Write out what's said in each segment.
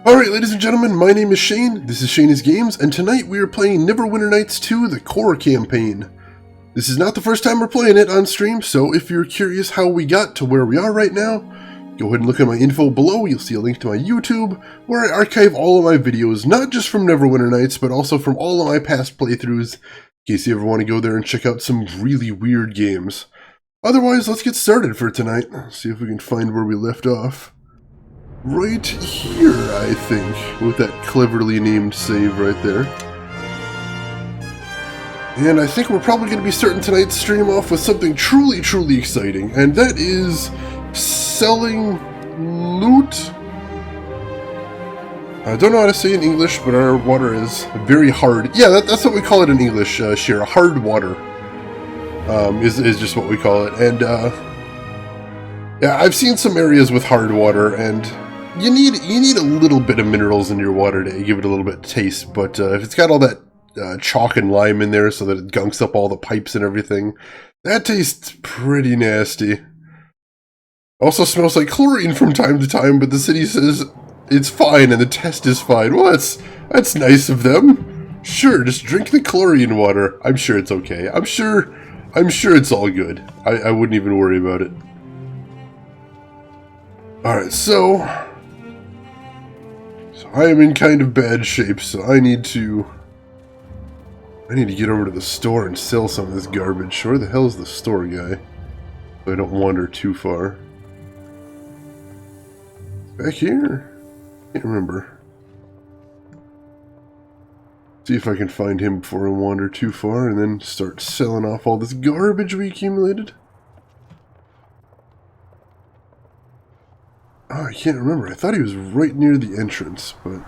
Alright, ladies and gentlemen, my name is Shane, this is Shane's Games, and tonight we are playing Neverwinter Nights 2, the core campaign. This is not the first time we're playing it on stream, so if you're curious how we got to where we are right now, go ahead and look at my info below. You'll see a link to my YouTube, where I archive all of my videos, not just from Neverwinter Nights, but also from all of my past playthroughs, in case you ever want to go there and check out some really weird games. Otherwise, let's get started for tonight. See if we can find where we left off. Right here, I think, with that cleverly named save right there. And I think we're probably going to be starting tonight's stream off with something truly, truly exciting, and that is selling loot. I don't know how to say in English, but our water is very hard. Yeah, that's what we call it in English, Shira. Hard water is just what we call it. And yeah, I've seen some areas with hard water, and you need a little bit of minerals in your water to give it a little bit of taste, but if it's got all that chalk and lime in there so that it gunks up all the pipes and everything, that tastes pretty nasty. Also smells like chlorine from time to time, but the city says it's fine and the test is fine. Well, that's nice of them. Sure, just drink the chlorine water. I'm sure it's okay. I'm sure it's all good. I wouldn't even worry about it. Alright, so I am in kind of bad shape, so I need to get over to the store and sell some of this garbage. Where the hell's the store guy? So I don't wander too far. Back here? Can't remember. See if I can find him before I wander too far and then start selling off all this garbage we accumulated. Oh, I can't remember. I thought he was right near the entrance, but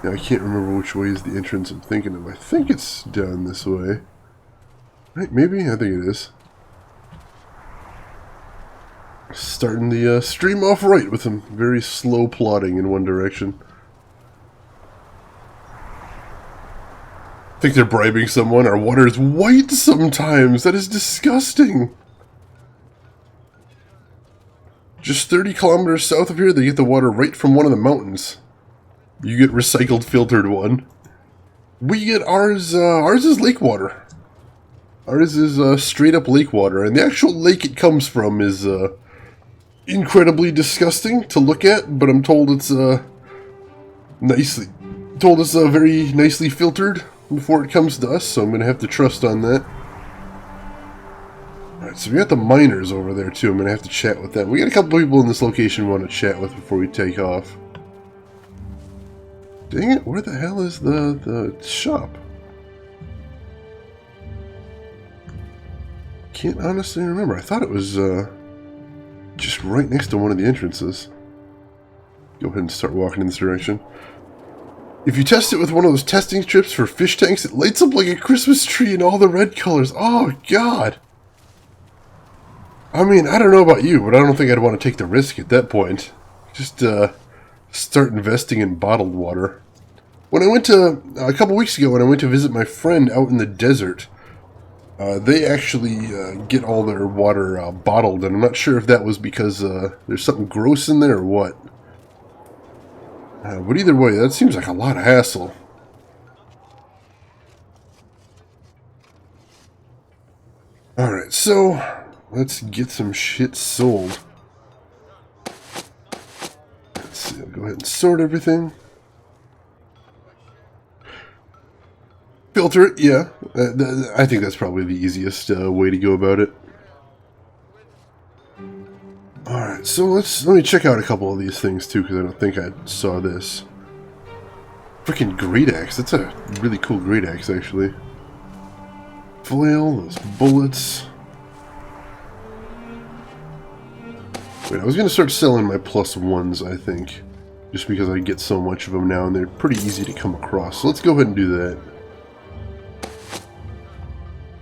yeah, I can't remember which way is the entrance I'm thinking of. I think it's down this way. Right, maybe? I think it is. Starting the stream off right with some very slow plodding in one direction. I think they're bribing someone. Our water is white sometimes. That is disgusting. Just 30 kilometers south of here, they get the water right from one of the mountains. You get recycled filtered one. We get ours is lake water. Ours is straight up lake water, and the actual lake it comes from is incredibly disgusting to look at, but I'm told it's very nicely filtered before it comes to us, so I'm gonna have to trust on that. Alright, so we got the miners over there too. I'm gonna have to chat with them. We got a couple people in this location we want to chat with before we take off. Dang it, where the hell is the shop? Can't honestly remember. I thought it was just right next to one of the entrances. Go ahead and start walking in this direction. If you test it with one of those testing strips for fish tanks, it lights up like a Christmas tree in all the red colors. Oh, God. I mean, I don't know about you, but I don't think I'd want to take the risk at that point. Just start investing in bottled water. When I went to, a couple weeks ago, when I went to visit my friend out in the desert, they actually get all their water bottled, and I'm not sure if that was because there's something gross in there or what. But either way, that seems like a lot of hassle. Alright, so let's get some shit sold. Let's see, I'll go ahead and sort everything. Filter it, yeah. I think that's probably the easiest way to go about it. Alright, so let me check out a couple of these things too, because I don't think I saw this. Freaking great axe. That's a really cool great axe, actually. Flail, those bullets. Wait, I was going to start selling my +1s, I think. Just because I get so much of them now, and they're pretty easy to come across. So let's go ahead and do that.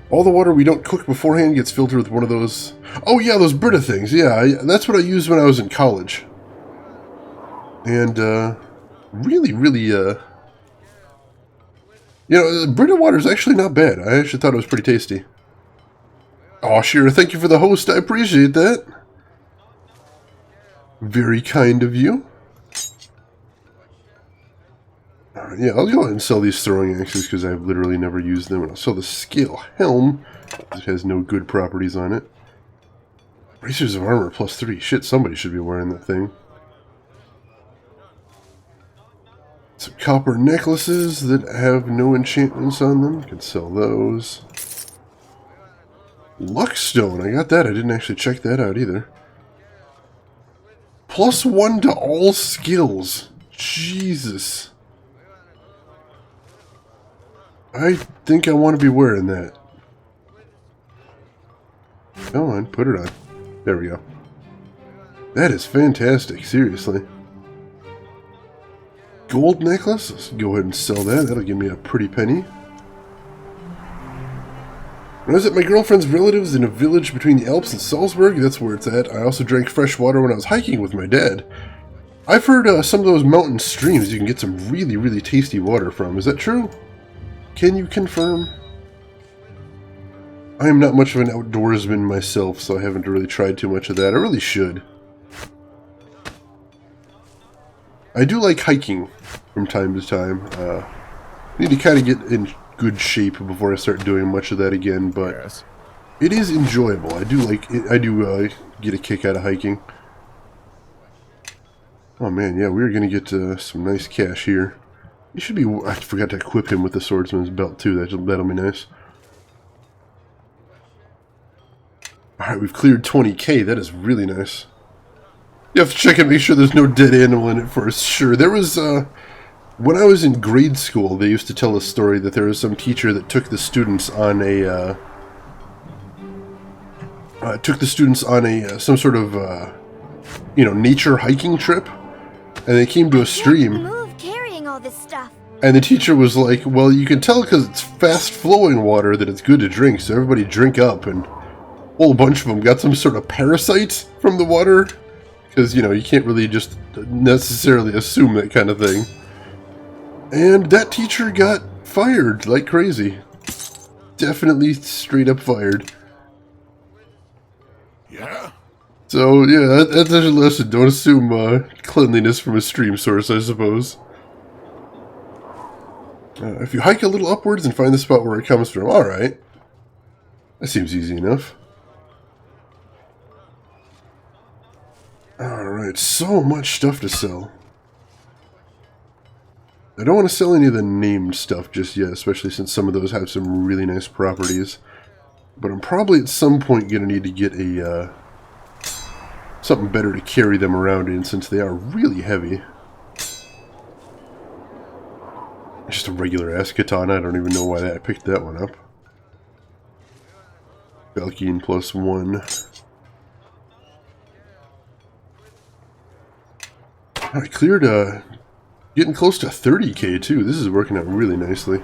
All the water we don't cook beforehand gets filtered with one of those... Oh yeah, those Brita things. Yeah, that's what I used when I was in college. And, really, you know, Brita water is actually not bad. I actually thought it was pretty tasty. Oh, sure, thank you for the host. I appreciate that. Very kind of you. Yeah, I'll go ahead and sell these throwing axes because I've literally never used them. And I'll sell the scale helm. It has no good properties on it. Bracers of armor +3. Shit, somebody should be wearing that thing. Some copper necklaces that have no enchantments on them. Can sell those. Luckstone. I got that. I didn't actually check that out either. +1 to all skills. Jesus. I think I want to be wearing that. Go on, put it on. There we go. That is fantastic, seriously. Gold necklace? Let's go ahead and sell that. That'll give me a pretty penny. When I was at my girlfriend's relatives in a village between the Alps and Salzburg, that's where it's at. I also drank fresh water when I was hiking with my dad. I've heard some of those mountain streams you can get some really, really tasty water from. Is that true? Can you confirm? I am not much of an outdoorsman myself, so I haven't really tried too much of that. I really should. I do like hiking from time to time. I need to kind of get in good shape before I start doing much of that again, but it is enjoyable. I do like it. I do get a kick out of hiking. Oh man, yeah, we're gonna get some nice cash here. You should be. I forgot to equip him with the swordsman's belt too. That'll be nice. Alright, we've cleared 20k. That is really nice. You have to check and make sure there's no dead animal in it first. Sure, there was, when I was in grade school, they used to tell a story that there was some teacher that took the students on a, some sort of, you know, nature hiking trip. And they came to a stream. Move carrying all this stuff. And the teacher was like, well, you can tell because it's fast-flowing water that it's good to drink, so everybody drink up. And a whole bunch of them got some sort of parasite from the water. Because, you know, you can't really just necessarily assume that kind of thing. And that teacher got fired like crazy. Definitely straight up fired. Yeah? So, yeah, that's a lesson. Don't assume cleanliness from a stream source, I suppose. If you hike a little upwards and find the spot where it comes from, alright. That seems easy enough. Alright, so much stuff to sell. I don't want to sell any of the named stuff just yet, especially since some of those have some really nice properties. But I'm probably at some point going to need to get a something better to carry them around in, since they are really heavy. Just a regular ass katana, I don't even know why I picked that one up. Valkyne +1. I cleared, getting close to 30k too. This is working out really nicely.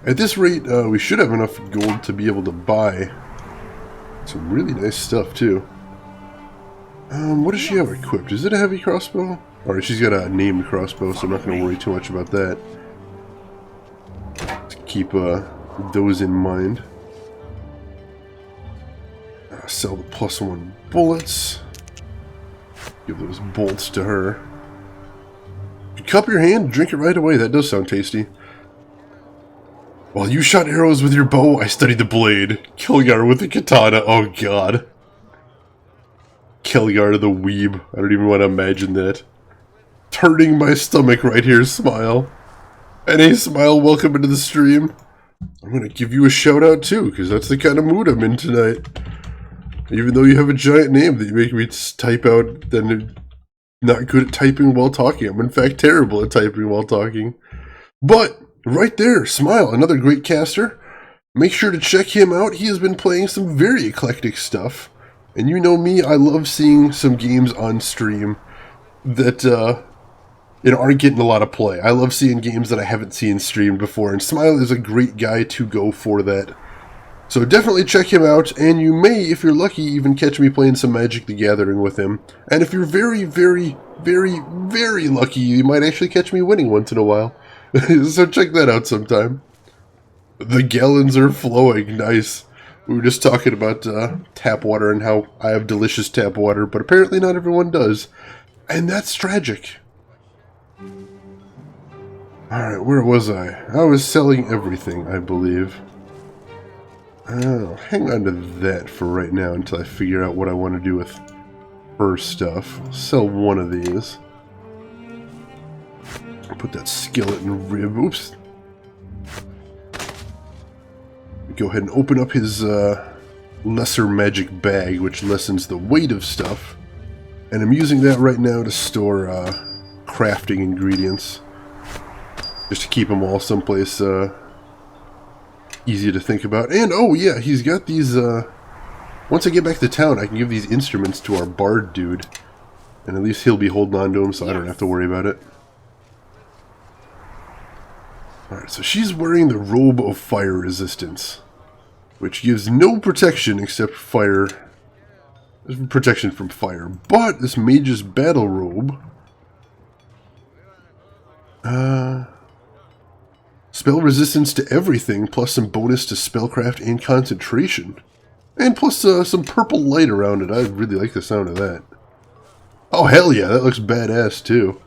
At this rate, we should have enough gold to be able to buy some really nice stuff too. What does she have equipped? Is it a heavy crossbow? Alright, she's got a named crossbow, so I'm not going to worry too much about that. Let's keep those in mind. Sell the +1 bullets. Give those bolts to her. You cup your hand, drink it right away. That does sound tasty. While you shot arrows with your bow, I studied the blade. Kilgar with the katana. Oh god. Kilgar the weeb. I don't even want to imagine that. Turning my stomach right here, Smile. And hey, Smile, welcome into the stream. I'm going to give you a shout out too, because that's the kind of mood I'm in tonight. Even though you have a giant name that you make me type out, then I'm not good at typing while talking. I'm in fact terrible at typing while talking. But, right there, Smile, another great caster. Make sure to check him out. He has been playing some very eclectic stuff. And you know me, I love seeing some games on stream that, you know, aren't getting a lot of play. I love seeing games that I haven't seen streamed before, and Smile is a great guy to go for that. So definitely check him out, and you may, if you're lucky, even catch me playing some Magic the Gathering with him. And if you're very, very, very, very lucky, you might actually catch me winning once in a while. So check that out sometime. The gallons are flowing. Nice. We were just talking about tap water and how I have delicious tap water, but apparently not everyone does. And that's tragic. Alright, where was I? I was selling everything, I believe. I'll hang on to that for right now until I figure out what I want to do with her stuff. I'll sell one of these. Put that skeleton rib. Oops. Go ahead and open up his lesser magic bag, which lessens the weight of stuff. And I'm using that right now to store crafting ingredients. Just to keep them all someplace easy to think about. And, oh yeah, he's got these, once I get back to town, I can give these instruments to our bard dude. And at least he'll be holding on to them, so I don't have to worry about it. Alright, so she's wearing the robe of fire resistance, which gives no protection except fire. There's protection from fire. But this mage's battle robe, spell resistance to everything, plus some bonus to spellcraft and concentration. And plus some purple light around it. I really like the sound of that. Oh, hell yeah, that looks badass too.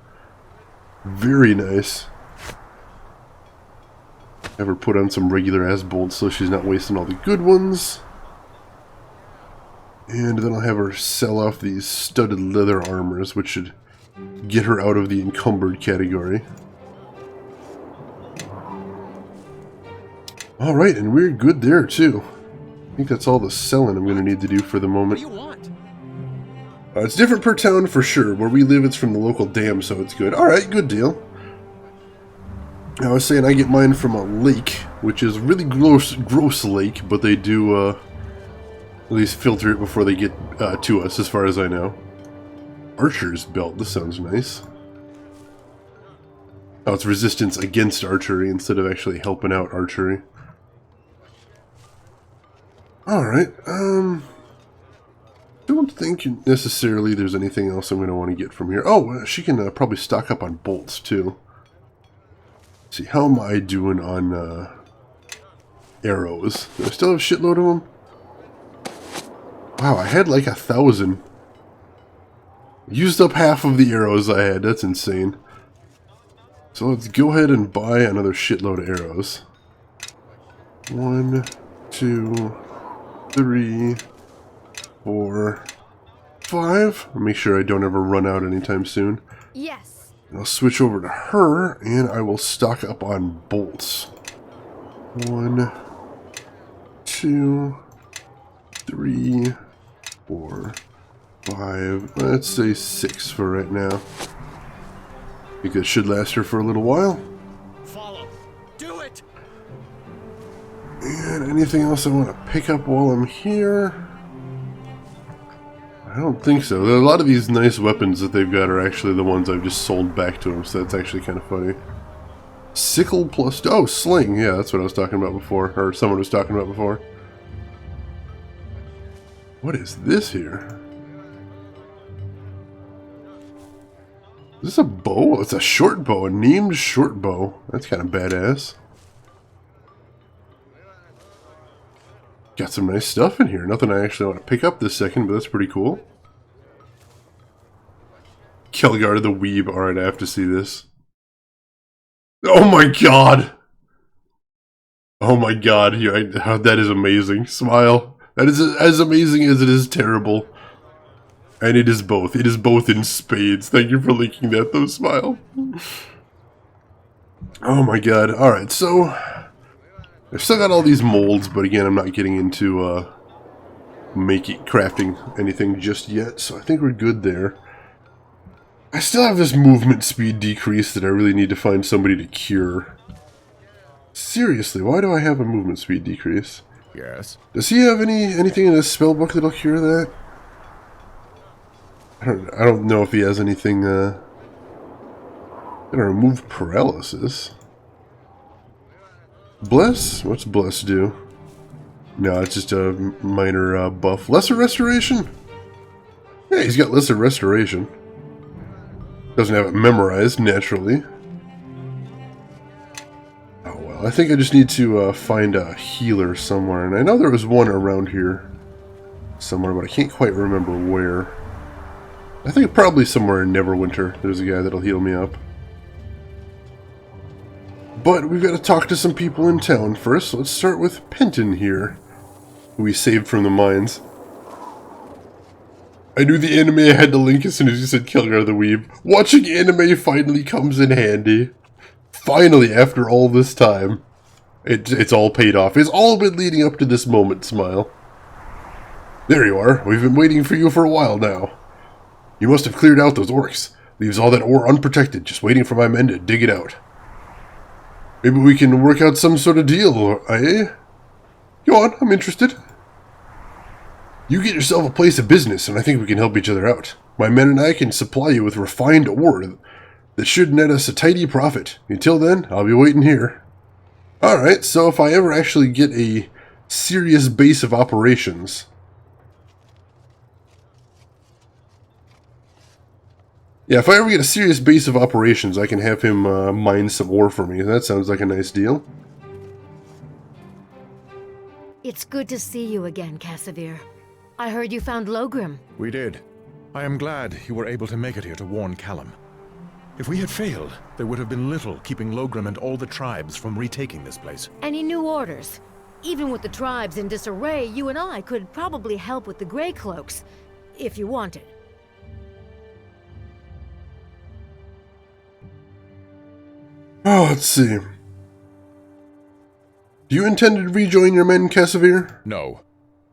Very nice. Have her put on some regular ass bolts so she's not wasting all the good ones. And then I'll have her sell off these studded leather armors, which should get her out of the encumbered category. Alright, and we're good there too. I think that's all the selling I'm going to need to do for the moment. What do you want? It's different per town for sure. Where we live, it's from the local dam, so it's good. Alright, good deal. I was saying I get mine from a lake, which is a really gross lake, but they do at least filter it before they get to us, as far as I know. Archer's belt, this sounds nice. Oh, it's resistance against archery instead of actually helping out archery. Alright, don't think necessarily there's anything else I'm going to want to get from here. Oh, she can probably stock up on bolts too. Let's see, how am I doing on arrows? Do I still have a shitload of them? Wow, I had like 1,000. Used up half of the arrows I had, that's insane. So let's go ahead and buy another shitload of arrows. 1, 2, 3, 4, 5. Make sure I don't ever run out anytime soon. Yes. I'll switch over to her, and I will stock up on bolts. 1, 2, 3, 4, 5. Let's say 6 for right now. I think that should last her for a little while. Follow. Do it. And anything else I want to pick up while I'm here? I don't think so. A lot of these nice weapons that they've got are actually the ones I've just sold back to them, so that's actually kind of funny. Sickle plus... oh, sling. Yeah, that's what I was talking about before, or someone was talking about before. What is this here? Is this a bow? It's a short bow, a named short bow. That's kind of badass. Got some nice stuff in here. Nothing I actually want to pick up this second, but that's pretty cool. Kelgar the Weeb. Alright, I have to see this. Oh my god! Oh my god, that is amazing. Smile. That is as amazing as it is terrible. And it is both. It is both in spades. Thank you for linking that, though, Smile. Oh my god. Alright, so... I've still got all these molds, but again, I'm not getting into crafting anything just yet, so I think we're good there. I still have this movement speed decrease that I really need to find somebody to cure. Seriously, why do I have a movement speed decrease? Yes. Does he have anything in his spell book that'll cure that? I don't know if he has anything that'll remove paralysis. Bless? What's Bless do? No, it's just a minor buff. Lesser Restoration? Yeah, he's got Lesser Restoration. Doesn't have it memorized, naturally. Oh well, I think I just need to find a healer somewhere. And I know there was one around here somewhere, but I can't quite remember where. I think probably somewhere in Neverwinter there's a guy that'll heal me up. But we've got to talk to some people in town first. So let's start with Penton here, who we saved from the mines. I knew the anime I had to link as soon as you said Kilgar the Weeb. Watching anime finally comes in handy. Finally, after all this time. It's all paid off. It's all been leading up to this moment, Smile. There you are. We've been waiting for you for a while now. You must have cleared out those orcs. Leaves all that ore unprotected, just waiting for my men to dig it out. Maybe we can work out some sort of deal, eh? Go on, I'm interested. You get yourself a place of business, and I think we can help each other out. My men and I can supply you with refined ore that should net us a tidy profit. Until then, I'll be waiting here. Alright, so if I ever actually get a serious base of operations... Yeah, if I ever get a serious base of operations, I can have him mine some ore for me. That sounds like a nice deal. It's good to see you again, Casimir. I heard you found Logrim. We did. I am glad you were able to make it here to warn Callum. If we had failed, there would have been little keeping Logrim and all the tribes from retaking this place. Any new orders? Even with the tribes in disarray, you and I could probably help with the Grey Cloaks, if you wanted. Oh, let's see. Do you intend to rejoin your men, Casimir? No.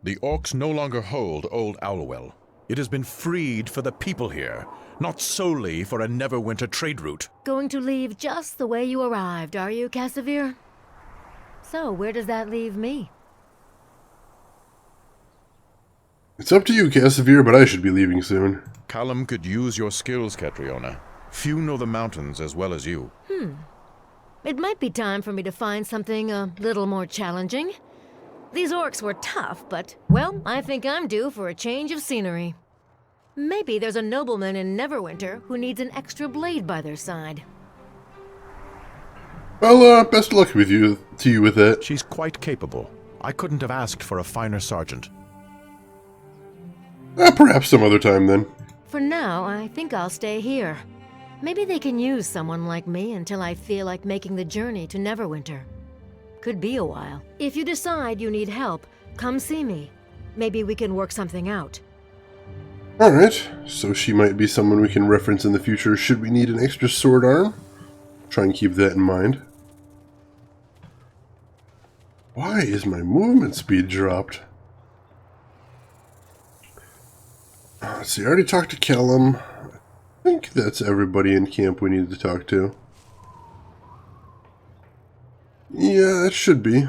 The orcs no longer hold Old Owlwell. It has been freed for the people here, not solely for a Neverwinter trade route. Going to leave just the way you arrived, are you, Casimir? So, where does that leave me? It's up to you, Casimir, but I should be leaving soon. Callum could use your skills, Catriona. Few know the mountains as well as you. It might be time for me to find something a little more challenging. These orcs were tough, but, well, I think I'm due for a change of scenery. Maybe there's a nobleman in Neverwinter who needs an extra blade by their side. Well, best of luck to you with that. She's quite capable. I couldn't have asked for a finer sergeant. Perhaps some other time, then. For now, I think I'll stay here. Maybe they can use someone like me until I feel like making the journey to Neverwinter. Could be a while. If you decide you need help, come see me. Maybe we can work something out. Alright, so she might be someone we can reference in the future should we need an extra sword arm. Try and keep that in mind. Why is my movement speed dropped? Let's see, I already talked to Callum. I think that's everybody in camp we need to talk to. Yeah, that should be.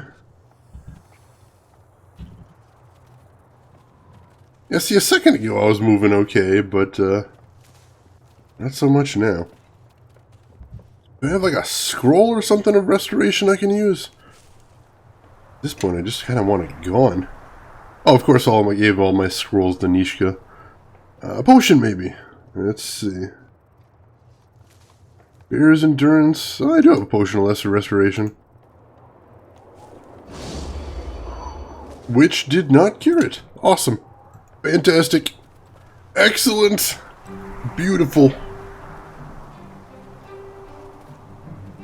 Yeah, see, a second ago I was moving okay, but not so much now. Do I have like a scroll or something of restoration I can use? At this point, I just kind of want it gone. Oh, of course, I gave all my scrolls to Nishka. A potion, maybe. Let's see. Bear's endurance. Oh, I do have a potion of lesser restoration. Which did not cure it. Awesome. Fantastic. Excellent. Beautiful.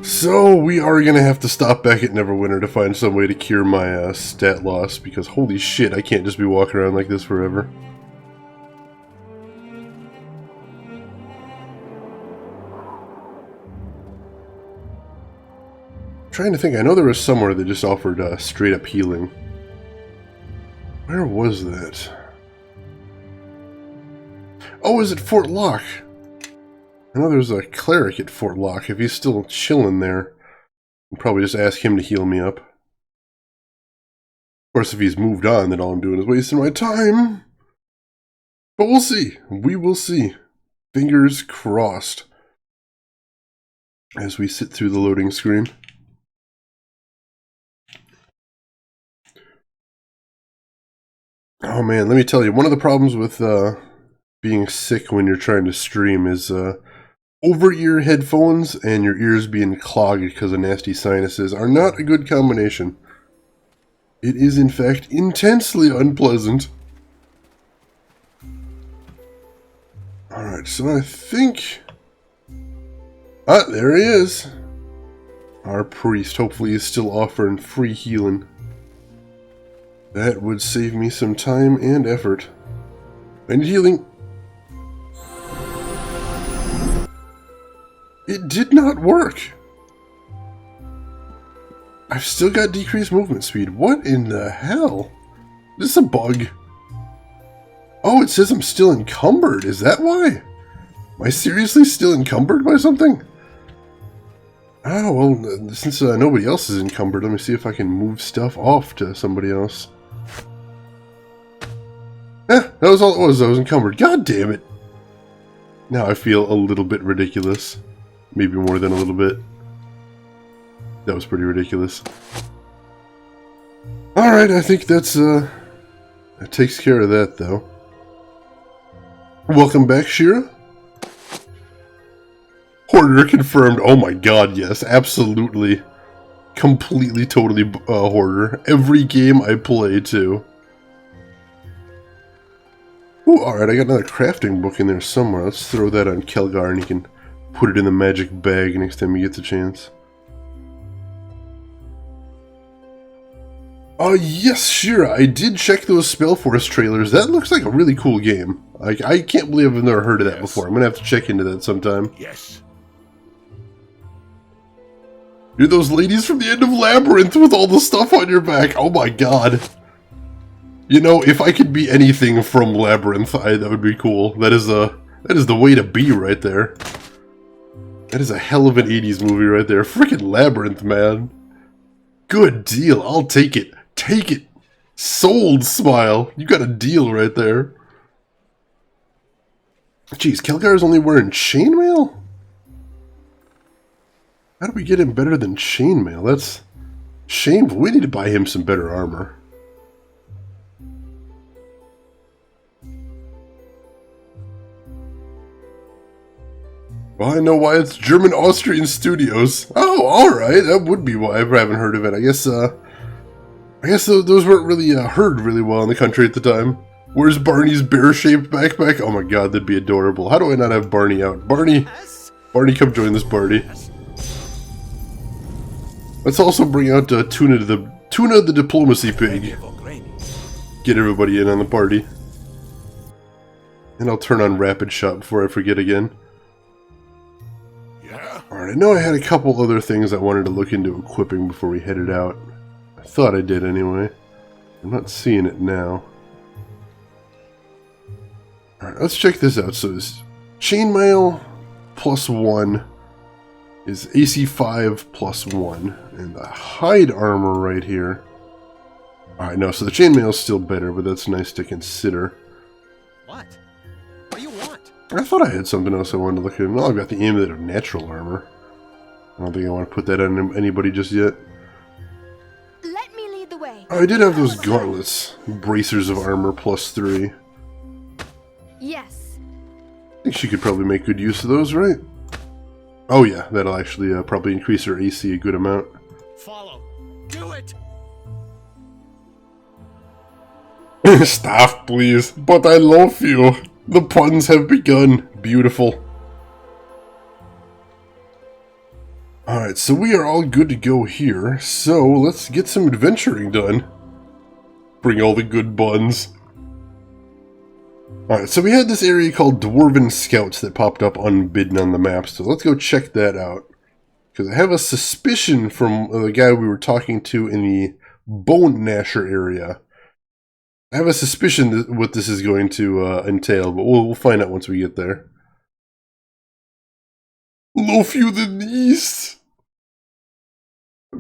So, we are going to have to stop back at Neverwinter to find some way to cure my stat loss, because holy shit, I can't just be walking around like this forever. Trying to think, I know there was somewhere that just offered straight up healing. Where was that? Oh, is it Fort Locke? I know there's a cleric at Fort Locke. If he's still chilling there, I'll probably just ask him to heal me up. Of course, if he's moved on, then all I'm doing is wasting my time. But we'll see. We will see. Fingers crossed. As we sit through the loading screen. Oh man, let me tell you, one of the problems with being sick when you're trying to stream is over-ear headphones and your ears being clogged because of nasty sinuses are not a good combination. It is, in fact, intensely unpleasant. Alright, so I think... Ah, there he is. Our priest hopefully is still offering free healing. That would save me some time and effort. I need healing. It did not work. I've still got decreased movement speed. What in the hell? This is a bug. Oh, it says I'm still encumbered. Is that why? Am I seriously still encumbered by something? Oh, well, since nobody else is encumbered, let me see if I can move stuff off to somebody else. That was all it was. I was encumbered. God damn it. Now I feel a little bit ridiculous. Maybe more than a little bit. That was pretty ridiculous. Alright, I think that's, that takes care of that, though. Welcome back, Shira. Hoarder confirmed. Oh my god, yes, absolutely. Completely, totally Hoarder. Every game I play, too. Ooh, alright, I got another crafting book in there somewhere. Let's throw that on Kelgar and he can put it in the magic bag next time he gets a chance. Yes, Shira, I did check those Spellforce trailers. That looks like a really cool game. Like, I can't believe I've never heard of that before. I'm gonna have to check into that sometime. Yes. You're those ladies from the end of Labyrinth with all the stuff on your back. Oh my god. You know, if I could be anything from Labyrinth, that would be cool. That is the way to be right there. That is a hell of an 80s movie right there. Freaking Labyrinth, man. Good deal. I'll take it. Take it. Sold, Smile. You got a deal right there. Jeez, Kelgar is only wearing chainmail? How do we get him better than chainmail? That's shameful. We need to buy him some better armor. Well, I know why it's German-Austrian Studios. Oh, alright. That would be why I haven't heard of it. I guess those weren't really heard really well in the country at the time. Where's Barney's bear-shaped backpack? Oh my god, that'd be adorable. How do I not have Barney out? Barney, come join this party. Let's also bring out Tuna the Diplomacy Pig. Get everybody in on the party. And I'll turn on Rapid Shot before I forget again. Alright, I know I had a couple other things I wanted to look into equipping before we headed out. I thought I did anyway. I'm not seeing it now. Alright, let's check this out. So this chainmail +1 is AC 5 +1. And the hide armor right here. Alright, no, so the chainmail is still better, but that's nice to consider. What? What do you want? I thought I had something else I wanted to look at. No, I've got the amulet of natural armor. I don't think I want to put that on anybody just yet. Let me lead the way. Oh, I did have those gauntlets. Bracers of armor +3. Yes. I think she could probably make good use of those, right? Oh yeah, that'll actually probably increase her AC a good amount. Follow. Do it. Stop, please. But I love you. The puns have begun. Beautiful. Alright, so we are all good to go here. So, let's get some adventuring done. Bring all the good buns. Alright, so we had this area called Dwarven Scouts that popped up unbidden on the map. So let's go check that out. Because I have a suspicion from the guy we were talking to in the Bone Gnasher area. I have a suspicion that what this is going to entail, but we'll find out once we get there. Loaf you the knees!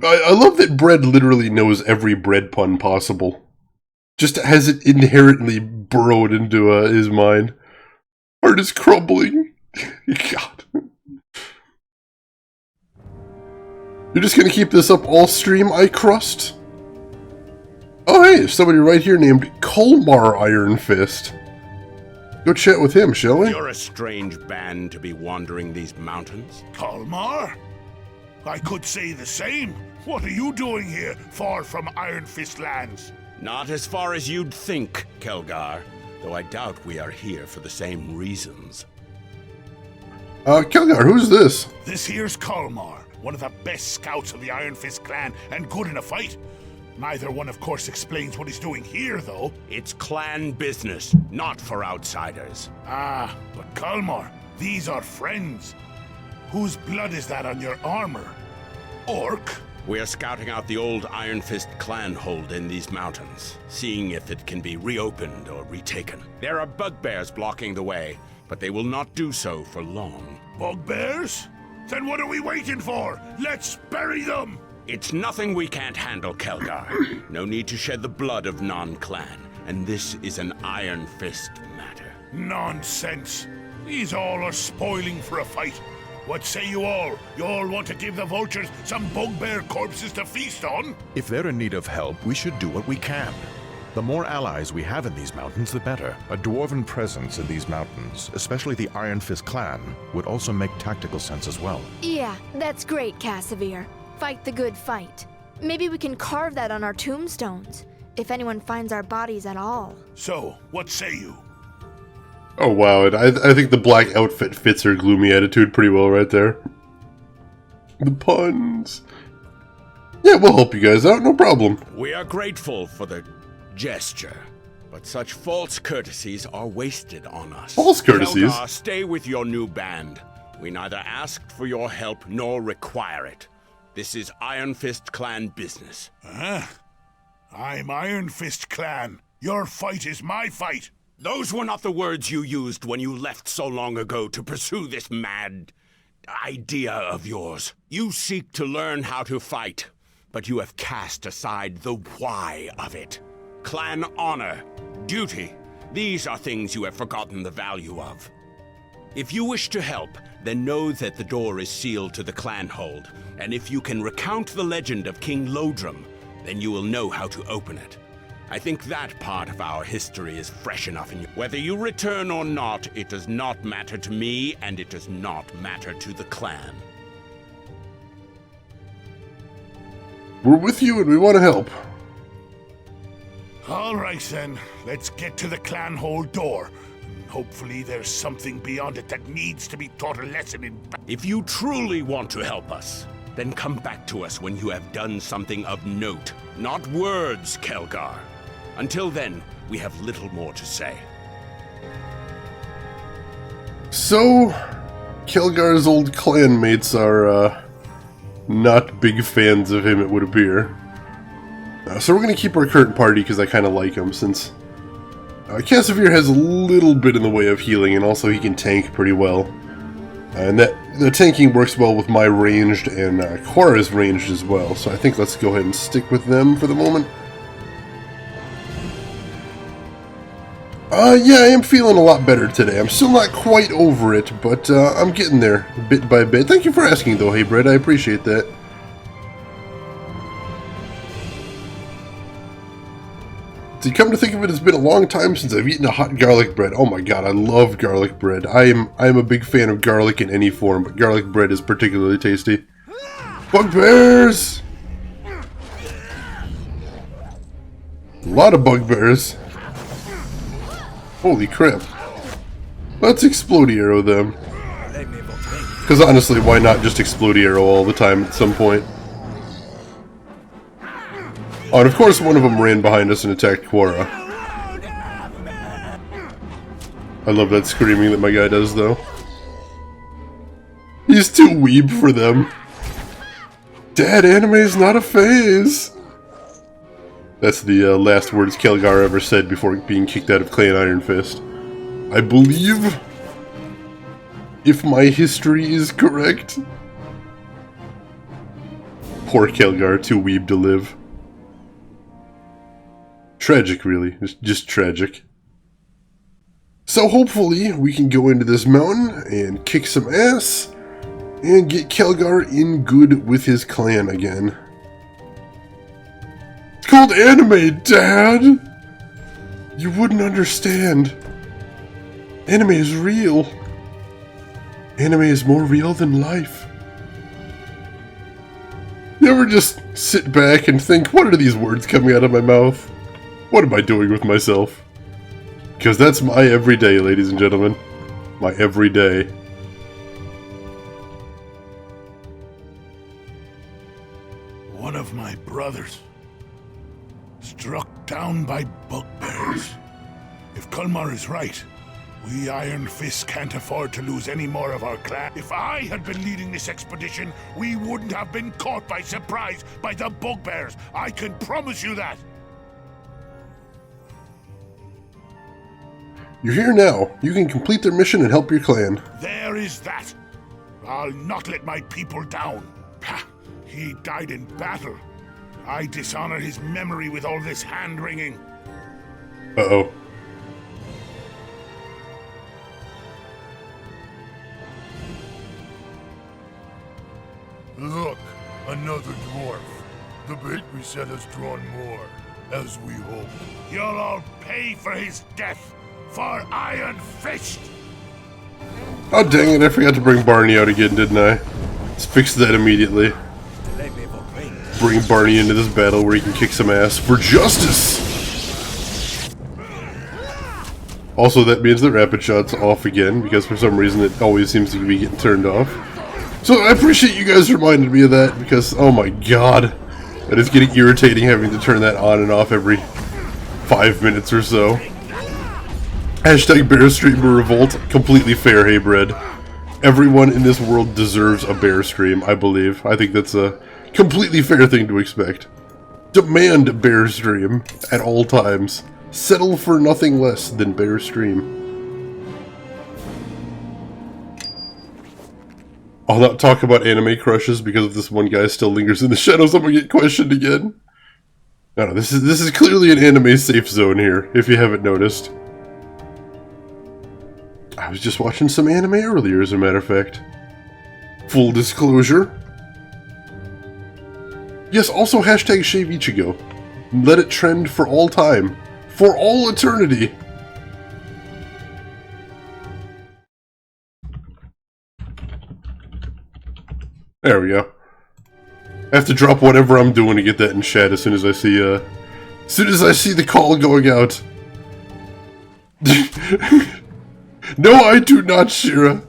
I love that Bread literally knows every bread pun possible. Just has it inherently burrowed into his mind. Heart is crumbling. God. You're just gonna keep this up all stream, I crust? Oh hey, there's somebody right here named Colmar Iron Fist. Go chat with him, shall we? You're a strange band to be wandering these mountains. Kalmar? I could say the same. What are you doing here, far from Iron Fist lands? Not as far as you'd think, Kelgar, though I doubt we are here for the same reasons. Kelgar, who's this? This here's Kalmar, one of the best scouts of the Iron Fist clan and good in a fight. Neither one, of course, explains what he's doing here, though. It's clan business, not for outsiders. Ah, but Kalmar, these are friends. Whose blood is that on your armor? Orc? We're scouting out the old Iron Fist clan hold in these mountains, seeing if it can be reopened or retaken. There are bugbears blocking the way, but they will not do so for long. Bugbears? Then what are we waiting for? Let's bury them! It's nothing we can't handle, Kelgar. No need to shed the blood of non-clan, and this is an Iron Fist matter. Nonsense. These all are spoiling for a fight. What say you all? You all want to give the vultures some bugbear corpses to feast on? If they're in need of help, we should do what we can. The more allies we have in these mountains, the better. A dwarven presence in these mountains, especially the Iron Fist clan, would also make tactical sense as well. Yeah, that's great, Casimir. Fight the good fight. Maybe we can carve that on our tombstones, if anyone finds our bodies at all. So, what say you? Oh wow, and I think the black outfit fits her gloomy attitude pretty well right there. The puns. Yeah, we'll help you guys out, no problem. We are grateful for the gesture, but such false courtesies are wasted on us. False courtesies? Kelgar, stay with your new band. We neither asked for your help nor require it. This is Iron Fist clan business. I'm Iron Fist clan. Your fight is my fight. Those were not the words you used when you left so long ago to pursue this mad idea of yours. You seek to learn how to fight, but you have cast aside the why of it. Clan honor, duty, these are things you have forgotten the value of. If you wish to help, then know that the door is sealed to the clan hold, and if you can recount the legend of King Lodrum, then you will know how to open it. I think that part of our history is fresh enough in you. Whether you return or not, it does not matter to me, and it does not matter to the clan. We're with you and we want to help. All right then, let's get to the clan hold door. Hopefully there's something beyond it that needs to be taught a lesson in. If you truly want to help us, then come back to us when you have done something of note. Not words, Kelgar. Until then, we have little more to say. So, Kelgar's old clanmates are, not big fans of him, it would appear. So we're going to keep our current party because I kind of like him, since Casimir has a little bit in the way of healing, and also he can tank pretty well. And the tanking works well with my ranged, and Quara's ranged as well, so I think let's go ahead and stick with them for the moment. Yeah, I am feeling a lot better today. I'm still not quite over it, but I'm getting there, bit by bit. Thank you for asking, though, hey Brett, I appreciate that. To come to think of it, it's been a long time since I've eaten a hot garlic bread. Oh my god, I love garlic bread. I am a big fan of garlic in any form, but garlic bread is particularly tasty. Bugbears! A lot of bugbears. Holy crap. Let's explode arrow them. Because honestly, why not just explode arrow all the time at some point? Oh, and of course one of them ran behind us and attacked Quara. I love that screaming that my guy does, though. He's too weeb for them. Dad, anime is not a phase. That's the last words Kelgar ever said before being kicked out of Clan Iron Fist. I believe, if my history is correct. Poor Kelgar, too weeb to live. Tragic, really. It's just tragic. So hopefully we can go into this mountain and kick some ass and get Kelgar in good with his clan again. It's called anime, Dad! You wouldn't understand. Anime is real. Anime is more real than life. You ever just sit back and think, what are these words coming out of my mouth? What am I doing with myself? Because that's my everyday, ladies and gentlemen. My everyday. one of my brothers. Struck down by bugbears. If Kulmar is right, we Iron Fists can't afford to lose any more of our clan. If I had been leading this expedition, we wouldn't have been caught by surprise by the bugbears. I can promise you that. You're here now. You can complete their mission and help your clan. There is that. I'll not let my people down. Ha! He died in battle. I dishonor his memory with all this hand-wringing. Uh-oh. Look, another dwarf. The bait we set has drawn more, as we hoped. You'll all pay for his death, for Iron Fist! Oh dang it, I forgot to bring Barney out again, didn't I? Let's fix that immediately. Bring Barney into this battle where he can kick some ass for justice! Also, that means that rapid shot's off again, because for some reason it always seems to be getting turned off. So I appreciate you guys reminding me of that, because oh my god, that is getting irritating having to turn that on and off every 5 minutes or so. Hashtag Bear Streamer Revolt, completely fair, hey bread. Everyone in this world deserves a bear stream, I believe. I think that's a completely fair thing to expect. Demand a bear stream at all times. Settle for nothing less than bear stream. I'll not talk about anime crushes because if this one guy still lingers in the shadows, I'm gonna get questioned again. No, this is clearly an anime safe zone here, if you haven't noticed. I was just watching some anime earlier, as a matter of fact. Full disclosure. Yes, also hashtag shave Ichigo. Let it trend for all time. For all eternity. There we go. I have to drop whatever I'm doing to get that in chat as soon as I see the call going out. No, I do not, Shira.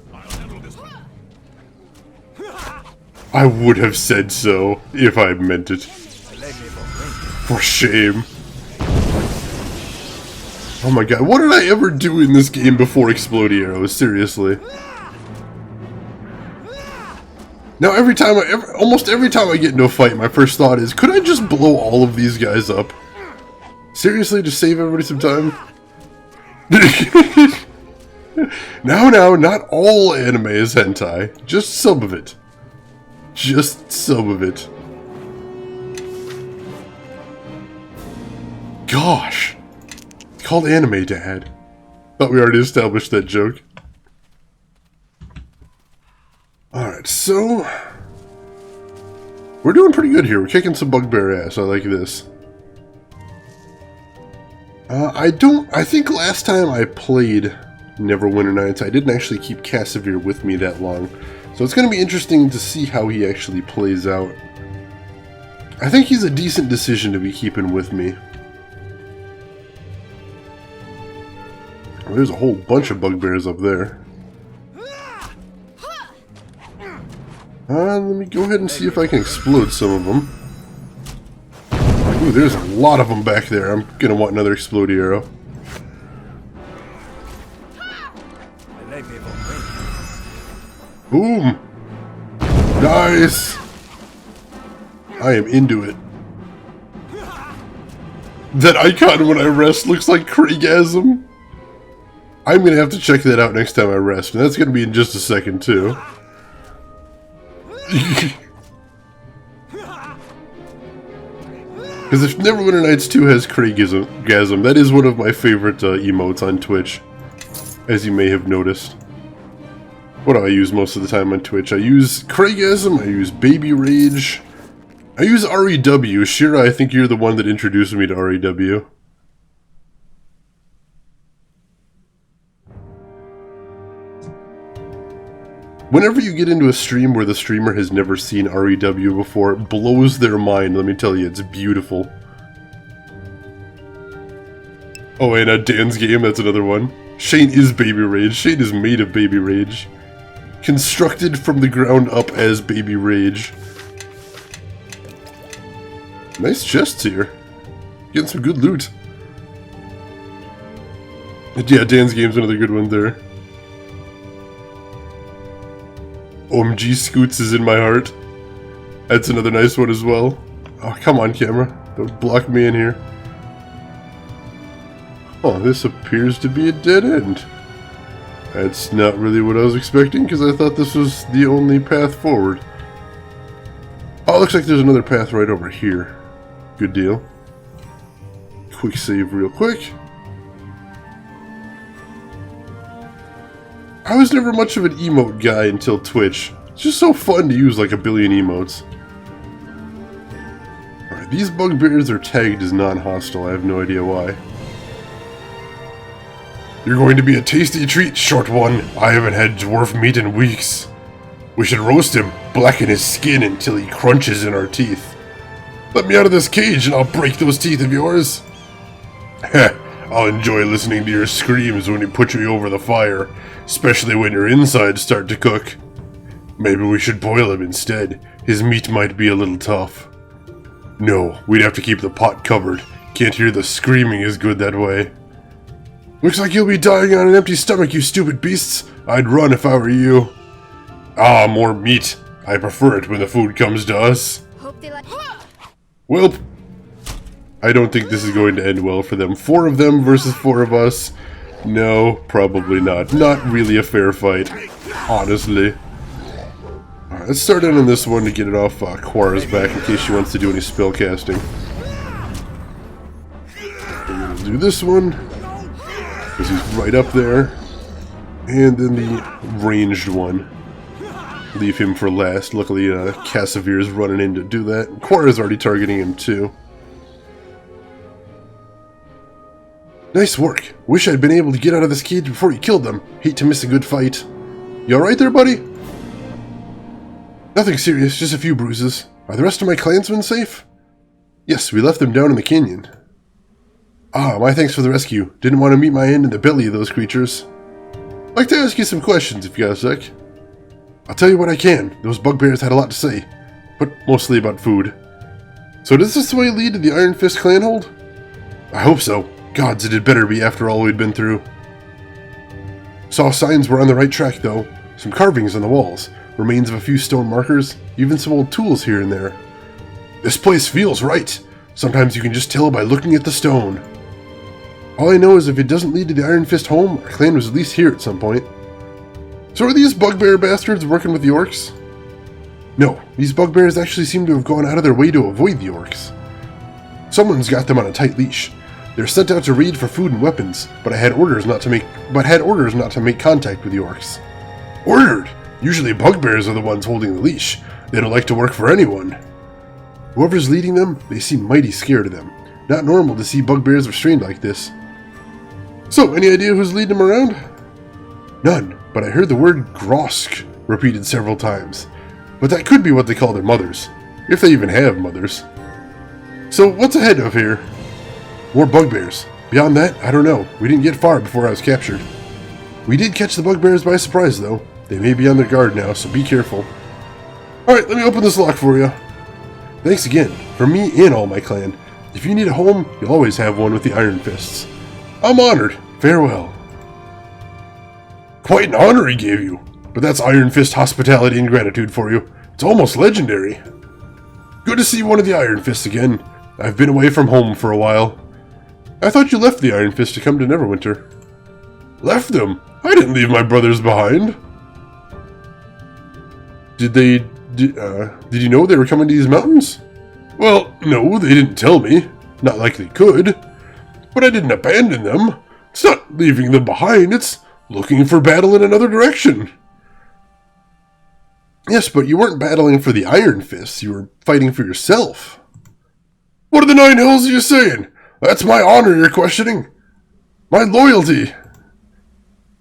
I would have said so if I meant it. For shame. Oh my god, what did I ever do in this game before exploding arrows? Seriously. Now almost every time I get into a fight, my first thought is, could I just blow all of these guys up? Seriously, to save everybody some time? No, not all anime is hentai. Just some of it. Just some of it. Gosh. It's called Anime Dad. Thought we already established that joke. Alright, so... we're doing pretty good here. We're kicking some bugbear ass. I like this. I think last time I played Neverwinter Nights, I didn't actually keep Casimir with me that long. So it's going to be interesting to see how he actually plays out. I think he's a decent decision to be keeping with me. There's a whole bunch of bugbears up there. Let me go ahead and see if I can explode some of them. Ooh, there's a lot of them back there. I'm going to want another explode arrow. Boom! Nice! I am into it. That icon when I rest looks like Craigasm. I'm going to have to check that out next time I rest, and that's going to be in just a second, too. Because if Neverwinter Nights 2 has Craigasm, that is one of my favorite emotes on Twitch, as you may have noticed. What do I use most of the time on Twitch? I use Craigasm, I use Baby Rage, I use REW. Shira, I think you're the one that introduced me to REW. Whenever you get into a stream where the streamer has never seen REW before, it blows their mind, let me tell you, it's beautiful. Oh, and Dan's game, that's another one. Shane is Baby Rage. Shane is made of Baby Rage. Constructed from the ground up as Baby Rage. Nice chests here. Getting some good loot. Yeah, Dan's Game's another good one there. OMG Scoots is in my heart. That's another nice one as well. Oh, come on, camera. Don't block me in here. Oh, this appears to be a dead end. That's not really what I was expecting, because I thought this was the only path forward. Oh, looks like there's another path right over here. Good deal. Quick save real quick. I was never much of an emote guy until Twitch. It's just so fun to use like a billion emotes. Alright, these bugbears are tagged as non-hostile. I have no idea why. You're going to be a tasty treat, short one. I haven't had dwarf meat in weeks. We should roast him, blacken his skin until he crunches in our teeth. Let me out of this cage and I'll break those teeth of yours. Heh, I'll enjoy listening to your screams when you put me over the fire, especially when your insides start to cook. Maybe we should boil him instead. His meat might be a little tough. No, we'd have to keep the pot covered. Can't hear the screaming as good that way. Looks like you'll be dying on an empty stomach, you stupid beasts. I'd run if I were you. Ah, more meat. I prefer it when the food comes to us. Hope they like. Well, I don't think this is going to end well for them. 4 of them versus 4 of us. No, probably not. Not really a fair fight, honestly. Alright, let's start in on this one to get it off Quara's back in case she wants to do any spell casting. We're gonna do this one, because he's right up there. And then the ranged one. Leave him for last. Luckily, Cassaveir's running in to do that. Quara's already targeting him too. Nice work. Wish I'd been able to get out of this cage before you killed them. Hate to miss a good fight. You alright there, buddy? Nothing serious, just a few bruises. Are the rest of my clansmen safe? Yes, we left them down in the canyon. Ah, my thanks for the rescue. Didn't want to meet my end in the belly of those creatures. I'd like to ask you some questions if you got a sec. I'll tell you what I can. Those bugbears had a lot to say, but mostly about food. So does this way lead to the Iron Fist clan hold? I hope so. Gods, it had better be after all we'd been through. Saw signs were on the right track though. Some carvings on the walls, remains of a few stone markers, even some old tools here and there. This place feels right. Sometimes you can just tell by looking at the stone. All I know is if it doesn't lead to the Iron Fist home, our clan was at least here at some point. So are these bugbear bastards working with the orcs? No, these bugbears actually seem to have gone out of their way to avoid the orcs. Someone's got them on a tight leash. They're sent out to raid for food and weapons, but had orders not to make contact with the orcs. Ordered! Usually bugbears are the ones holding the leash. They don't like to work for anyone. Whoever's leading them, they seem mighty scared of them. Not normal to see bugbears restrained like this. So, any idea who's leading them around? None, but I heard the word Grosk repeated several times. But that could be what they call their mothers, if they even have mothers. So, what's ahead of here? More bugbears. Beyond that, I don't know. We didn't get far before I was captured. We did catch the bugbears by surprise, though. They may be on their guard now, so be careful. Alright, let me open this lock for you. Thanks again, from me and all my clan. If you need a home, you'll always have one with the Iron Fists. I'm honored. Farewell. Quite an honor he gave you, but that's Iron Fist hospitality and gratitude for you. It's almost legendary. Good to see one of the Iron Fists again. I've been away from home for a while. I thought you left the Iron Fist to come to Neverwinter. Left them? I didn't leave my brothers behind. Did you know they were coming to these mountains? Well, no, they didn't tell me. Not like they could. But I didn't abandon them. It's not leaving them behind, it's looking for battle in another direction. Yes, but you weren't battling for the Iron Fists, you were fighting for yourself. What are the 9 hells are you saying? That's my honor you're questioning. My loyalty.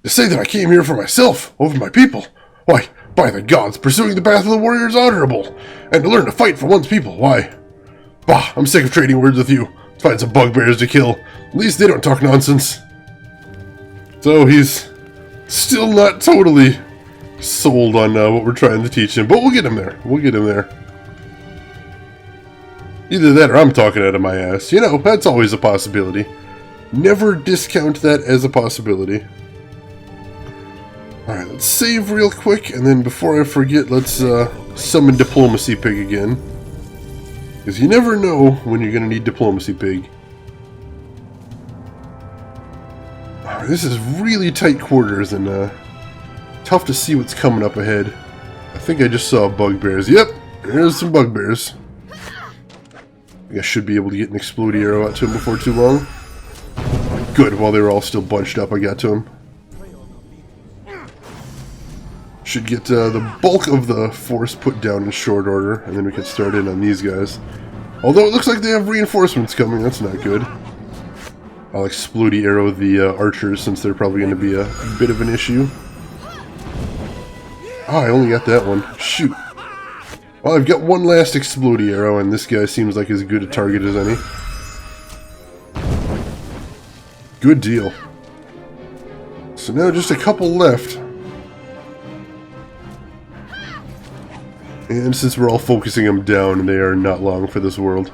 To say that I came here for myself, over my people. Why, by the gods, pursuing the path of the warrior is honorable. And to learn to fight for one's people, why? Bah, I'm sick of trading words with you. Let's find some bugbears to kill. At least they don't talk nonsense. So he's still not totally sold on what we're trying to teach him, but we'll get him there. We'll get him there. Either that or I'm talking out of my ass. You know, that's always a possibility. Never discount that as a possibility. Alright, let's save real quick, and then before I forget, let's summon Diplomacy Pig again. Because you never know when you're going to need Diplomacy Pig. Alright, this is really tight quarters, and tough to see what's coming up ahead. I think I just saw bugbears. Yep, there's some bugbears. I should be able to get an explode arrow out to him before too long. Good, while they were all still bunched up, I got to him. Should get the bulk of the force put down in short order, and then we can start in on these guys. Although it looks like they have reinforcements coming, that's not good. I'll explode arrow the archers, since they're probably going to be a bit of an issue. Oh, I only got that one. Shoot. Well, I've got one last explode arrow, and this guy seems like as good a target as any. Good deal. So now just a couple left. And since we're all focusing them down, they are not long for this world.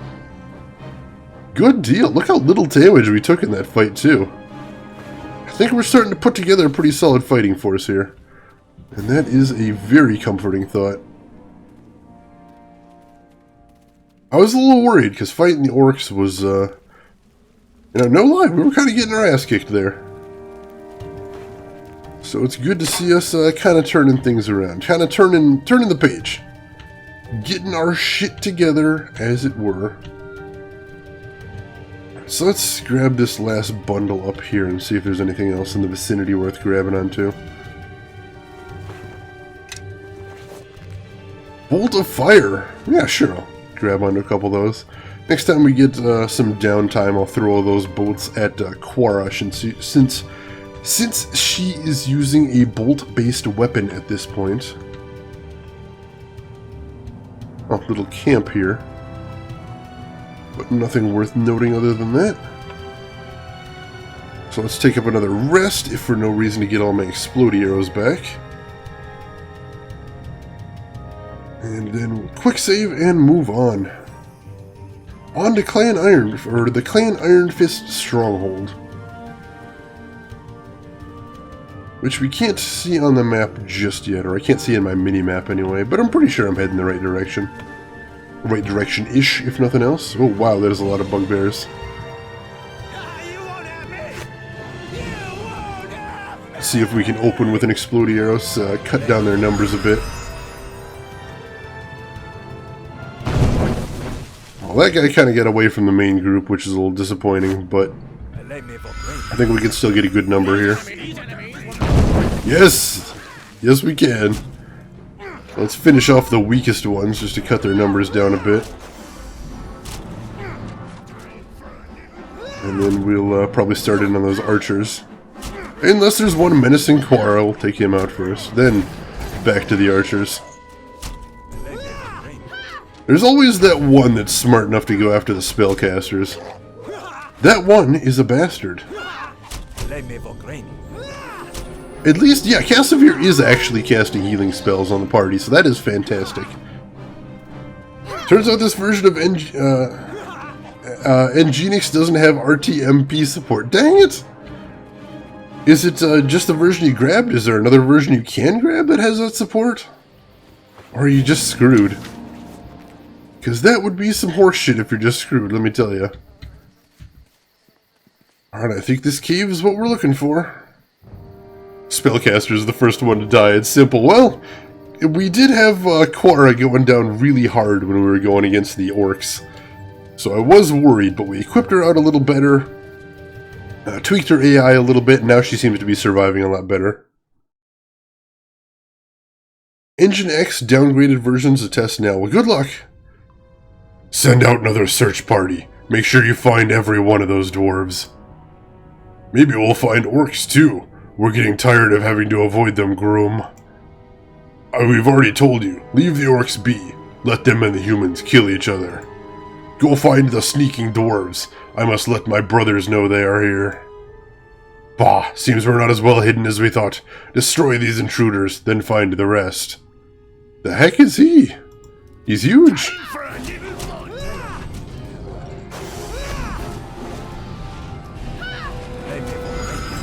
Good deal. Look how little damage we took in that fight, too. I think we're starting to put together a pretty solid fighting force here. And that is a very comforting thought. I was a little worried, because fighting the orcs was, you know, no lie, we were kind of getting our ass kicked there. So it's good to see us kind of turning things around. Kind of turning the page. Getting our shit together, as it were. So let's grab this last bundle up here and see if there's anything else in the vicinity worth grabbing onto. Bolt of Fire! Yeah, sure, I'll grab onto a couple of those. Next time we get some downtime, I'll throw those bolts at Quarash, and since she is using a bolt-based weapon at this point. Oh, little camp here. But nothing worth noting other than that. So let's take up another rest, if for no reason to get all my explode arrows back. And then quick save and move on. On to the Clan Iron Fist Stronghold. Which we can't see on the map just yet, or I can't see in my mini-map anyway, but I'm pretty sure I'm heading the right direction. Right direction-ish, if nothing else. Oh wow, there's a lot of bugbears. See if we can open with an explode arrows, cut down their numbers a bit. Well, that guy kind of got away from the main group, which is a little disappointing, but I think we can still get a good number here. Yes! Yes, we can. Let's finish off the weakest ones, just to cut their numbers down a bit. And then we'll probably start in on those archers. Unless there's one menacing Quara, we'll take him out first. Then, back to the archers. There's always that one that's smart enough to go after the spellcasters. That one is a bastard. At least, yeah, Casavir is actually casting healing spells on the party, so that is fantastic. Turns out this version of Nginx doesn't have RTMP support. Dang it! Is it just the version you grabbed? Is there another version you can grab that has that support? Or are you just screwed? Because that would be some horseshit if you're just screwed, let me tell you. Alright, I think this cave is what we're looking for. Spellcaster is the first one to die. It's simple. Well, we did have Quara going down really hard when we were going against the orcs. So I was worried, but we equipped her out a little better. Tweaked her AI a little bit, and now she seems to be surviving a lot better. Engine X downgraded versions of test now. Well, good luck. Send out another search party. Make sure you find every one of those dwarves. Maybe we'll find orcs too. We're getting tired of having to avoid them, Groom. We've already told you, leave the orcs be. Let them and the humans kill each other. Go find the sneaking dwarves. I must let my brothers know they are here. Bah, seems we're not as well hidden as we thought. Destroy these intruders, then find the rest. The heck is he? He's huge.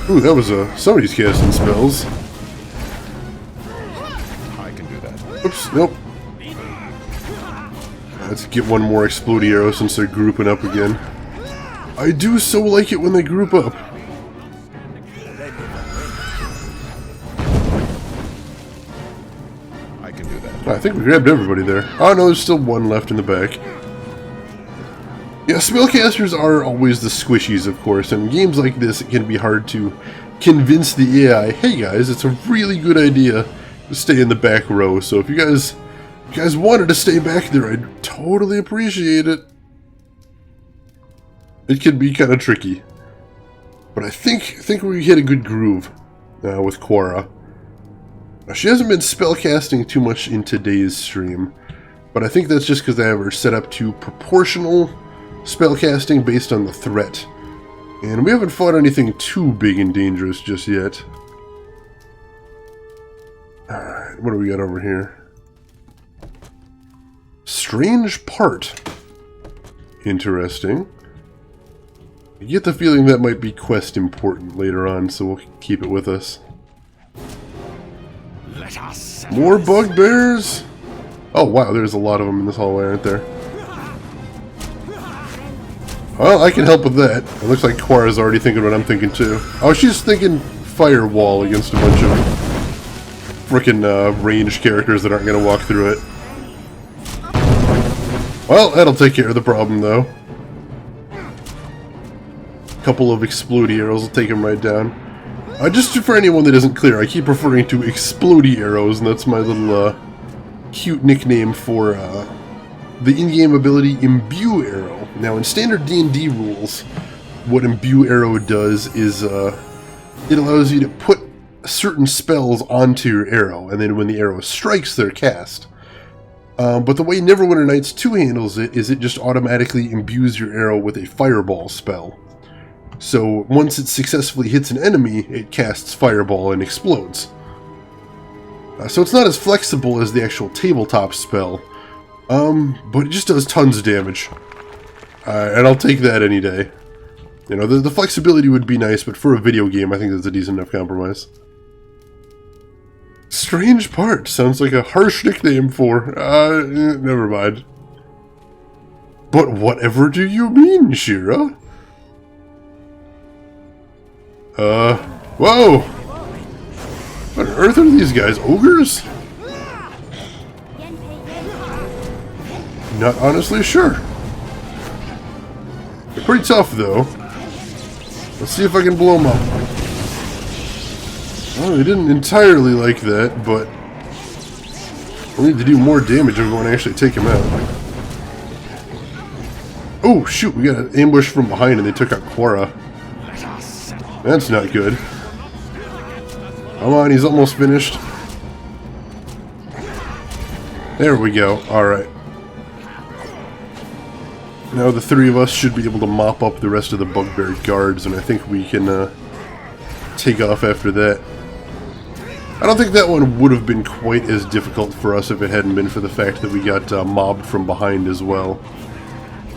Ooh, that was somebody's casting spells. I can do that. Oops, nope. Let's get one more explodey arrow since they're grouping up again. I do so like it when they group up. I can do that. I think we grabbed everybody there. Oh no, there's still one left in the back. Yeah, spellcasters are always the squishies, of course, and in games like this it can be hard to convince the AI, hey guys, it's a really good idea to stay in the back row, so if you guys wanted to stay back there, I'd totally appreciate it. It can be kind of tricky. But I think we hit a good groove with Quara. Now, she hasn't been spellcasting too much in today's stream, but I think that's just because I have her set up to proportional spellcasting based on the threat. And we haven't fought anything too big and dangerous just yet. Alright, what do we got over here? Strange part. Interesting. I get the feeling that might be quest important later on, so we'll keep it with us. More bugbears? Oh wow, there's a lot of them in this hallway, aren't there? Well, I can help with that. It looks like Quara's already thinking what I'm thinking too. Oh, she's thinking firewall against a bunch of frickin' ranged characters that aren't gonna walk through it. Well, that'll take care of the problem though. Couple of explodey arrows will take him right down. Just for anyone that isn't clear, I keep referring to explodey arrows, and that's my little cute nickname for the in-game ability Imbue Arrow. Now, in standard D&D rules, what Imbue Arrow does is it allows you to put certain spells onto your arrow, and then when the arrow strikes, they're cast. But the way Neverwinter Nights 2 handles it is it just automatically imbues your arrow with a fireball spell. So once it successfully hits an enemy, it casts fireball and explodes. So it's not as flexible as the actual tabletop spell, but it just does tons of damage. And I'll take that any day. You know, the flexibility would be nice, but for a video game, I think that's a decent enough compromise. Strange part. Sounds like a harsh nickname for... never mind. But whatever do you mean, Shira? Whoa! What on earth are these guys? Ogres? Not honestly sure. They're pretty tough, though. Let's see if I can blow them up. Well, they didn't entirely like that, but we need to do more damage if we want to actually take them out. Oh, shoot, we got an ambush from behind and they took out Quara. That's not good. Come on, he's almost finished. There we go. Alright. Now the three of us should be able to mop up the rest of the bugbear guards, and I think we can take off after that. I don't think that one would have been quite as difficult for us if it hadn't been for the fact that we got mobbed from behind as well.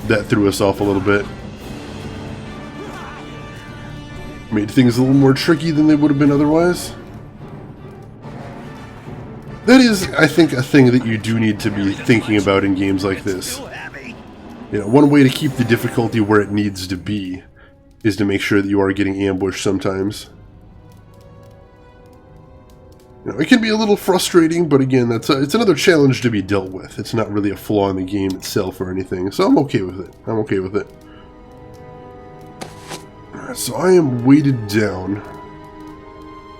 That threw us off a little bit. Made things a little more tricky than they would have been otherwise. That is, I think, a thing that you do need to be thinking about in games like this. You know, one way to keep the difficulty where it needs to be is to make sure that you are getting ambushed sometimes. You know, it can be a little frustrating, but again, it's another challenge to be dealt with. It's not really a flaw in the game itself or anything, so I'm okay with it. I'm okay with it. Alright, so I am weighted down.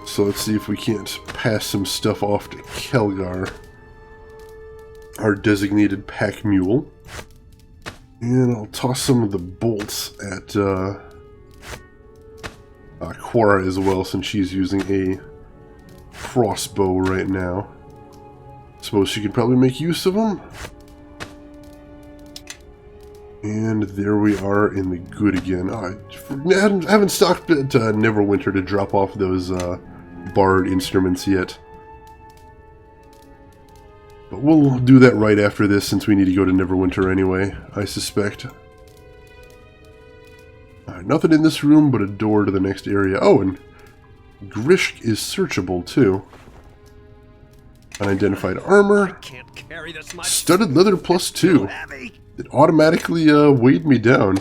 So let's see if we can't pass some stuff off to Kelgar, our designated pack mule. And I'll toss some of the bolts at Quara as well, since she's using a crossbow right now. Suppose she could probably make use of them. And there we are in the good again. I haven't stopped at Neverwinter to drop off those bard instruments yet. But we'll do that right after this, since we need to go to Neverwinter anyway, I suspect. Nothing in this room but a door to the next area. Oh, and Grishk is searchable too. Unidentified armor. Can't carry this much. Studded leather plus 2. Heavy. It automatically weighed me down.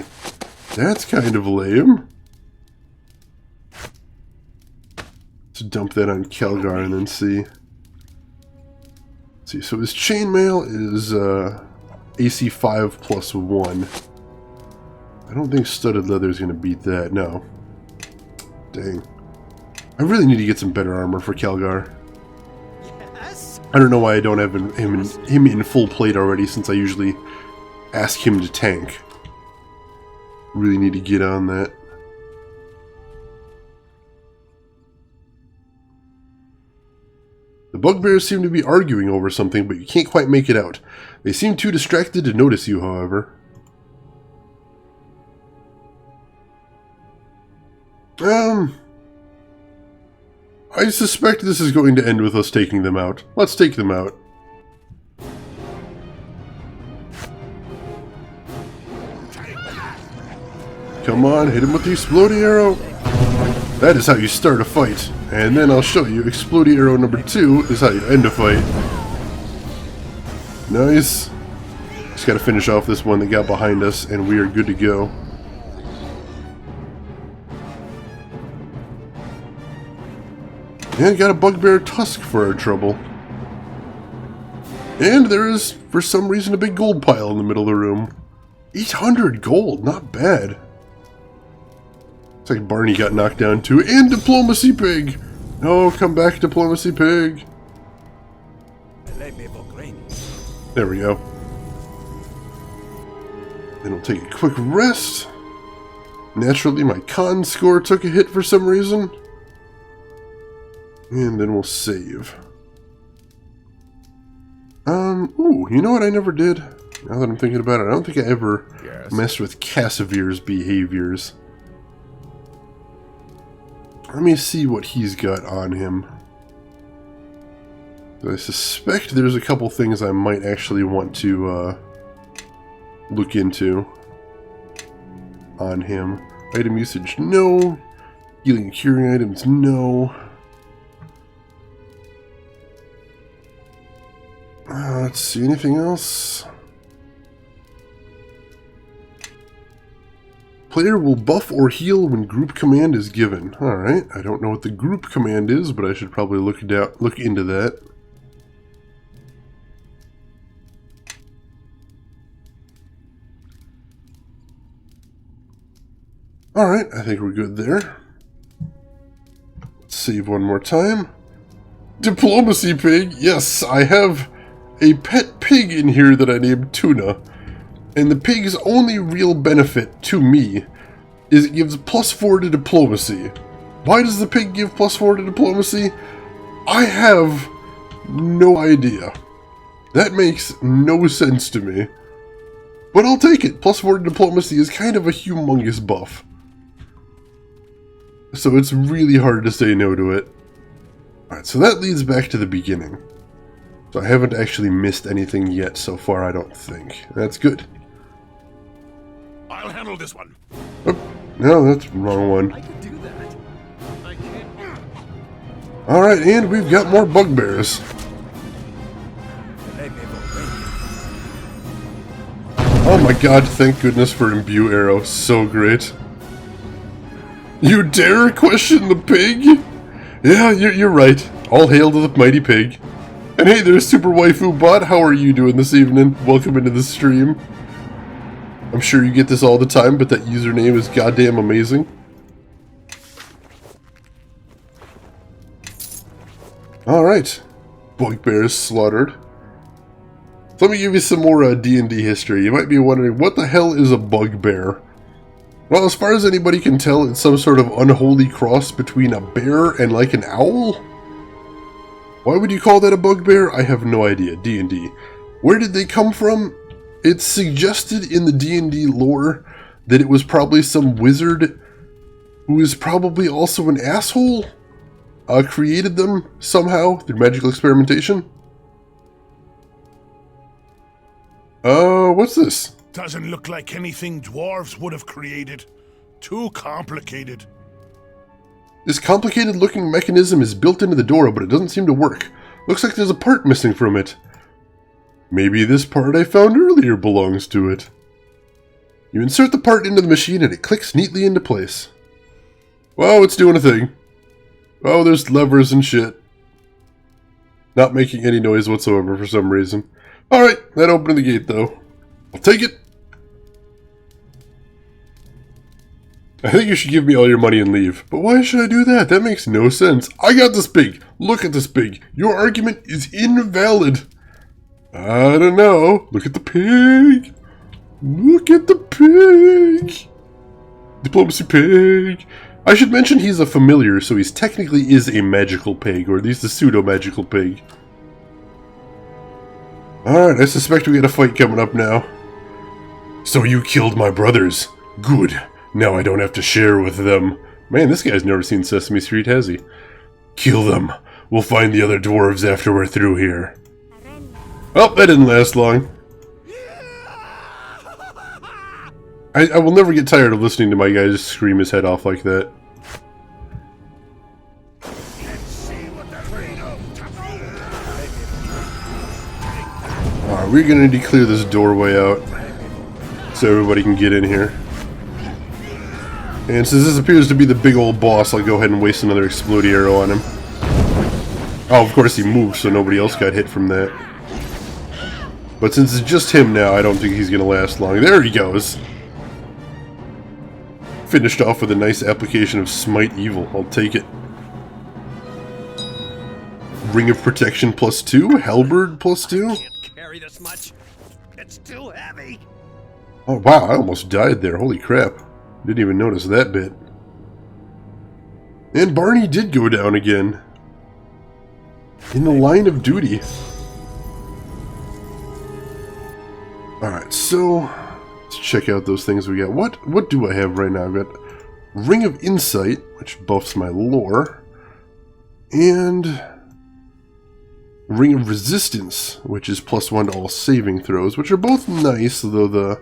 That's kind of lame. Let's dump that on Kelgar and then see. Let's see, so his chainmail is AC 5 plus 1. I don't think studded leather is going to beat that, no. Dang. I really need to get some better armor for Kelgar. Yes. I don't know why I don't have him in full plate already, since I usually ask him to tank. Really need to get on that. The bugbears seem to be arguing over something, but you can't quite make it out. They seem too distracted to notice you, however. I suspect this is going to end with us taking them out. Let's take them out. Come on, hit him with the exploding arrow. That is how you start a fight. And then I'll show you exploding arrow number 2 is how you end a fight. Nice. Just gotta finish off this one that got behind us and we are good to go. And got a bugbear tusk for our trouble. And there is, for some reason, a big gold pile in the middle of the room. 800 gold, not bad. Looks like Barney got knocked down too. And Diplomacy Pig! Oh, come back, Diplomacy Pig! There we go. Then we'll take a quick rest. Naturally, my con score took a hit for some reason. And then we'll save. Ooh, you know what I never did? Now that I'm thinking about it, I don't think I ever messed with Cassavir's behaviors. Let me see what he's got on him. I suspect there's a couple things I might actually want to look into on him. Item usage, no. Healing and curing items, no. Let's see, anything else? Player will buff or heal when group command is given. Alright, I don't know what the group command is, but I should probably look into that. Alright, I think we're good there. Let's save one more time. Diplomacy Pig! Yes, I have a pet pig in here that I named Tuna. And the pig's only real benefit to me is it gives +4 to diplomacy. Why does the pig give +4 to diplomacy? I have no idea. That makes no sense to me. But I'll take it. +4 to diplomacy is kind of a humongous buff. So it's really hard to say no to it. Alright, so that leads back to the beginning. So I haven't actually missed anything yet so far, I don't think. That's good. I'll handle this one. Oh, no, that's the wrong one. I could do that. I can't. Alright, and we've got more bugbears. Oh my god, thank goodness for Imbue Arrow. So great. You dare question the pig? Yeah, you're right. All hail to the mighty pig. And hey, there's Super Waifu Bot. How are you doing this evening? Welcome into the stream. I'm sure you get this all the time, but that username is goddamn amazing. Alright. Bugbears slaughtered. So let me give you some more D&D history. You might be wondering, what the hell is a bugbear? Well, as far as anybody can tell, it's some sort of unholy cross between a bear and like an owl? Why would you call that a bugbear? I have no idea. D&D. Where did they come from? It's suggested in the D&D lore that it was probably some wizard who is probably also an asshole, created them somehow through magical experimentation. What's this? Doesn't look like anything dwarves would have created. Too complicated. This complicated-looking mechanism is built into the door, but it doesn't seem to work. Looks like there's a part missing from it. Maybe this part I found earlier belongs to it. You insert the part into the machine and it clicks neatly into place. Whoa, it's doing a thing. Oh, there's levers and shit. Not making any noise whatsoever for some reason. Alright, that opened the gate though. I'll take it. I think you should give me all your money and leave. But why should I do that? That makes no sense. I got this pig. Look at this pig. Your argument is invalid. I don't know. Look at the pig. Look at the pig. Diplomacy pig. I should mention he's a familiar, so he's technically is a magical pig, or at least a pseudo-magical pig. Alright, I suspect we got a fight coming up now. So you killed my brothers. Good. Now I don't have to share with them. Man, this guy's never seen Sesame Street, has he? Kill them. We'll find the other dwarves after we're through here. Oh, that didn't last long. I will never get tired of listening to my guy just scream his head off like that. Alright, we're gonna need to clear this doorway out so everybody can get in here. And since this appears to be the big old boss, I'll go ahead and waste another explode arrow on him. Oh, of course he moved, so nobody else got hit from that. But since it's just him now, I don't think he's gonna last long. There he goes! Finished off with a nice application of Smite Evil. I'll take it. Ring of Protection +2? Halberd +2? Can't carry this much. It's too heavy. Oh wow, I almost died there. Holy crap. Didn't even notice that bit. And Barney did go down again. In the line of duty. Alright, so let's check out those things we got. What do I have right now? I've got Ring of Insight, which buffs my lore, and Ring of Resistance, which is +1 to all saving throws, which are both nice, though the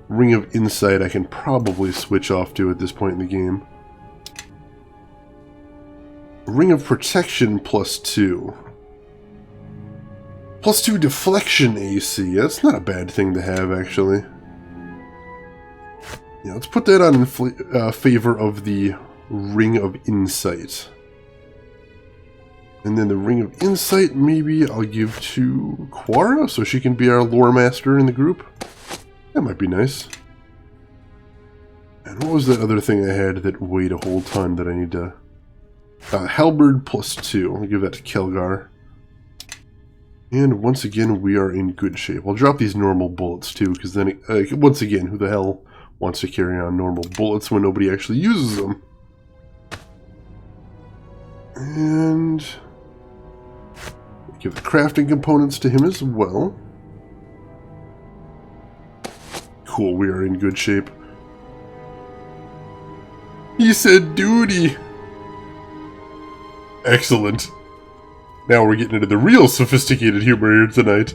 Ring of Insight I can probably switch off to at this point in the game. Ring of Protection +2. +2 deflection AC. That's not a bad thing to have, actually. Yeah, let's put that on in favor of the Ring of Insight. And then the Ring of Insight, maybe I'll give to Quara, so she can be our lore master in the group. That might be nice. And what was that other thing I had that weighed a whole ton that I need to... Halberd +2. I'll give that to Kelgar. And once again, we are in good shape. I'll drop these normal bullets too, because then, once again, who the hell wants to carry on normal bullets when nobody actually uses them? And give the crafting components to him as well. Cool, we are in good shape. He said duty! Excellent. Now we're getting into the real sophisticated humor here tonight.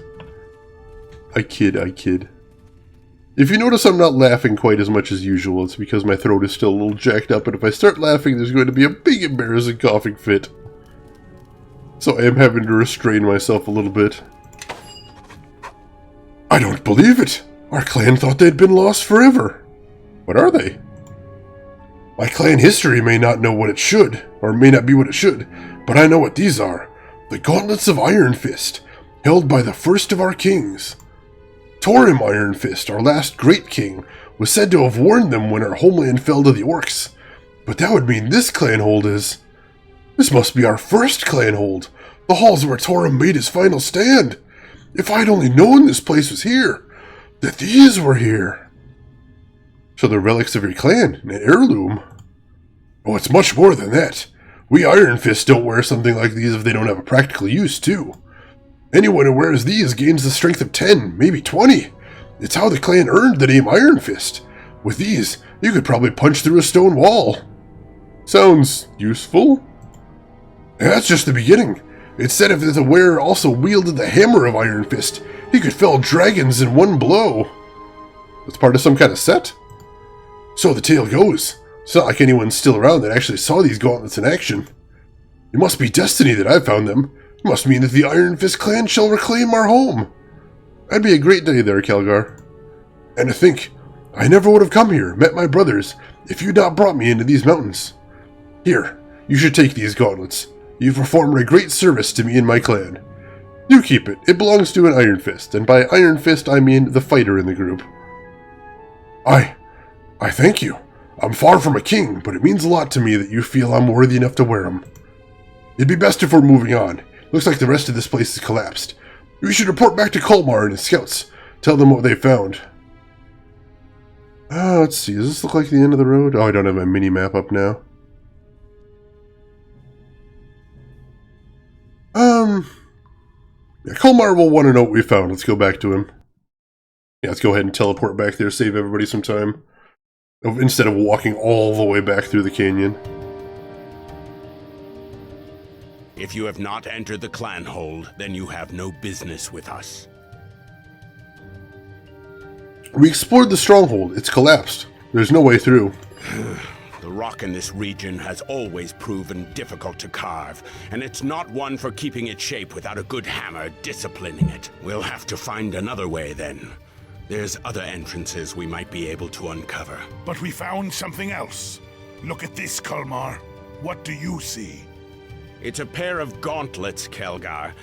I kid. If you notice I'm not laughing quite as much as usual, it's because my throat is still a little jacked up, and if I start laughing, there's going to be a big embarrassing coughing fit. So I am having to restrain myself a little bit. I don't believe it! Our clan thought they'd been lost forever. What are they? My clan history may not know what it should, or may not be what it should, but I know what these are. The Gauntlets of Iron Fist, held by the first of our kings. Torim Iron Fist, our last great king, was said to have warned them when our homeland fell to the orcs. But that would mean this clanhold is... This must be our first clanhold, the halls where Torim made his final stand. If I'd only known this place was here, that these were here. So they're relics of your clan, an heirloom. Oh, it's much more than that. We Iron Fists don't wear something like these if they don't have a practical use, too. Anyone who wears these gains the strength of 10, maybe 20. It's how the clan earned the name Iron Fist. With these, you could probably punch through a stone wall. Sounds useful. That's just the beginning. It said if the wearer also wielded the hammer of Iron Fist, he could fell dragons in one blow. That's part of some kind of set? So the tale goes. It's not like anyone's still around that actually saw these gauntlets in action. It must be destiny that I found them. It must mean that the Iron Fist clan shall reclaim our home. That'd be a great day there, Kelgar. And to think, I never would have come here, met my brothers, if you'd not brought me into these mountains. Here, you should take these gauntlets. You've performed a great service to me and my clan. You keep it. It belongs to an Iron Fist, and by Iron Fist I mean the fighter in the group. I thank you. I'm far from a king, but it means a lot to me that you feel I'm worthy enough to wear them. It'd be best if we're moving on. Looks like the rest of this place has collapsed. We should report back to Colmar and his scouts. Tell them what they found. Let's see. Does this look like the end of the road? Oh, I don't have my mini-map up now. Yeah, Colmar will want to know what we found. Let's go back to him. Yeah, let's go ahead and teleport back there, save everybody some time. Instead of walking all the way back through the canyon. If you have not entered the clan hold, then you have no business with us. We explored the stronghold. It's collapsed. There's no way through. The rock in this region has always proven difficult to carve, and it's not one for keeping its shape without a good hammer disciplining it. We'll have to find another way then. There's other entrances we might be able to uncover. But we found something else. Look at this, Colmar. What do you see? It's a pair of gauntlets, Kelgar.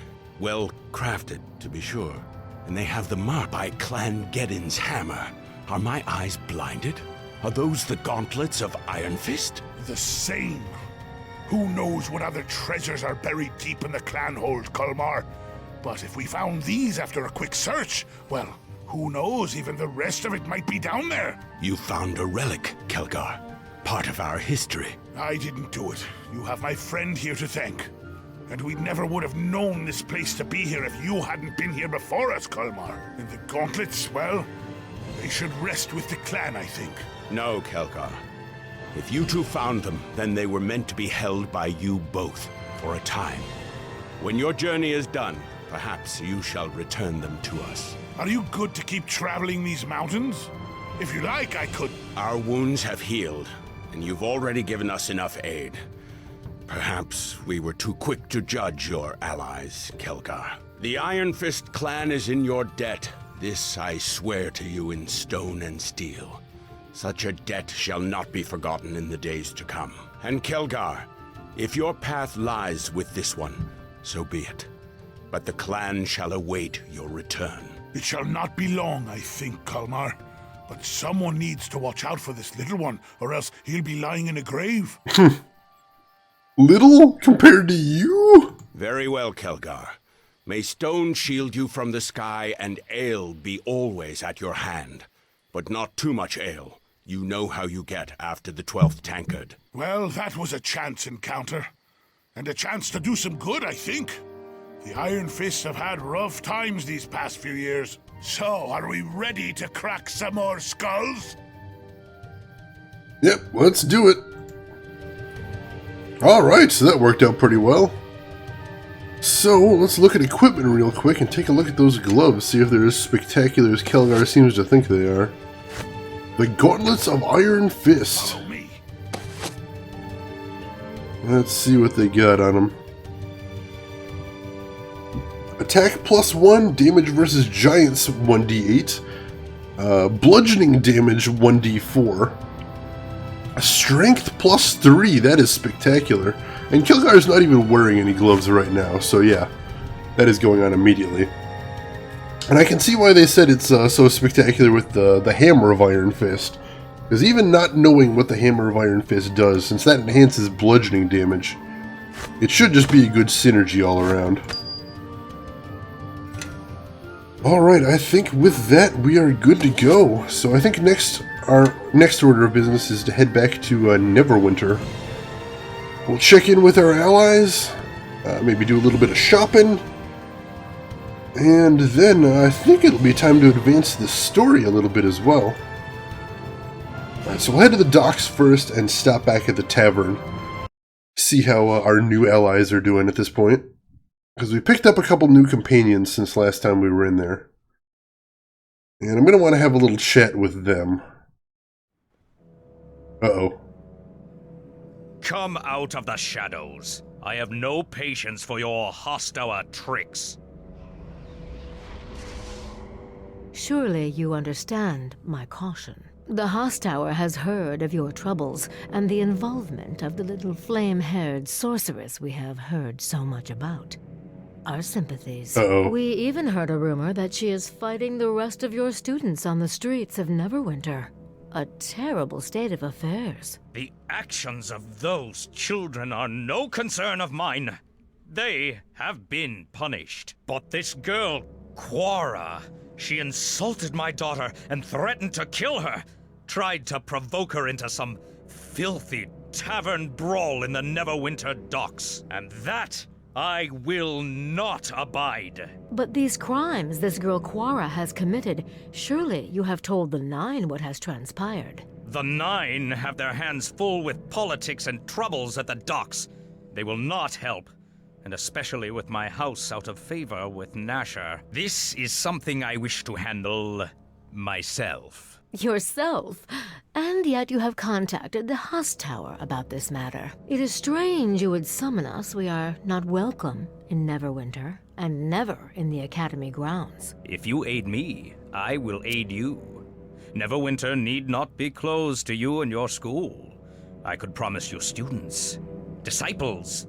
Well crafted, to be sure. And they have the mark by Clan Geddon's hammer. Are my eyes blinded? Are those the gauntlets of Iron Fist? The same. Who knows what other treasures are buried deep in the clan hold, Colmar? But if we found these after a quick search, well, who knows, even the rest of it might be down there. You found a relic, Kelgar. Part of our history. I didn't do it. You have my friend here to thank. And we never would have known this place to be here if you hadn't been here before us, Colmar. And the gauntlets, well, they should rest with the clan, I think. No, Kelgar. If you two found them, then they were meant to be held by you both, for a time. When your journey is done, perhaps you shall return them to us. Are you good to keep traveling these mountains? If you like, I could... Our wounds have healed, and you've already given us enough aid. Perhaps we were too quick to judge your allies, Kelgar. The Iron Fist clan is in your debt. This I swear to you in stone and steel. Such a debt shall not be forgotten in the days to come. And Kelgar, if your path lies with this one, so be it. But the clan shall await your return. It shall not be long, I think, Colmar. But someone needs to watch out for this little one, or else he'll be lying in a grave. Little compared to you? Very well, Kelgar. May stone shield you from the sky, and ale be always at your hand. But not too much ale. You know how you get after the 12th tankard. Well, that was a chance encounter. And a chance to do some good, I think. The Iron Fists have had rough times these past few years. So, are we ready to crack some more skulls? Yep, let's do it. Alright, so that worked out pretty well. So, let's look at equipment real quick and take a look at those gloves, see if they're as spectacular as Kelgar seems to think they are. The Gauntlets of Iron Fist. Follow me. Let's see what they got on them. Attack +1, damage versus giants 1d8, bludgeoning damage 1d4, strength +3, that is spectacular. And Kelgar's not even wearing any gloves right now, so yeah, that is going on immediately. And I can see why they said it's so spectacular with the Hammer of Iron Fist, because even not knowing what the Hammer of Iron Fist does, since that enhances bludgeoning damage, it should just be a good synergy all around. Alright, I think with that we are good to go. So I think our next order of business is to head back to Neverwinter. We'll check in with our allies, maybe do a little bit of shopping, and then I think it'll be time to advance the story a little bit as well. Alright, so we'll head to the docks first and stop back at the tavern. See how our new allies are doing at this point. Because we picked up a couple new companions since last time we were in there. And I'm going to want to have a little chat with them. Uh-oh. Come out of the shadows. I have no patience for your hostile tricks. Surely you understand my caution. The Haas Tower has heard of your troubles and the involvement of the little flame-haired sorceress we have heard so much about. Our sympathies. Uh-oh. We even heard a rumor that she is fighting the rest of your students on the streets of Neverwinter. A terrible state of affairs. The actions of those children are no concern of mine. They have been punished. But this girl, Quara, she insulted my daughter and threatened to kill her. Tried to provoke her into some filthy tavern brawl in the Neverwinter docks. And that I will not abide. But these crimes this girl Quara has committed, surely you have told the Nine what has transpired. The Nine have their hands full with politics and troubles at the docks. They will not help, and especially with my house out of favor with Nasher. This is something I wish to handle myself. Yourself? And yet you have contacted the Haas Tower about this matter. It is strange you would summon us. We are not welcome in Neverwinter, and never in the Academy grounds. If you aid me, I will aid you. Neverwinter need not be closed to you and your school. I could promise you students, disciples,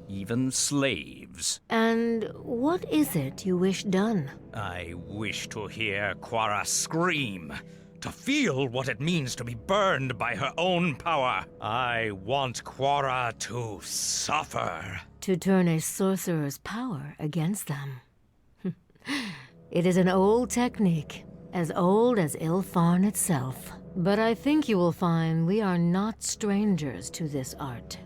even slaves. And what is it you wish done? I wish to hear Quara scream, to feel what it means to be burned by her own power. I want Quara to suffer. To turn a sorcerer's power against them. It is an old technique, as old as Ilfarn itself. But I think you will find we are not strangers to this art.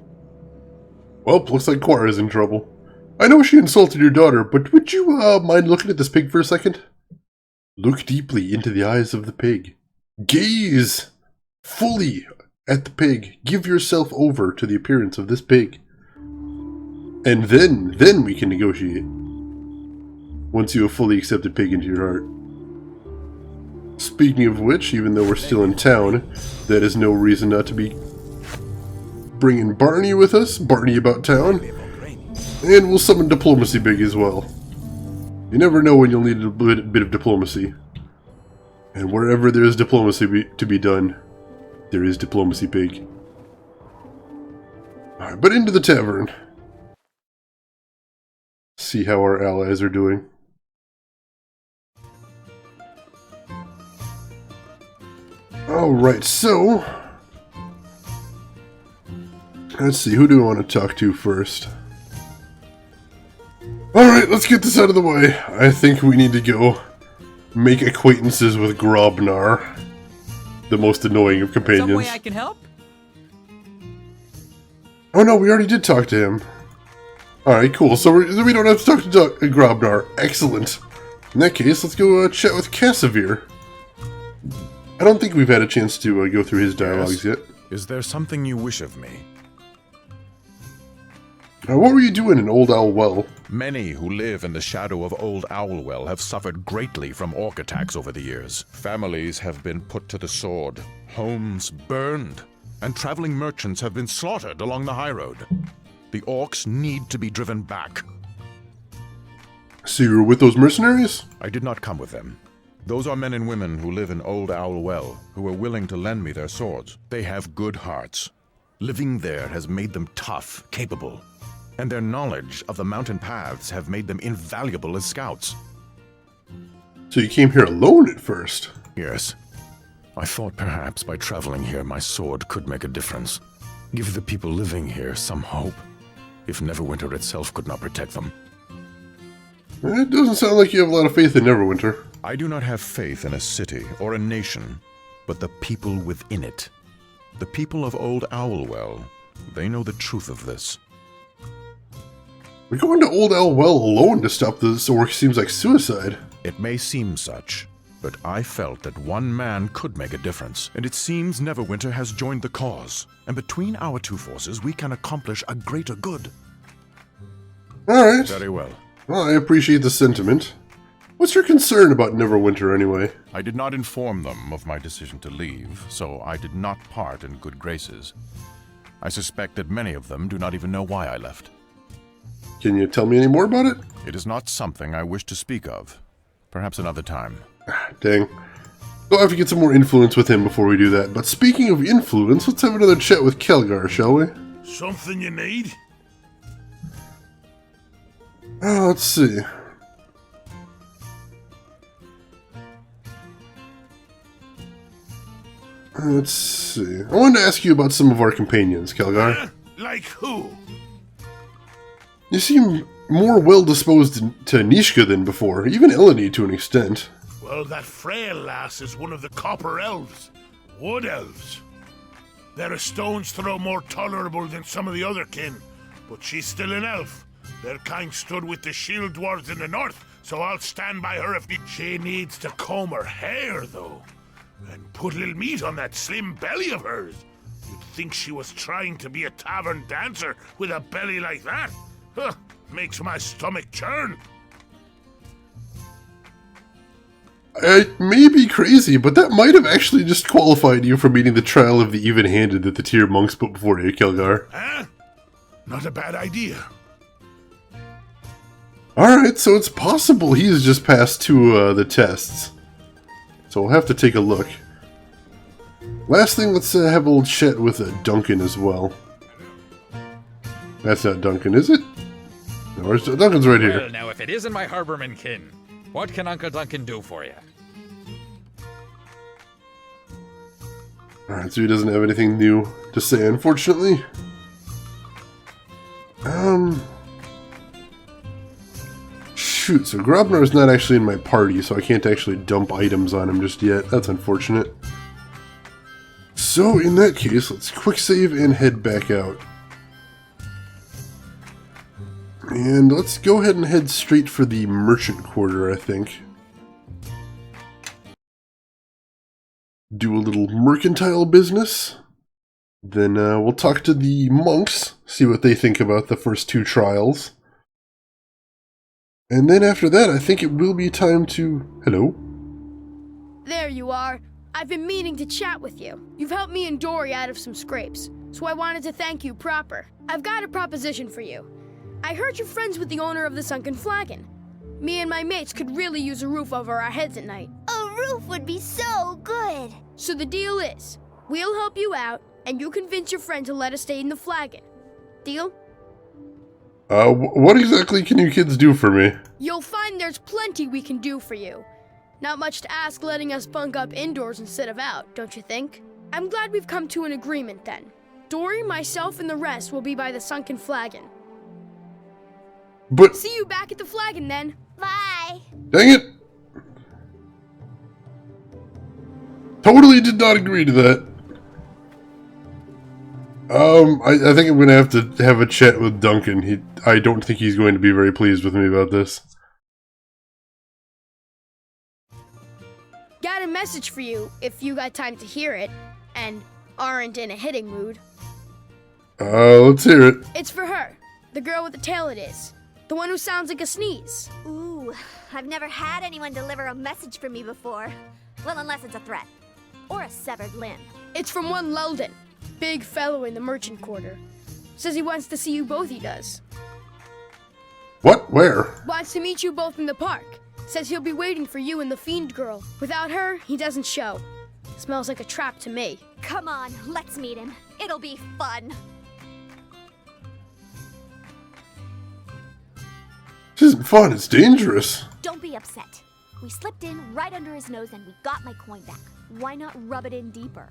Well, looks like Quara's in trouble. I know she insulted your daughter, but would you mind looking at this pig for a second? Look deeply into the eyes of the pig. Gaze fully at the pig. Give yourself over to the appearance of this pig. And then we can negotiate. Once you have fully accepted pig into your heart. Speaking of which, even though we're still in town, that is no reason not to be bringing Barney with us. Barney about town. And we'll summon Diplomacy Big as well. You never know when you'll need a bit of diplomacy. And wherever there is diplomacy to be done, there is Diplomacy Big. Alright, but into the tavern. See how our allies are doing. Alright, so let's see, who do I want to talk to first? Alright, let's get this out of the way. I think we need to go make acquaintances with Grobnar, the most annoying of companions. Some way I can help? Oh no, we already did talk to him. Alright, cool. So we don't have to talk to Grobnar. Excellent. In that case, let's go chat with Casimir. I don't think we've had a chance to go through his dialogues yet. Is there something you wish of me? What were you doing in Old Owl Well? Many who live in the shadow of Old Owlwell have suffered greatly from orc attacks over the years. Families have been put to the sword, homes burned, and traveling merchants have been slaughtered along the high road. The orcs need to be driven back. So you were with those mercenaries? I did not come with them. Those are men and women who live in Old Owlwell, who are willing to lend me their swords. They have good hearts. Living there has made them tough, capable. And their knowledge of the mountain paths have made them invaluable as scouts. So you came here alone at first? Yes. I thought perhaps by traveling here my sword could make a difference. Give the people living here some hope, if Neverwinter itself could not protect them. It doesn't sound like you have a lot of faith in Neverwinter. I do not have faith in a city or a nation, but the people within it. The people of Old Owlwell, they know the truth of this. We're going to Old Owl Well alone to stop this orc seems like suicide. It may seem such, but I felt that one man could make a difference, and it seems Neverwinter has joined the cause. And between our two forces, we can accomplish a greater good. Alright. Very well. Well, I appreciate the sentiment. What's your concern about Neverwinter anyway? I did not inform them of my decision to leave, so I did not part in good graces. I suspect that many of them do not even know why I left. Can you tell me any more about it? It is not something I wish to speak of. Perhaps another time. Dang. We'll have to get some more influence with him before we do that. But speaking of influence, let's have another chat with Kelgar, shall we? Something you need? Let's see. Let's see. I wanted to ask you about some of our companions, Kelgar. Like who? You seem more well-disposed to Nishka than before, even Eleni to an extent. Well, that frail lass is one of the copper elves. Wood elves. They're a stone's throw more tolerable than some of the other kin, but she's still an elf. Their kind stood with the shield dwarves in the north, so I'll stand by her if she needs to comb her hair, though. And put a little meat on that slim belly of hers. You'd think she was trying to be a tavern dancer with a belly like that. Huh, makes my stomach churn. I may be crazy, but that might have actually just qualified you for meeting the trial of the even-handed that the tier monks put before you, Kelgar. Huh? Not a bad idea. Alright, so it's possible he's just passed the tests. So we'll have to take a look. Last thing, let's have a little chat with Duncan as well. That's not Duncan, is it? No, Duncan's right here. Well, now, if it isn't my harborman kin, what can Uncle Duncan do for you? Alright, so he doesn't have anything new to say, unfortunately. Shoot, so Grobnar's not actually in my party, so I can't actually dump items on him just yet. That's unfortunate. So, in that case, let's quick save and head back out. And let's go ahead and head straight for the merchant quarter, I think. Do a little mercantile business. Then we'll talk to the monks, see what they think about the first two trials. And then after that, I think it will be time to... Hello? There you are. I've been meaning to chat with you. You've helped me and Dory out of some scrapes, so I wanted to thank you proper. I've got a proposition for you. I heard you're friends with the owner of the Sunken Flagon. Me and my mates could really use a roof over our heads at night. A roof would be so good. So the deal is, we'll help you out, and you convince your friend to let us stay in the Flagon. Deal? What exactly can you kids do for me? You'll find there's plenty we can do for you. Not much to ask letting us bunk up indoors instead of out, don't you think? I'm glad we've come to an agreement then. Dory, myself, and the rest will be by the Sunken Flagon. But... See you back at the Flagon then. Bye. Dang it! Totally did not agree to that. I think I'm going to have a chat with Duncan. I don't think he's going to be very pleased with me about this. Got a message for you, if you got time to hear it, and aren't in a hitting mood. Let's hear it. It's for her, the girl with the tail it is. The one who sounds like a sneeze. Ooh, I've never had anyone deliver a message for me before. Well, unless it's a threat. Or a severed limb. It's from one Lelden, big fellow in the merchant quarter. Says he wants to see you both, he does. What? Where? Wants to meet you both in the park. Says he'll be waiting for you and the fiend girl. Without her, he doesn't show. Smells like a trap to me. Come on, let's meet him. It'll be fun. This isn't fun, it's dangerous. Don't be upset. We slipped in right under his nose and we got my coin back. Why not rub it in deeper?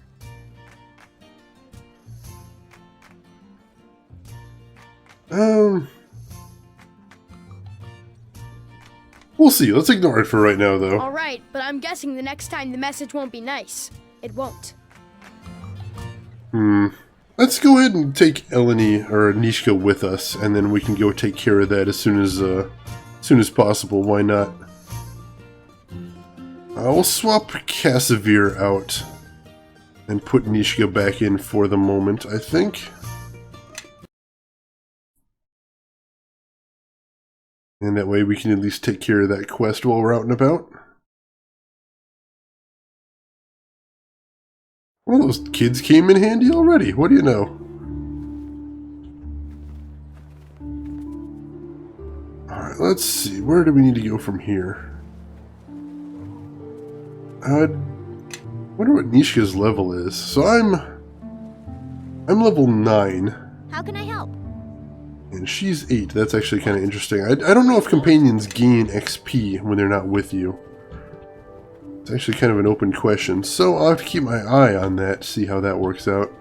We'll see. Let's ignore it for right now, though. Alright, but I'm guessing the next time the message won't be nice. It won't. Let's go ahead and take Eleni or Nishka with us, and then we can go take care of that as soon as possible. Why not? We'll swap Cassavir out and put Nishka back in for the moment, I think. And that way we can at least take care of that quest while we're out and about. Well, those kids came in handy already. What do you know? let's see. Where do we need to go from here? I wonder what Nishka's level is. So I'm level 9. How can I help? And she's 8. That's actually kind of interesting. I don't know if companions gain XP when they're not with you. It's actually kind of an open question. So I'll have to keep my eye on that, see how that works out.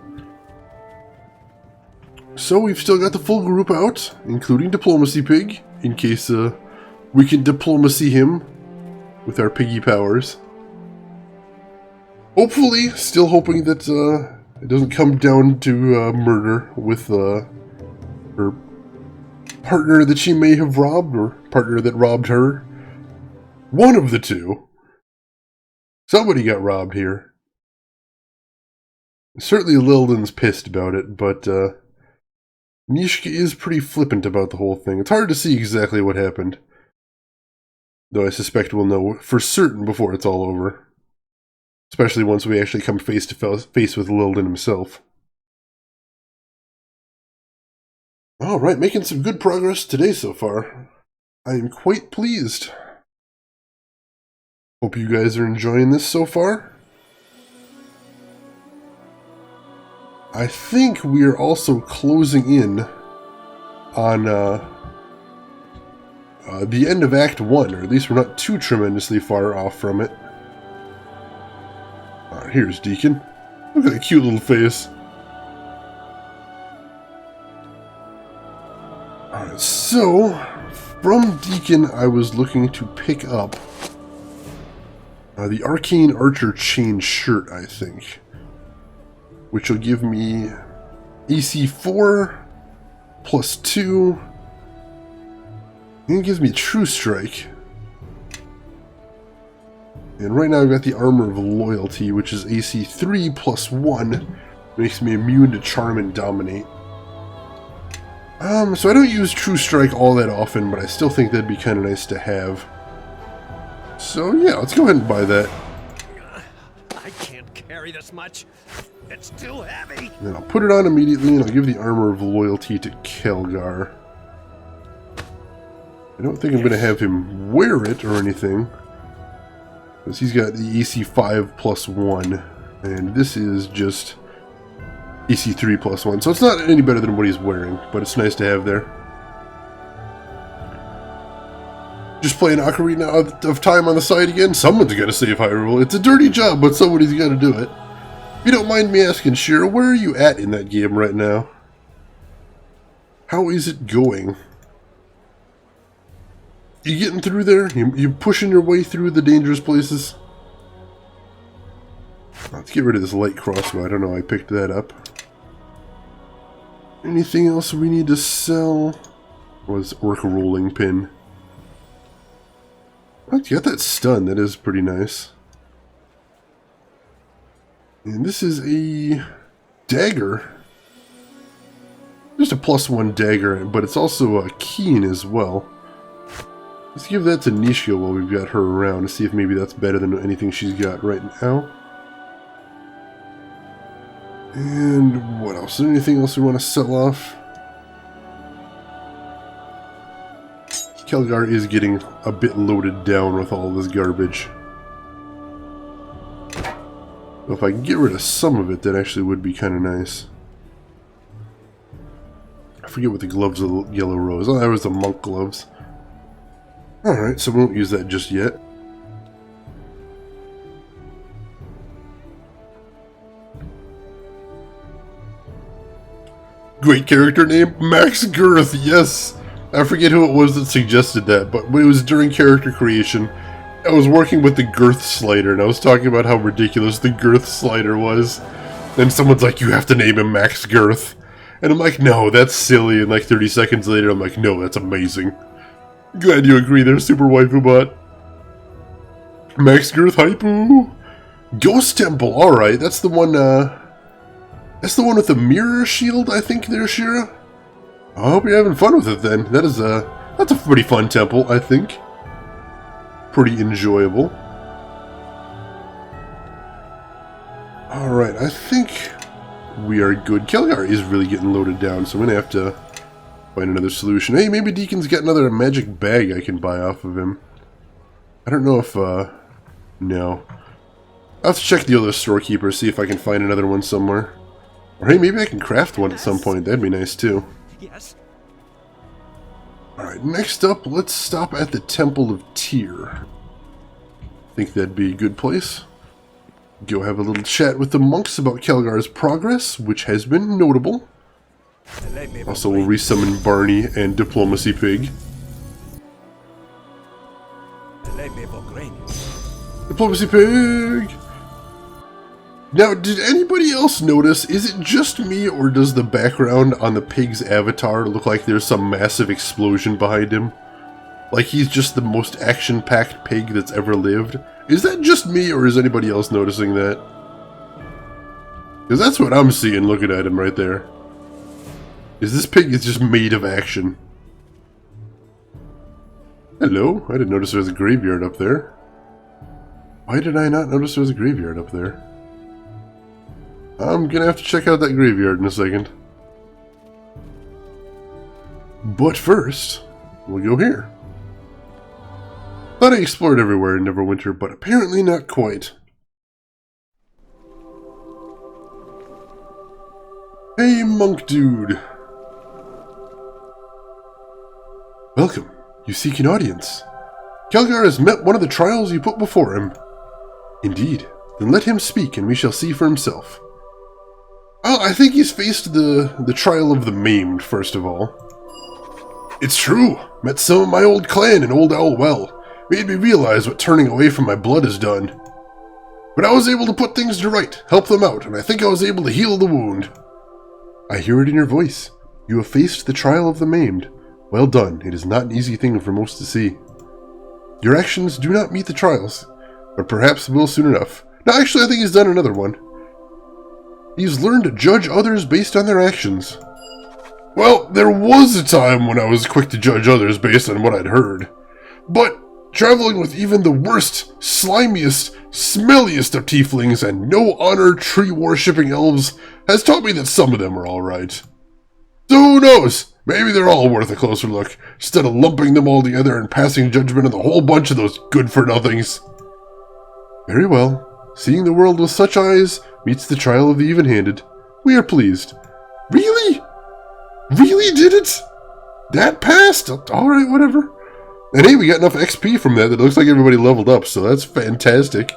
So we've still got the full group out, including Diplomacy Pig, in case we can diplomacy him with our piggy powers. Hopefully, still hoping that it doesn't come down to murder with her partner that she may have robbed, or partner that robbed her. One of the two. Somebody got robbed here. Certainly Lilden's pissed about it, but Nishka is pretty flippant about the whole thing. It's hard to see exactly what happened. Though I suspect we'll know for certain before it's all over. Especially once we actually come face to face with Lilden himself. Alright, making some good progress today so far. I am quite pleased. Hope you guys are enjoying this so far. I think we are also closing in on the end of Act 1, or at least we're not too tremendously far off from it. Alright, here's Deacon. Look at that cute little face. Alright, so, from Deacon I was looking to pick up the Arcane Archer Chain Shirt, I think. Which will give me AC 4 plus 2. And it gives me True Strike. And right now I've got the Armor of Loyalty, which is AC 3 plus 1. Makes me immune to Charm and Dominate. So I don't use True Strike all that often, but I still think that'd be kind of nice to have. So yeah, let's go ahead and buy that. I can't carry this much. It's too heavy. Then I'll put it on immediately, and I'll give the Armor of Loyalty to Kelgar. I don't think I'm going to have him wear it or anything, because he's got the AC 5 plus 1, and this is just AC 3 plus 1, so it's not any better than what he's wearing, but it's nice to have there. Just playing Ocarina of Time on the side again? Someone's got to save Hyrule. It's a dirty job, but somebody's got to do it. If you don't mind me asking, Shira, where are you at in that game right now? How is it going? You getting through there? You pushing your way through the dangerous places? Let's get rid of this light crossbow. I don't know, I picked that up. Anything else we need to sell? Was Orc Rolling Pin. Oh, you got that stun. That is pretty nice. And this is a dagger. Just a +1 dagger, but it's also a keen as well. Let's give that to Nishka while we've got her around to see if maybe that's better than anything she's got right now. And what else? Is there anything else we want to sell off? Kelgar is getting a bit loaded down with all this garbage. So if I can get rid of some of it, that actually would be kind of nice. I forget what the gloves of the Yellow Rose. Oh, that was the monk gloves. Alright, so we won't use that just yet. Great character name, Max Girth, yes! I forget who it was that suggested that, but it was during character creation. I was working with the girth slider, and I was talking about how ridiculous the girth slider was. Then someone's like, you have to name him Max Girth. And I'm like, no, that's silly. And like 30 seconds later, I'm like, no, that's amazing. Glad you agree there, Super Waifu Bot. Max Girth Hypoo. Ghost Temple, alright, that's the one, that's the one with the mirror shield, I think, there, Shira. I hope you're having fun with it then. That's a pretty fun temple, I think. Pretty enjoyable. Alright, I think we are good. Kelgar is really getting loaded down, so I'm going to have to Find another solution. Hey, maybe Deacon's got another magic bag I can buy off of him. I don't know if, no. I'll have to check the other storekeeper, see if I can find another one somewhere. Or hey, maybe I can craft one at some point. That'd be nice, too. Yes. Alright, next up, let's stop at the Temple of Tyr. Think that'd be a good place. Go have a little chat with the monks about Kelgar's progress, which has been notable. Also, we'll resummon Barney and Diplomacy Pig. Diplomacy Pig! Now, did anybody else notice, is it just me, or does the background on the pig's avatar look like there's some massive explosion behind him? Like he's just the most action-packed pig that's ever lived? Is that just me, or is anybody else noticing that? Because that's what I'm seeing looking at him right there. Is this pig is just made of action. Hello? I didn't notice there was a graveyard up there. Why did I not notice there was a graveyard up there? I'm gonna have to check out that graveyard in a second. But first, we'll go here. Thought I explored everywhere in Neverwinter, but apparently not quite. Hey, monk dude. Welcome. You seek an audience. Kelgar has met one of the trials you put before him. Indeed. Then let him speak, and we shall see for himself. Well, I think he's faced the trial of the maimed, first of all. It's true. Met some of my old clan in Old Owl Well. Made me realize what turning away from my blood has done. But I was able to put things to right, help them out, and I think I was able to heal the wound. I hear it in your voice. You have faced the trial of the maimed. Well done. It is not an easy thing for most to see. Your actions do not meet the trials, but perhaps will soon enough. No, actually, I think he's done another one. He's learned to judge others based on their actions. Well, there was a time when I was quick to judge others based on what I'd heard. But traveling with even the worst, slimiest, smelliest of tieflings and no honor tree-worshipping elves has taught me that some of them are alright. So who knows? Maybe they're all worth a closer look, instead of lumping them all together and passing judgment on the whole bunch of those good-for-nothings. Very well. Seeing the world with such eyes meets the trial of the even-handed. We are pleased. Really? Really did it? That passed? Alright, whatever. And hey, we got enough XP from that it looks like everybody leveled up, so that's fantastic.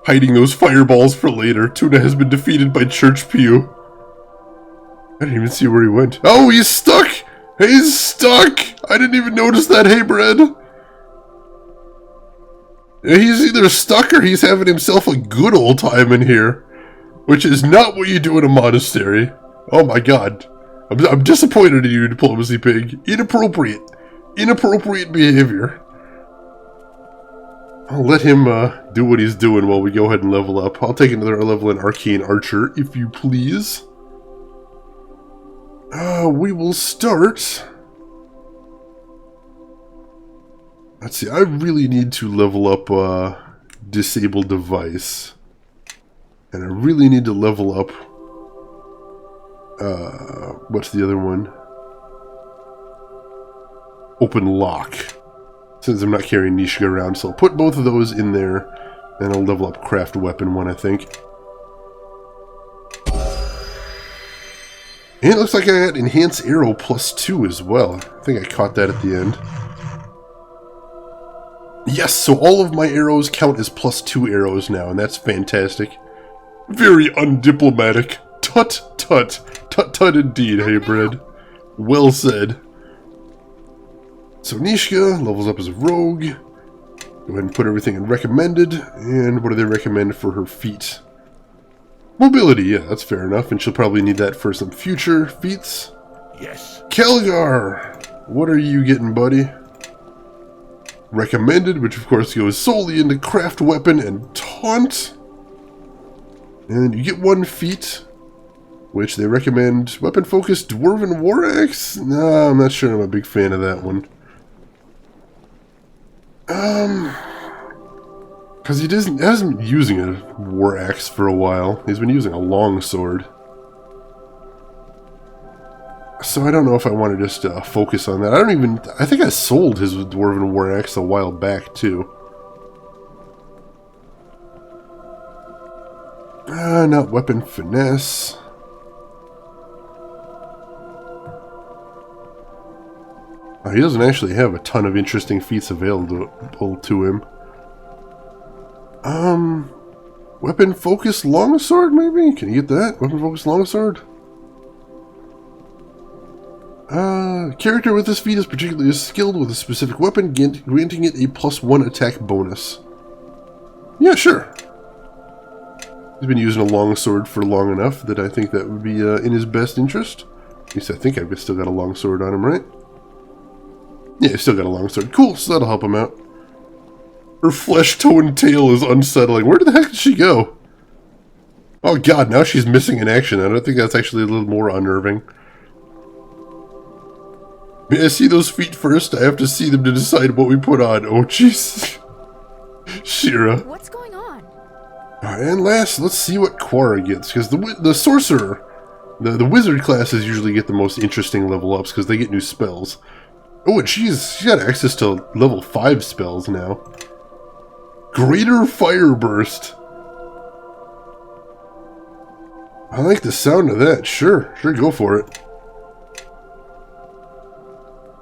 Hiding those fireballs for later. Tuna has been defeated by Church Pew. I didn't even see where he went. Oh, he's stuck! He's stuck! I didn't even notice that, hey, Bread. He's either stuck or he's having himself a good old time in here. Which is not what you do in a monastery. Oh my god. I'm disappointed in you, Diplomacy Pig. Inappropriate. Inappropriate behavior. I'll let him do what he's doing while we go ahead and level up. I'll take another level in Arcane Archer, if you please. We will start... Let's see, I really need to level up Disable Device. And I really need to level up... what's the other one? Open Lock. Since I'm not carrying Nishka around, so I'll put both of those in there. And I'll level up Craft Weapon 1, I think. And it looks like I got Enhance Arrow +2 as well. I think I caught that at the end. Yes, so all of my arrows count as +2 arrows now, and that's fantastic. Very undiplomatic. Tut tut. Tut tut indeed, hey Bread. Well said. So Nishka levels up as a rogue. Go ahead and put everything in recommended. And what do they recommend for her feat? Mobility, yeah, that's fair enough. And she'll probably need that for some future feats. Yes. Kelgar! What are you getting, buddy? Recommended, which of course goes solely into Craft Weapon and Taunt. And you get 1 feat, which they recommend Weapon-Focused Dwarven War Axe? No, I'm not sure I'm a big fan of that one. Because he hasn't been using a War Axe for a while. He's been using a long sword. So I don't know if I want to just focus on that. I think I sold his Dwarven War Axe a while back, too. Not weapon finesse. He doesn't actually have a ton of interesting feats available to him. Weapon focus longsword, maybe? Can you get that? Weapon focus longsword? Character with this feat is particularly skilled with a specific weapon, granting it a +1 attack bonus. Yeah, sure. He's been using a longsword for long enough that I think that would be in his best interest. At least I think I've still got a longsword on him, right? Yeah, he's still got a longsword. Cool, so that'll help him out. Her flesh-toned tail is unsettling. Where the heck did she go? Oh god, now she's missing in action. I don't think that's actually a little more unnerving. May I see those feet first? I have to see them to decide what we put on. Oh, jeez. Shira. What's going on? Alright, and last, let's see what Quara gets. Because the sorcerer, the wizard classes usually get the most interesting level ups because they get new spells. Oh, and she's got access to level 5 spells now. Greater Fire Burst. I like the sound of that. Sure, go for it.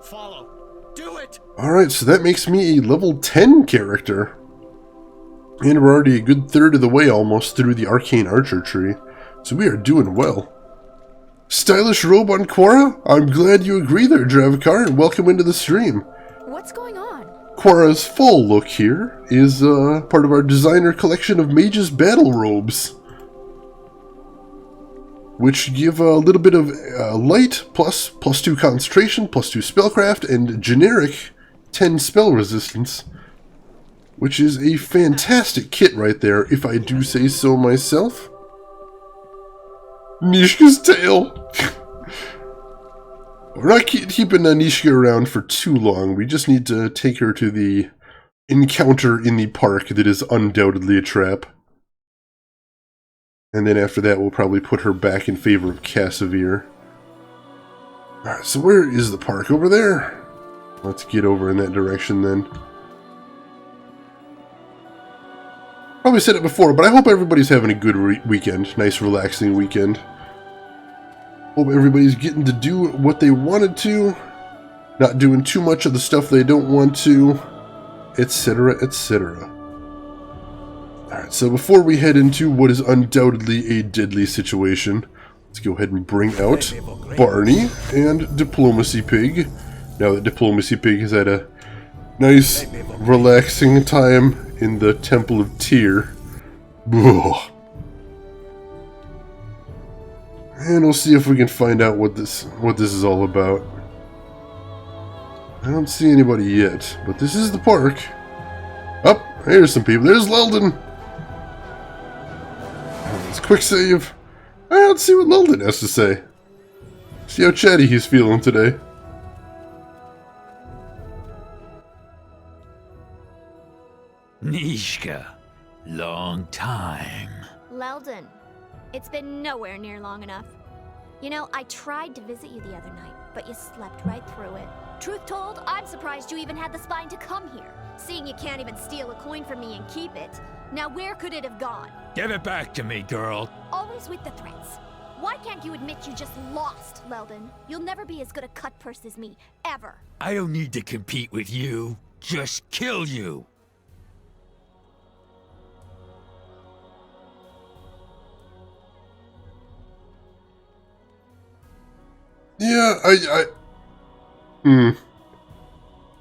Follow. Do it. Alright, so that makes me a level 10 character. And we're already a good third of the way almost through the Arcane Archer tree. So we are doing well. Stylish robe on Quara? I'm glad you agree there, Dravkar, and welcome into the stream. What's going on? Quara's fall look here is part of our designer collection of Mage's Battle Robes, which give a little bit of light, +2 concentration, +2 spellcraft, and generic 10 spell resistance, which is a fantastic kit right there, if I do say so myself. Nishka's tail! We're not keeping Nishka around for too long. We just need to take her to the encounter in the park that is undoubtedly a trap. And then after that, we'll probably put her back in favor of Cassavir. Alright, so where is the park? Over there? Let's get over in that direction then. Probably said it before, but I hope everybody's having a good weekend. Nice, relaxing weekend. Hope everybody's getting to do what they wanted to. Not doing too much of the stuff they don't want to. Etc., etc. Alright, so before we head into what is undoubtedly a deadly situation, let's go ahead and bring out Barney and Diplomacy Pig. Now that Diplomacy Pig has had a nice, relaxing time in the Temple of Tyr. Ugh. And we'll see if we can find out what this is all about. I don't see anybody yet, but this is the park. Oh, here's some people. There's Leldon. Let's quick save. Let's see what Leldon has to say. See how chatty he's feeling today. Nishka, long time. Leldon, it's been nowhere near long enough. You know, I tried to visit you the other night, but you slept right through it. Truth told, I'm surprised you even had the spine to come here. Seeing you can't even steal a coin from me and keep it. Now where could it have gone? Give it back to me, girl. Always with the threats. Why can't you admit you just lost, Leldon? You'll never be as good a cut purse as me, ever. I don't need to compete with you. Just kill you. Yeah,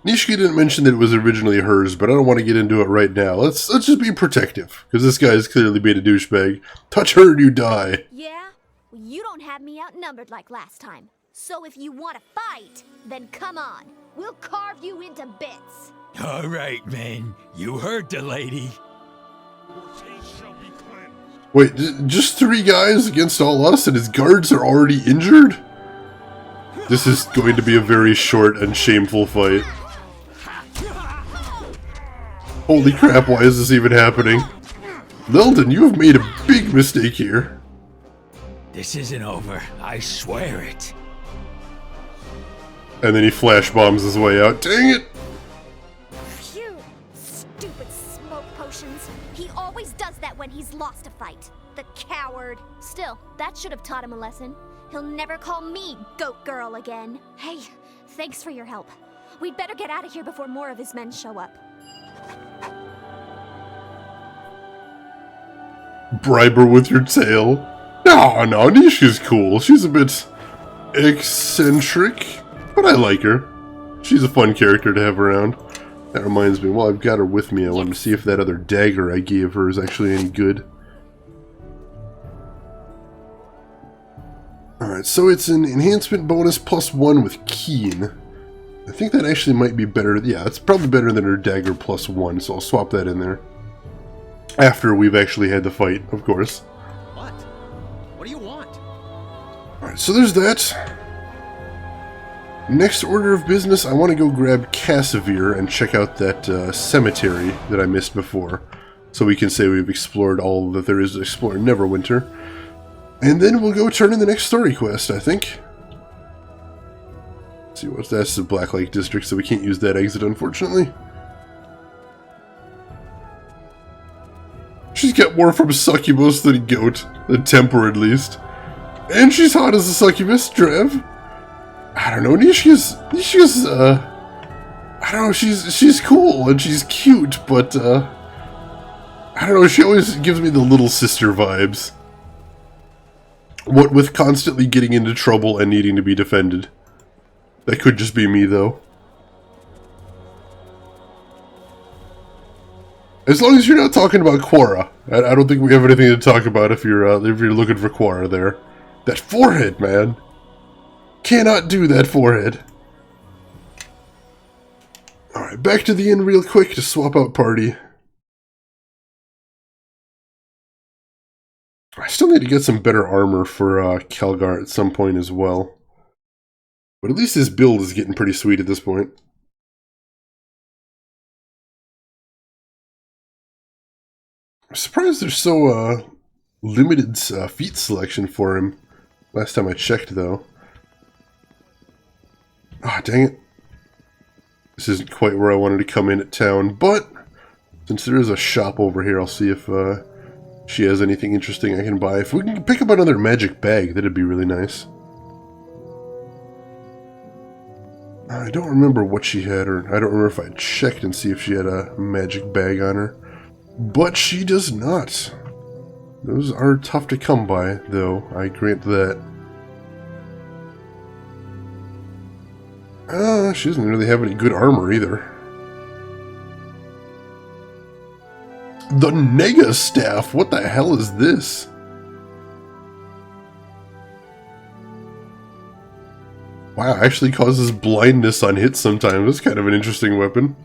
Nishka didn't mention that it was originally hers, but I don't want to get into it right now. Let's just be protective, because this guy's clearly being a douchebag. Touch her and you die. Yeah? Well, you don't have me outnumbered like last time. So if you want to fight, then come on. We'll carve you into bits. All right, man. You heard the lady. Wait, just 3 guys against all us, and his guards are already injured? This is going to be a very short and shameful fight. Holy crap, why is this even happening? Leldon, you have made a big mistake here. This isn't over. I swear it. And then he flash bombs his way out. Dang it! Phew! Stupid smoke potions. He always does that when he's lost a fight. The coward. Still, that should have taught him a lesson. He'll never call me Goat Girl again. Hey, thanks for your help. We'd better get out of here before more of his men show up. Bribe her with your tail. No, Nisha's cool. She's a bit eccentric, but I like her. She's a fun character to have around. That reminds me, well, I've got her with me. I wanted to see if that other dagger I gave her is actually any good. Alright, so it's an enhancement bonus +1 with Keen. I think that actually might be better. Yeah, it's probably better than her dagger +1, so I'll swap that in there. After we've actually had the fight, of course. What? What do you want? Alright, so there's that. Next order of business, I want to go grab Casimir and check out that cemetery that I missed before. So we can say we've explored all that there is to explore in Neverwinter. And then we'll go turn in the next story quest, I think. Let's see, what's that? That's the Black Lake District, so we can't use that exit, unfortunately. She's got more from Succubus than a goat. The temper, at least. And she's hot as a succubus, Drev. I don't know, Nisha's, I don't know, she's cool and she's cute, but, I don't know, she always gives me the little sister vibes. What with constantly getting into trouble and needing to be defended. That could just be me, though. As long as you're not talking about Quora. I don't think we have anything to talk about if you're looking for Quora there. That forehead, man. Cannot do that forehead. Alright, back to the inn real quick to swap out party. I still need to get some better armor for Kelgar at some point as well. But at least his build is getting pretty sweet at this point. I'm surprised there's so limited feat selection for him. Last time I checked, though. Ah, dang it. This isn't quite where I wanted to come in at town, but since there is a shop over here, I'll see if she has anything interesting I can buy. If we can pick up another magic bag, that'd be really nice. I don't remember what she had, or I don't remember if I checked and see if she had a magic bag on her. But she does not. Those are tough to come by, though, I grant that. She doesn't really have any good armor either. The Nega Staff? What the hell is this? Wow, actually causes blindness on hits sometimes. That's kind of an interesting weapon.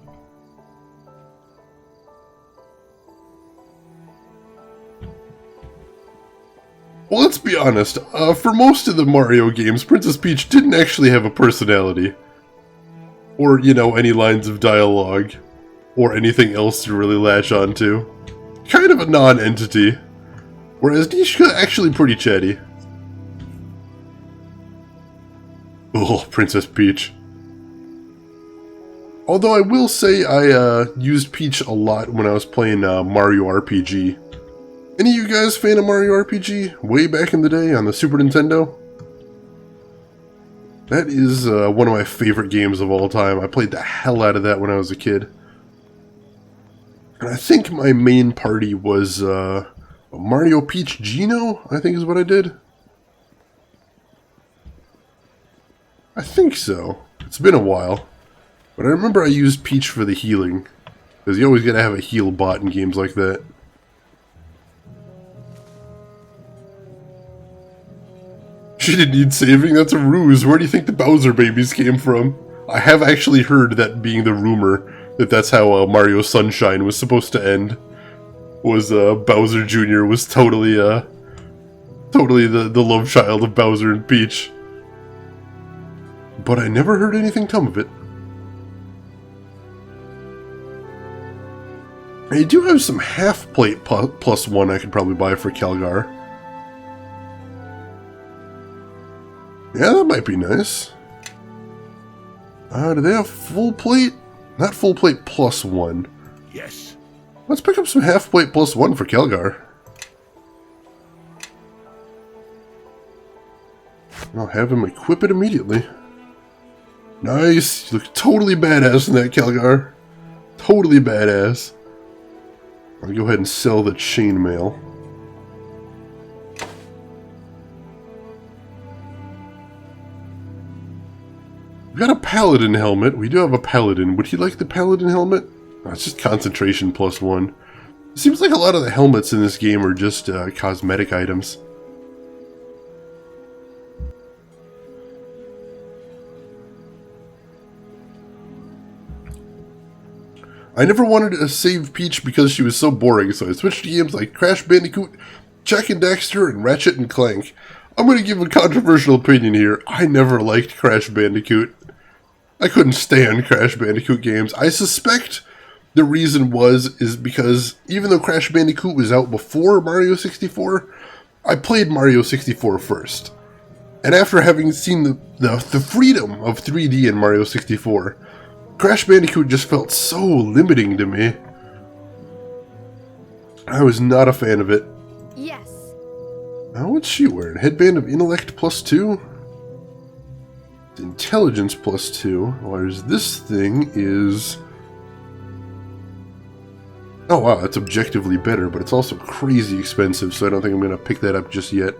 Well, let's be honest. For most of the Mario games, Princess Peach didn't actually have a personality. Or, you know, any lines of dialogue. Or anything else to really latch onto. Kind of a non-entity. Whereas Nisha actually pretty chatty. Oh, Princess Peach. Although I will say I used Peach a lot when I was playing Mario RPG. Any of you guys fan of Mario RPG? Way back in the day on the Super Nintendo? That is one of my favorite games of all time. I played the hell out of that when I was a kid. And I think my main party was Mario Peach Geno, I think is what I did. I think so. It's been a while. But I remember I used Peach for the healing. Because you always gotta have a heal bot in games like that. She didn't need saving, that's a ruse. Where do you think the Bowser babies came from? I have actually heard that being the rumor, that that's how Mario Sunshine was supposed to end. Was Bowser Jr. was totally the love child of Bowser and Peach. But I never heard anything come of it. I do have some half-plate +1 I could probably buy for Kelgar. Yeah, that might be nice. Do they have full plate? Not full plate plus 1. Yes. Let's pick up some half plate plus 1 for Kelgar. I'll have him equip it immediately. Nice! You look totally badass in that, Kelgar. Totally badass. I'll go ahead and sell the chainmail. We've got a paladin helmet. We do have a paladin. Would he like the paladin helmet? Oh, it's just concentration plus 1. It seems like a lot of the helmets in this game are just cosmetic items. I never wanted to save Peach because she was so boring, so I switched to games like Crash Bandicoot, Jak and Daxter, and Ratchet and Clank. I'm going to give a controversial opinion here. I never liked Crash Bandicoot. I couldn't stand Crash Bandicoot games. I suspect the reason is because even though Crash Bandicoot was out before Mario 64, I played Mario 64 first. And after having seen the freedom of 3D in Mario 64, Crash Bandicoot just felt so limiting to me. I was not a fan of it. Yes. Now what's she wearing? Headband of Intellect plus 2? Intelligence plus 2. Whereas this thing is... Oh wow, that's objectively better, but it's also crazy expensive, so I don't think I'm going to pick that up just yet.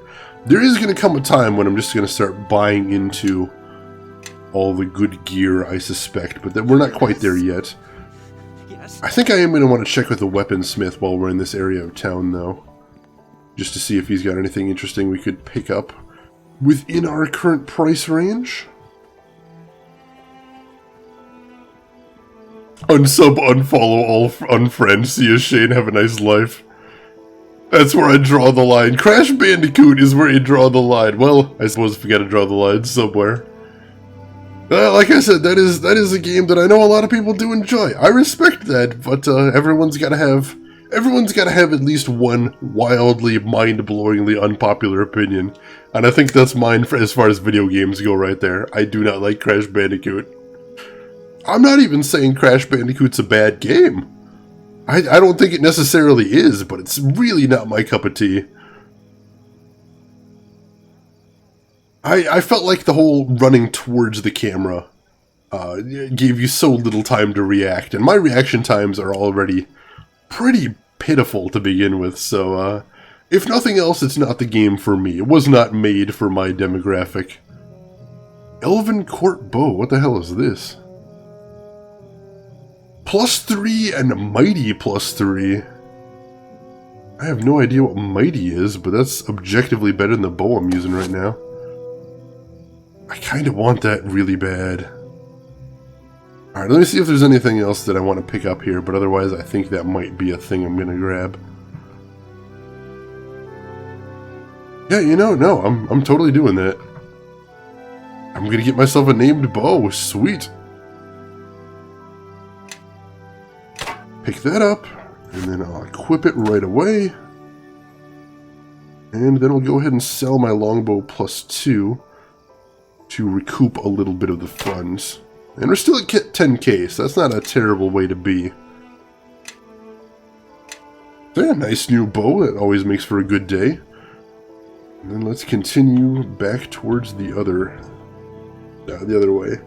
There is going to come a time when I'm just going to start buying into all the good gear, I suspect, but we're not quite there yet. Yes. I think I am going to want to check with the weaponsmith while we're in this area of town, though. Just to see if he's got anything interesting we could pick up within our current price range. Unsub, unfollow, all unfriend, see you, Shane, have a nice life. That's where I draw the line. Crash Bandicoot is where you draw the line. Well, I suppose if you gotta draw the line somewhere. Like I said, that is a game that I know a lot of people do enjoy. I respect that, but everyone's gotta have at least one wildly, mind-blowingly unpopular opinion. And I think that's mine as far as video games go right there. I do not like Crash Bandicoot. I'm not even saying Crash Bandicoot's a bad game. I don't think it necessarily is, but it's really not my cup of tea. I felt like the whole running towards the camera gave you so little time to react, and my reaction times are already pretty pitiful to begin with, so if nothing else, it's not the game for me. It was not made for my demographic. Elven Court Bow, what the hell is this? +3 and Mighty +3. I have no idea what Mighty is, but that's objectively better than the bow I'm using right now. I kind of want that really bad. Alright, let me see if there's anything else that I want to pick up here, but otherwise I think that might be a thing I'm going to grab. Yeah, you know, no, I'm totally doing that. I'm going to get myself a named bow. Sweet. Pick that up, and then I'll equip it right away. And then I'll go ahead and sell my longbow +2 to recoup a little bit of the funds. And we're still at 10k, so that's not a terrible way to be. So yeah, nice new bow, that always makes for a good day. And then let's continue back towards the other way.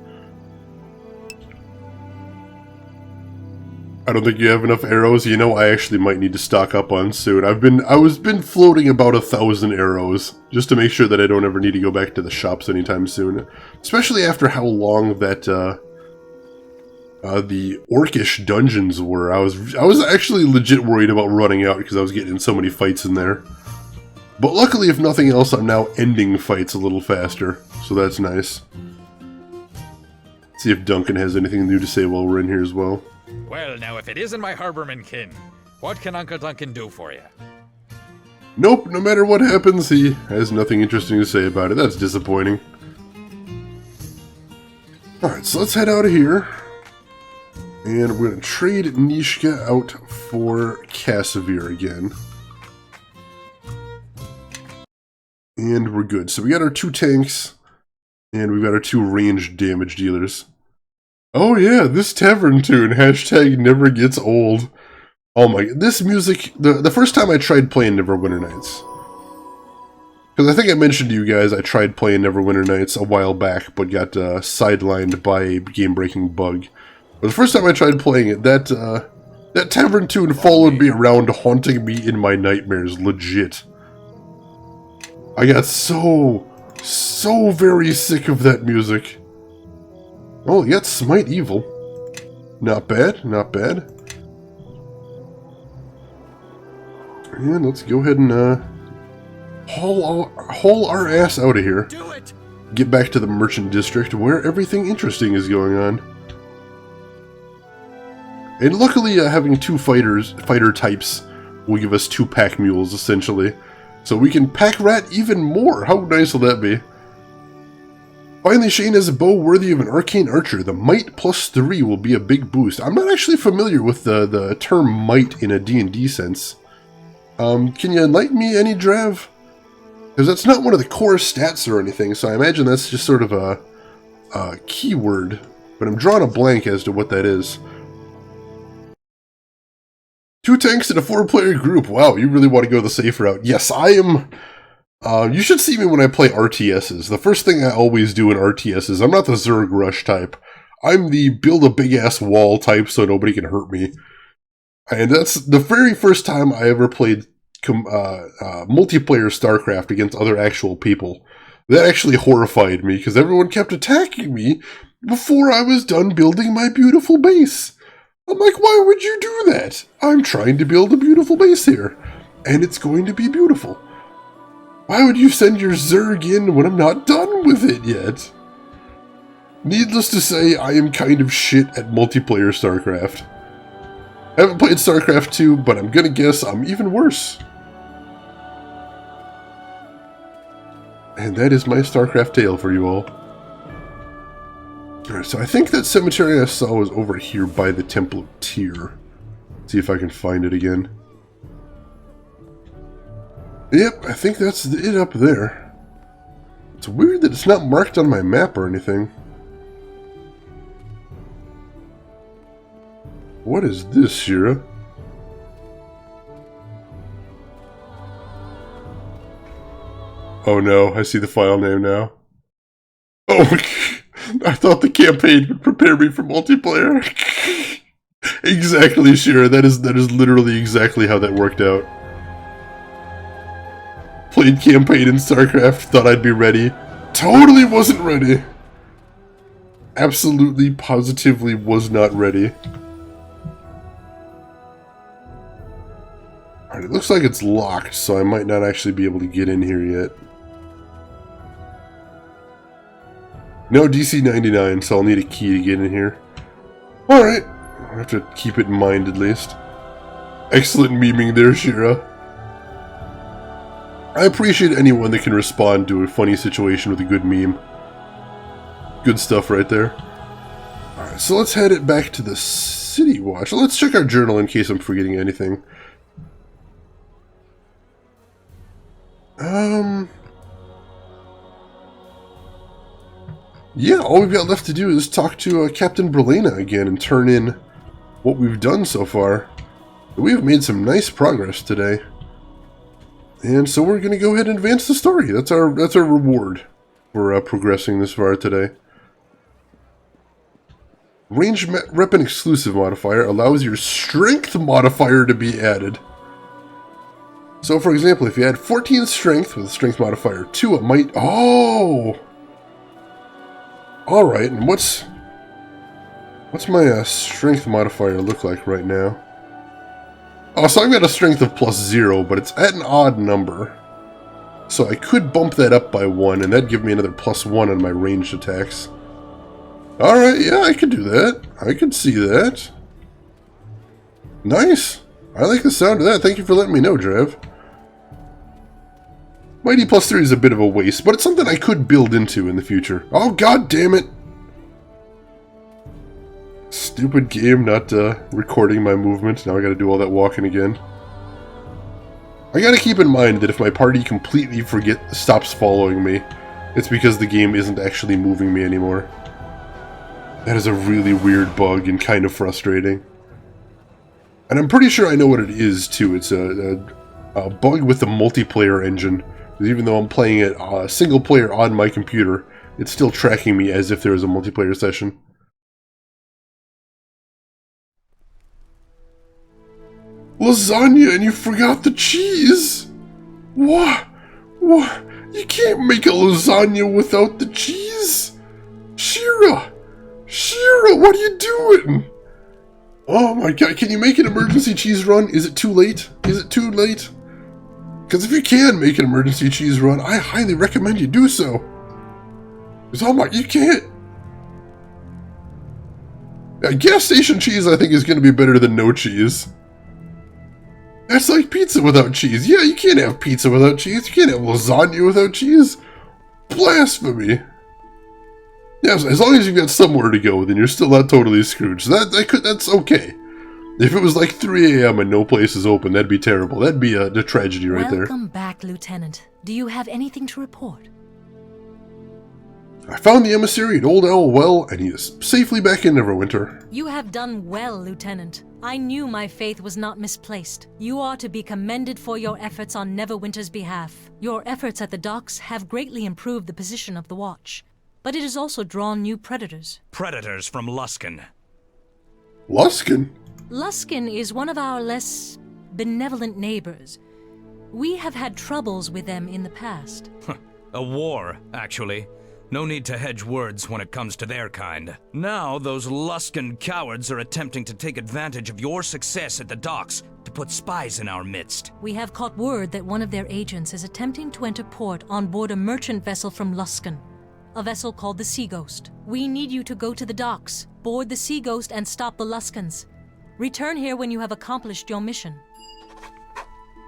I don't think you have enough arrows. You know, I actually might need to stock up on soon. I've been floating about 1,000 arrows just to make sure that I don't ever need to go back to the shops anytime soon. Especially after how long that the orcish dungeons were. I was actually legit worried about running out because I was getting in so many fights in there. But luckily, if nothing else, I'm now ending fights a little faster, so that's nice. Let's see if Duncan has anything new to say while we're in here as well. Well, now, if it isn't my Harborman kin, what can Uncle Duncan do for you? Nope, no matter what happens, he has nothing interesting to say about it. That's disappointing. Alright, so let's head out of here. And we're going to trade Nishka out for Cassavir again. And we're good. So we got our 2 tanks, and we've got our 2 ranged damage dealers. Oh yeah, this tavern tune, hashtag never gets old. Oh my, this music, the first time I tried playing Neverwinter Nights, because I think I mentioned to you guys I tried playing Neverwinter Nights a while back, but got sidelined by a game-breaking bug. But the first time I tried playing it, that tavern tune followed me around, haunting me in my nightmares, legit. I got so very sick of that music. Oh, you got Smite Evil. Not bad, not bad. And let's go ahead and haul our ass out of here. Do it! Get back to the Merchant District where everything interesting is going on. And luckily having two fighter types will give us 2 pack mules essentially. So we can pack rat even more. How nice will that be? Finally, Shane has a bow worthy of an arcane archer. The might +3 will be a big boost. I'm not actually familiar with the term might in a D&D sense. Can you enlighten me any, Drav? Because that's not one of the core stats or anything, so I imagine that's just sort of a keyword. But I'm drawing a blank as to what that is. 2 tanks in a 4-player group. Wow, you really want to go the safe route. Yes, I am. You should see me when I play RTSs. The first thing I always do in RTSs, I'm not the Zerg Rush type. I'm the build a big-ass wall type so nobody can hurt me. And that's the very first time I ever played multiplayer StarCraft against other actual people. That actually horrified me because everyone kept attacking me before I was done building my beautiful base. I'm like, why would you do that? I'm trying to build a beautiful base here, and it's going to be beautiful. Why would you send your Zerg in when I'm not done with it yet? Needless to say, I am kind of shit at multiplayer StarCraft. I haven't played StarCraft 2, but I'm gonna guess I'm even worse. And that is my StarCraft tale for you all. Alright, so I think that cemetery I saw was over here by the Temple of Tyr. See if I can find it again. Yep, I think that's it up there. It's weird that it's not marked on my map or anything. What is this, Shira? Oh no, I see the file name now. Oh, I thought the campaign would prepare me for multiplayer. Exactly, Shira. That is literally exactly how that worked out. Played campaign in StarCraft, thought I'd be ready. Totally wasn't ready. Absolutely, positively was not ready. Alright, it looks like it's locked, so I might not actually be able to get in here yet. No DC 99, so I'll need a key to get in here. Alright, I'll have to keep it in mind at least. Excellent memeing there, Shira. I appreciate anyone that can respond to a funny situation with a good meme. Good stuff right there. Alright, so let's head it back to the City Watch. Let's check our journal in case I'm forgetting anything. Yeah, all we've got left to do is talk to Captain Brelena again and turn in what we've done so far. We've made some nice progress today. And so we're going to go ahead and advance the story. That's our reward for progressing this far today. Range Rep and Exclusive modifier allows your Strength modifier to be added. So, for example, if you add 14 Strength with a Strength modifier 2, it might... Oh! Alright, and what's my Strength modifier look like right now? Oh, so I've got a Strength of +0, but it's at an odd number. So I could bump that up by 1, and that'd give me another +1 on my ranged attacks. Alright, yeah, I could do that. I could see that. Nice! I like the sound of that. Thank you for letting me know, Drav. Mighty +3 is a bit of a waste, but it's something I could build into in the future. Oh, god damn it! Stupid game not recording my movement. Now I gotta do all that walking again. I gotta keep in mind that if my party completely stops following me, it's because the game isn't actually moving me anymore. That is a really weird bug and kind of frustrating. And I'm pretty sure I know what it is, too. It's a bug with the multiplayer engine. Even though I'm playing it single player on my computer, it's still tracking me as if there was a multiplayer session. Lasagna, and you forgot the cheese! What? What? You can't make a lasagna without the cheese? Shira! Shira, what are you doing? Oh my god, can you make an emergency cheese run? Is it too late? Is it too late? Because if you can make an emergency cheese run, I highly recommend you do so. Because, oh my, you can't. Gas station cheese, I think, is going to be better than no cheese. That's like pizza without cheese. Yeah, you can't have pizza without cheese. You can't have lasagna without cheese. Blasphemy. Yeah, as long as you've got somewhere to go, then you're still not totally screwed. So that's okay. If it was like 3 a.m. and no place is open, that'd be terrible. That'd be a tragedy right there. Welcome back, Lieutenant. Do you have anything to report? I found the emissary at Old Owl Well, and he is safely back in Neverwinter. You have done well, Lieutenant. I knew my faith was not misplaced. You are to be commended for your efforts on Neverwinter's behalf. Your efforts at the docks have greatly improved the position of the Watch, but it has also drawn new predators. Predators from Luskan. Luskan? Luskan is one of our less benevolent neighbors. We have had troubles with them in the past. A war, actually. No need to hedge words when it comes to their kind. Now, those Luskan cowards are attempting to take advantage of your success at the docks to put spies in our midst. We have caught word that one of their agents is attempting to enter port on board a merchant vessel from Luskan, a vessel called the Sea Ghost. We need you to go to the docks, board the Sea Ghost, and stop the Luskans. Return here when you have accomplished your mission.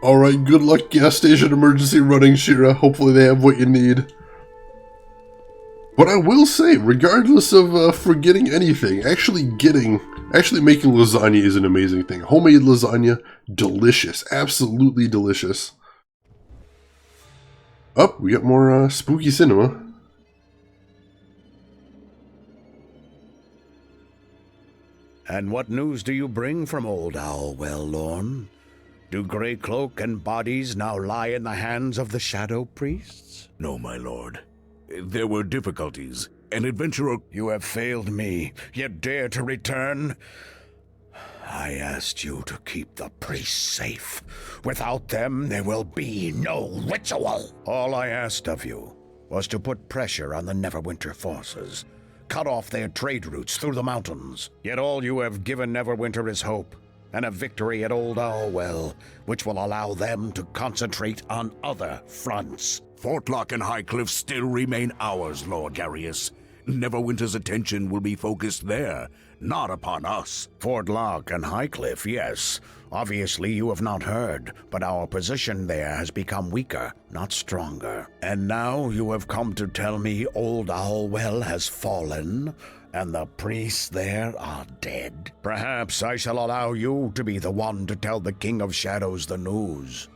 Alright, good luck gas station emergency running, Shira. Hopefully they have what you need. But I will say, regardless of forgetting anything, actually making lasagna is an amazing thing. Homemade lasagna, delicious. Absolutely delicious. Oh, we got more spooky cinema. And what news do you bring from Old Owl Well, Lorne? Do Grey Cloak and bodies now lie in the hands of the Shadow Priests? No, my lord. There were difficulties. An adventurer... You have failed me, yet dare to return? I asked you to keep the priests safe. Without them, there will be no ritual. All I asked of you was to put pressure on the Neverwinter forces. Cut off their trade routes through the mountains. Yet all you have given Neverwinter is hope, and a victory at Old Owl Well, which will allow them to concentrate on other fronts. Fortlock and Highcliff still remain ours, Lord Garius. Neverwinter's attention will be focused there, not upon us. Fortlock and Highcliff, yes. Obviously you have not heard, but our position there has become weaker, not stronger. And now you have come to tell me Old Owl Well has fallen, and the priests there are dead. Perhaps I shall allow you to be the one to tell the King of Shadows the news.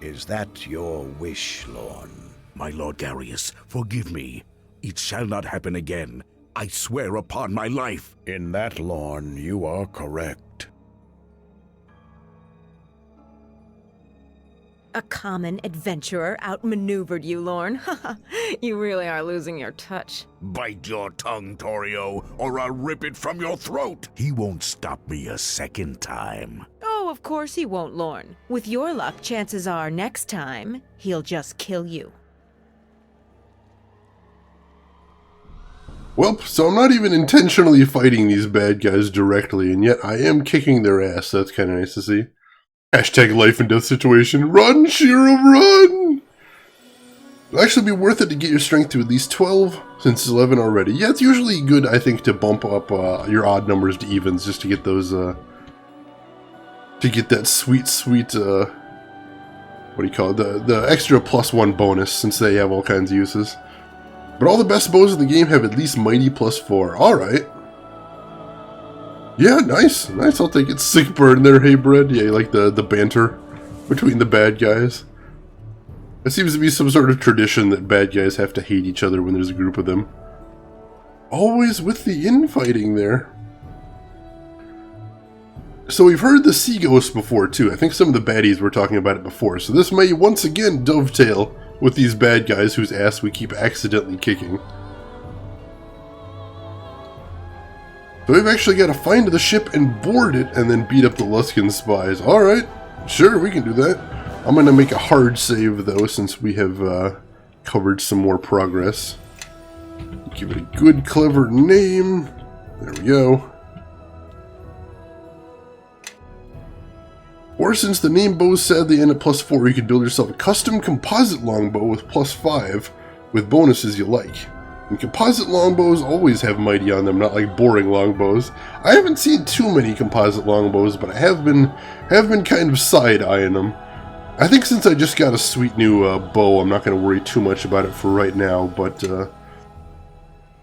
Is that your wish, Lorne? My Lord Garius, forgive me. It shall not happen again. I swear upon my life. In that, Lorne, you are correct. A common adventurer outmaneuvered you, Lorne. You really are losing your touch. Bite your tongue, Torio, or I'll rip it from your throat. He won't stop me a second time. Oh, of course he won't, Lorne. With your luck, chances are next time, he'll just kill you. Well, so I'm not even intentionally fighting these bad guys directly, and yet I am kicking their ass, so that's kind of nice to see. Hashtag life and death situation. Run, Shira, run! It'll actually be worth it to get your strength to at least 12, since it's 11 already. Yeah, it's usually good, I think, to bump up your odd numbers to evens, just to get those, to get that sweet, what do you call it, the extra +1 bonus, since they have all kinds of uses. But all the best bows in the game have at least Mighty +4. Alright. Yeah, nice. Nice, I'll take it. Sick burn there, hey Bread. Yeah, you like the banter between the bad guys. It seems to be some sort of tradition that bad guys have to hate each other when there's a group of them. Always with the infighting there. So we've heard the sea ghost before too. I think some of the baddies were talking about it before. So this may once again dovetail with these bad guys whose ass we keep accidentally kicking. So we've actually got to find the ship and board it and then beat up the Luskan spies. Alright, sure, we can do that. I'm going to make a hard save though since we have covered some more progress. Give it a good, clever name. There we go. Or since the name bows sadly end at +4, you can build yourself a custom composite longbow with +5 with bonuses you like. And composite longbows always have mighty on them, not like boring longbows. I haven't seen too many composite longbows, but I have been kind of side-eyeing them. I think since I just got a sweet new bow, I'm not going to worry too much about it for right now, but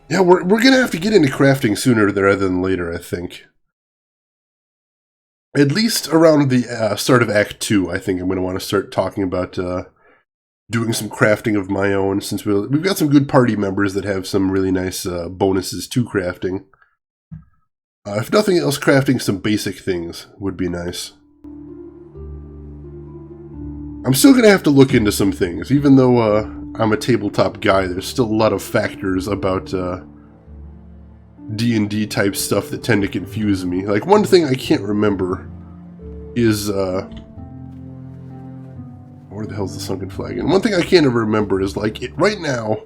yeah, we're going to have to get into crafting sooner rather than later, I think. At least around the start of Act 2, I think I'm going to want to start talking about doing some crafting of my own, since we've got some good party members that have some really nice bonuses to crafting. If nothing else, crafting some basic things would be nice. I'm still going to have to look into some things. Even though I'm a tabletop guy, there's still a lot of factors about D&D type stuff that tend to confuse me. Like, one thing I can't remember is where the hell's the sunken flag? And one thing I can't ever remember is, like, right now,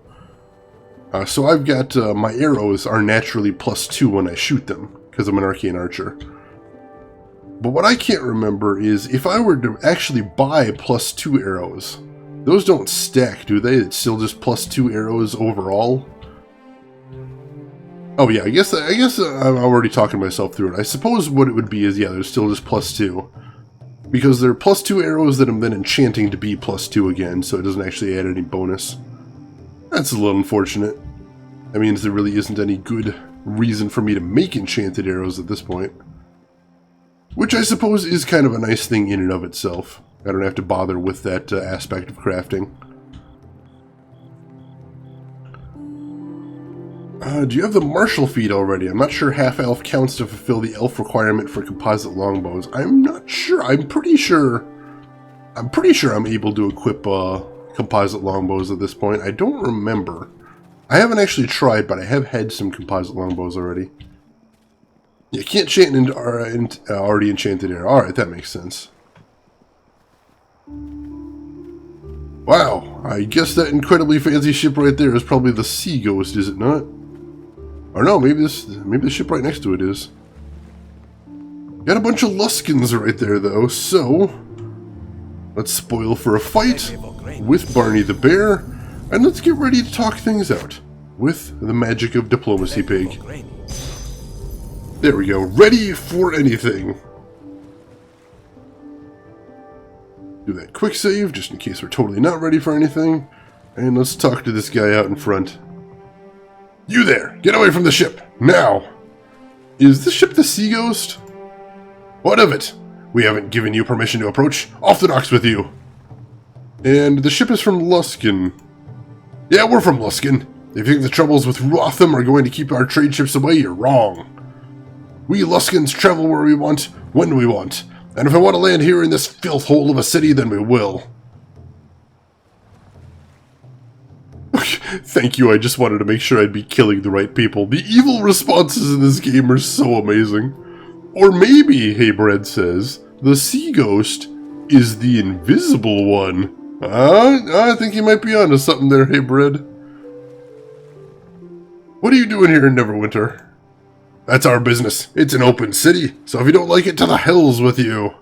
so I've got, my arrows are naturally +2 when I shoot them, because I'm an arcane archer. But what I can't remember is, if I were to actually buy +2 arrows, those don't stack, do they? It's still just +2 arrows overall? Oh yeah, I guess I'm already talking myself through it. I suppose what it would be is, yeah, there's still just +2. Because they're +2 arrows that I'm then enchanting to be +2 again, so it doesn't actually add any bonus. That's a little unfortunate. That means there really isn't any good reason for me to make enchanted arrows at this point. Which I suppose is kind of a nice thing in and of itself. I don't have to bother with that aspect of crafting. Do you have the martial feat already? I'm not sure half-elf counts to fulfill the elf requirement for composite longbows. I'm not sure. I'm pretty sure I'm able to equip composite longbows at this point. I don't remember. I haven't actually tried, but I have had some composite longbows already. You can't enchant already enchanted arrow. Alright, that makes sense. Wow, I guess that incredibly fancy ship right there is probably the Sea Ghost, is it not? Or no, maybe the ship right next to it is. Got a bunch of Luskans right there, though, so let's spoil for a fight with Barney the Bear, and let's get ready to talk things out with the magic of Diplomacy Pig. There we go, ready for anything. Do that quick save, just in case we're totally not ready for anything, and let's talk to this guy out in front. You there! Get away from the ship! Now! Is this ship the Sea Ghost? What of it? We haven't given you permission to approach. Off the docks with you! And the ship is from Luskan. Yeah, we're from Luskan. If you think the troubles with Rotham are going to keep our trade ships away, you're wrong. We Luskans travel where we want, when we want. And if I want to land here in this filth hole of a city, then we will. Thank you, I just wanted to make sure I'd be killing the right people. The evil responses in this game are so amazing. Or maybe, Hey Bread says, the Sea Ghost is the invisible one. I think you might be onto something there, Hey Bread. What are you doing here in Neverwinter? That's our business. It's an open city, so if you don't like it, to the hells with you.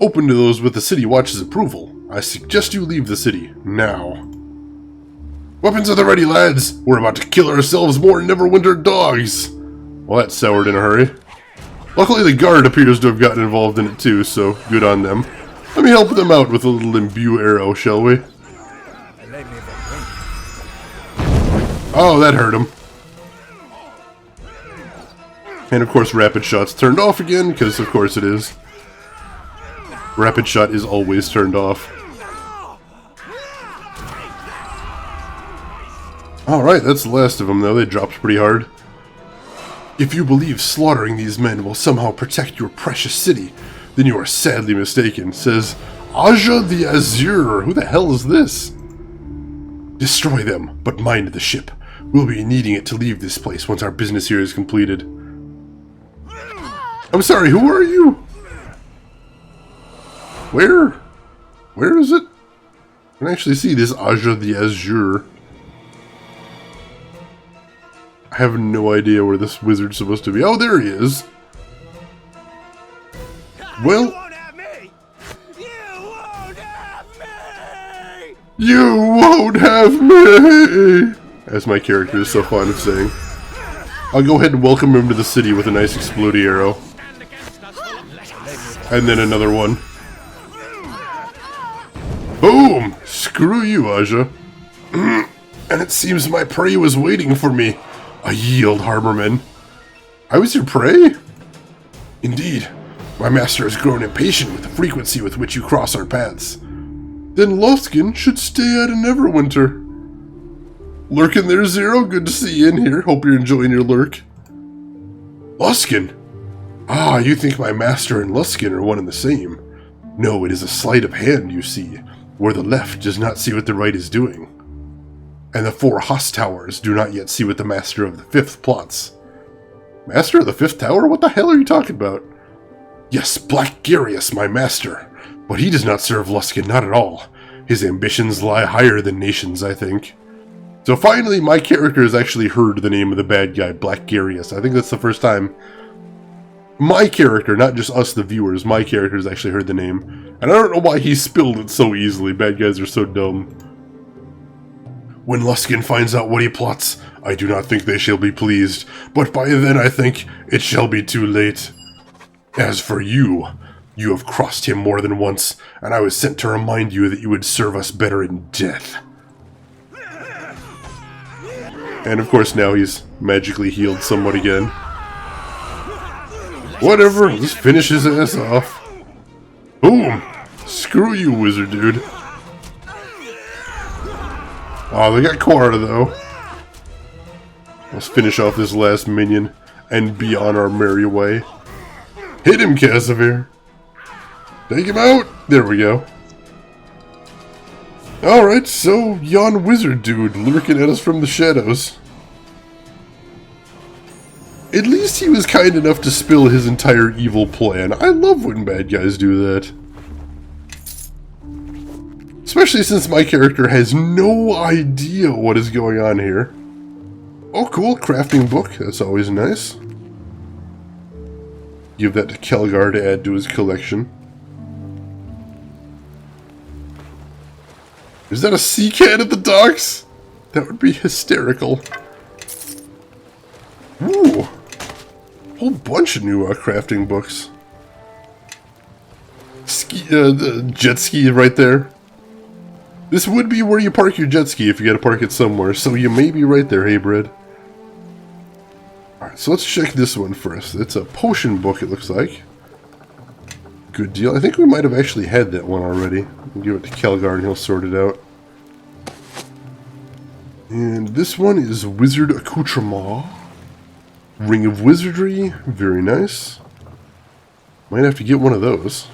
Open to those with the City Watch's approval. I suggest you leave the city, now. Weapons at the ready, lads! We're about to kill ourselves more Neverwinter dogs! Well, that soured in a hurry. Luckily, the guard appears to have gotten involved in it too, so good on them. Let me help them out with a little imbue arrow, shall we? Oh, that hurt him. And of course, rapid shot's turned off again, because of course it is. Rapid shot is always turned off. Alright, that's the last of them, though. They dropped pretty hard. If you believe slaughtering these men will somehow protect your precious city, then you are sadly mistaken, says Aja the Azure. Who the hell is this? Destroy them, but mind the ship. We'll be needing it to leave this place once our business here is completed. I'm sorry, who are you? Where? Where is it? I can actually see this Aja the Azure. I have no idea where this wizard's supposed to be. Oh, there he is. Well, you won't have me! As my character is so fond of saying. I'll go ahead and welcome him to the city with a nice explodey arrow. And then another one. Boom! Screw you, Aja. And it seems my prey was waiting for me. I yield, Harborman. I was your prey? Indeed. My master has grown impatient with the frequency with which you cross our paths. Then Luskin should stay out of Neverwinter. Lurkin there, Zero. Good to see you in here. Hope you're enjoying your lurk. Luskin? Ah, you think my master and Luskin are one and the same. No, it is a sleight of hand, you see, where the left does not see what the right is doing. And the 4 Hoss Towers do not yet see what the Master of the 5th plots. Master of the 5th Tower? What the hell are you talking about? Yes, Black Garius, my master. But he does not serve Luskin, not at all. His ambitions lie higher than nations, I think. So finally, my character has actually heard the name of the bad guy, Black Garius. I think that's the first time my character, not just us the viewers, my character has actually heard the name. And I don't know why he spilled it so easily. Bad guys are so dumb. When Luskin finds out what he plots, I do not think they shall be pleased, but by then I think it shall be too late. As for you, you have crossed him more than once, and I was sent to remind you that you would serve us better in death. And of course now he's magically healed somewhat again. Whatever, let's finish his ass off. Boom! Screw you, wizard dude. Oh, they got Quora, though. Let's finish off this last minion and be on our merry way. Hit him, Casimir. Take him out. There we go. Alright, so yon wizard dude lurking at us from the shadows. At least he was kind enough to spill his entire evil plan. I love when bad guys do that. Especially since my character has no idea what is going on here. Oh cool, crafting book, that's always nice. Give that to Kelgar to add to his collection. Is that a sea cat at the docks? That would be hysterical. Ooh. Whole bunch of new crafting books. The jet ski right there. This would be where you park your jet ski if you gotta park it somewhere, so you may be right there, hey Bread. Alright, so let's check this one first. It's a potion book, it looks like. Good deal. I think we might have actually had that one already. We'll give it to Kelgar and he'll sort it out. And this one is Wizard Accoutrement. Ring of Wizardry. Very nice. Might have to get one of those.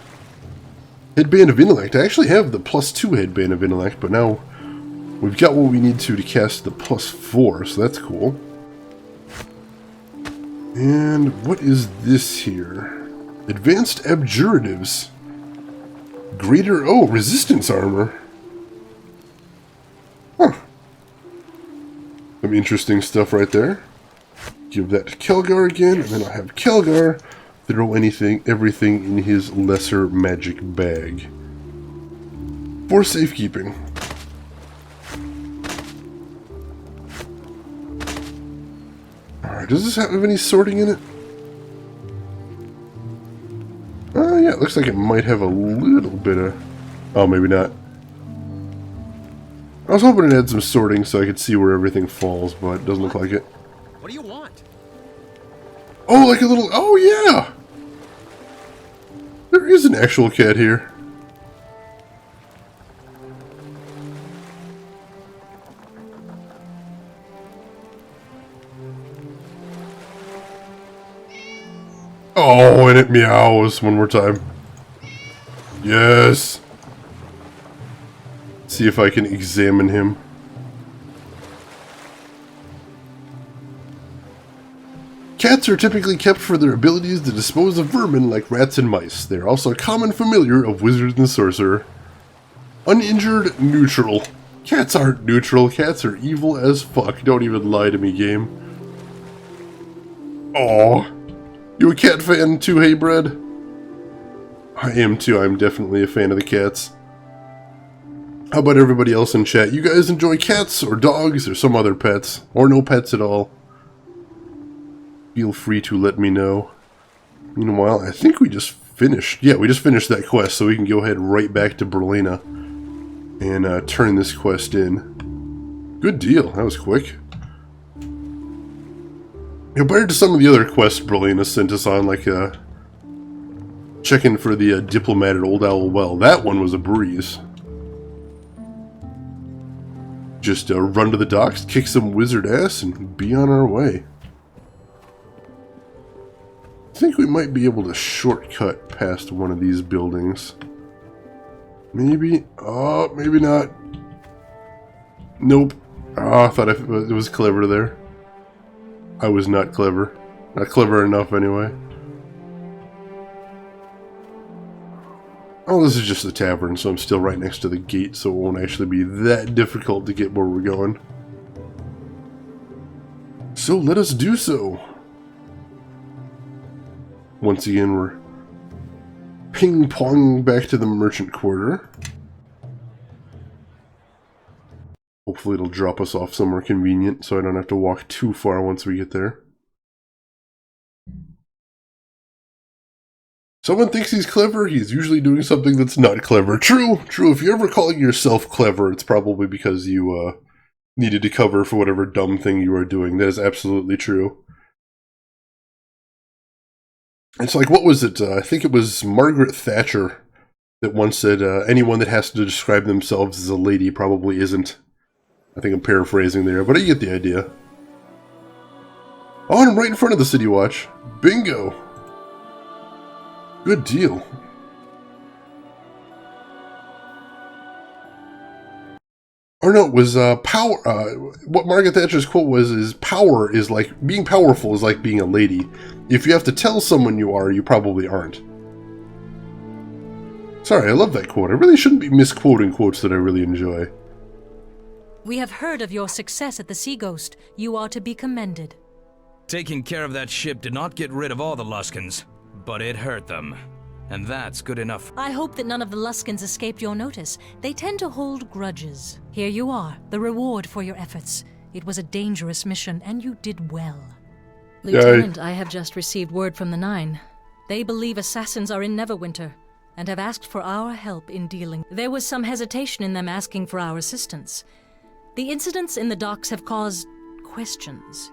Headband of Intellect. I actually have the +2 Headband of Intellect, but now we've got what we need to cast the +4, so that's cool. And what is this here? Advanced Abjuratives. Greater... oh, Resistance Armor. Huh. Some interesting stuff right there. Give that to Kelgar again, and then I'll have Kelgar throw everything in his lesser magic bag. For safekeeping. Alright, does this have any sorting in it? Yeah, it looks like it might have a little bit of... oh, maybe not. I was hoping it had some sorting so I could see where everything falls, but it doesn't look like it. What do you want? Oh, like a little... oh, yeah! There is an actual cat here. Oh, and it meows one more time. Yes. See if I can examine him. Cats are typically kept for their abilities to dispose of vermin like rats and mice. They are also a common familiar of wizards and sorcerer. Uninjured, neutral. Cats aren't neutral. Cats are evil as fuck. Don't even lie to me, game. Aw. You a cat fan too, hey, Bread? I am too. I'm definitely a fan of the cats. How about everybody else in chat? You guys enjoy cats or dogs or some other pets? Or no pets at all? Feel free to let me know. Meanwhile, I think we just finished. Yeah, we just finished that quest, so we can go ahead right back to Berlina and turn this quest in. Good deal. That was quick. Compared to some of the other quests Berlina sent us on, like checking for the diplomat at Old Owl Well, that one was a breeze. Just run to the docks, kick some wizard ass, and be on our way. I think we might be able to shortcut past one of these buildings. Maybe? Oh, maybe not. Nope. Oh, I thought it was clever there. I was not clever. Not clever enough, anyway. Oh, this is just the tavern, so I'm still right next to the gate, so it won't actually be that difficult to get where we're going. So let us do so. Once again, we're ping-ponging back to the merchant quarter. Hopefully it'll drop us off somewhere convenient so I don't have to walk too far once we get there. Someone thinks he's clever, he's usually doing something that's not clever. True, true. If you're ever calling yourself clever, it's probably because you needed to cover for whatever dumb thing you are doing. That is absolutely true. It's like, what was it? I think it was Margaret Thatcher that once said, anyone that has to describe themselves as a lady probably isn't. I think I'm paraphrasing there, but I get the idea. Oh, and I'm right in front of the City Watch. Bingo! Good deal. Or no, it was power. What Margaret Thatcher's quote was is power is like, being powerful is like being a lady. If you have to tell someone you are, you probably aren't. Sorry, I love that quote. I really shouldn't be misquoting quotes that I really enjoy. We have heard of your success at the Sea Ghost. You are to be commended. Taking care of that ship did not get rid of all the Luskins, but it hurt them. And that's good enough. I hope that none of the Luskins escaped your notice. They tend to hold grudges. Here you are, the reward for your efforts. It was a dangerous mission, and you did well. Lieutenant, I have just received word from the Nine. They believe assassins are in Neverwinter, and have asked for our help in dealing. There was some hesitation in them asking for our assistance. The incidents in the docks have caused questions.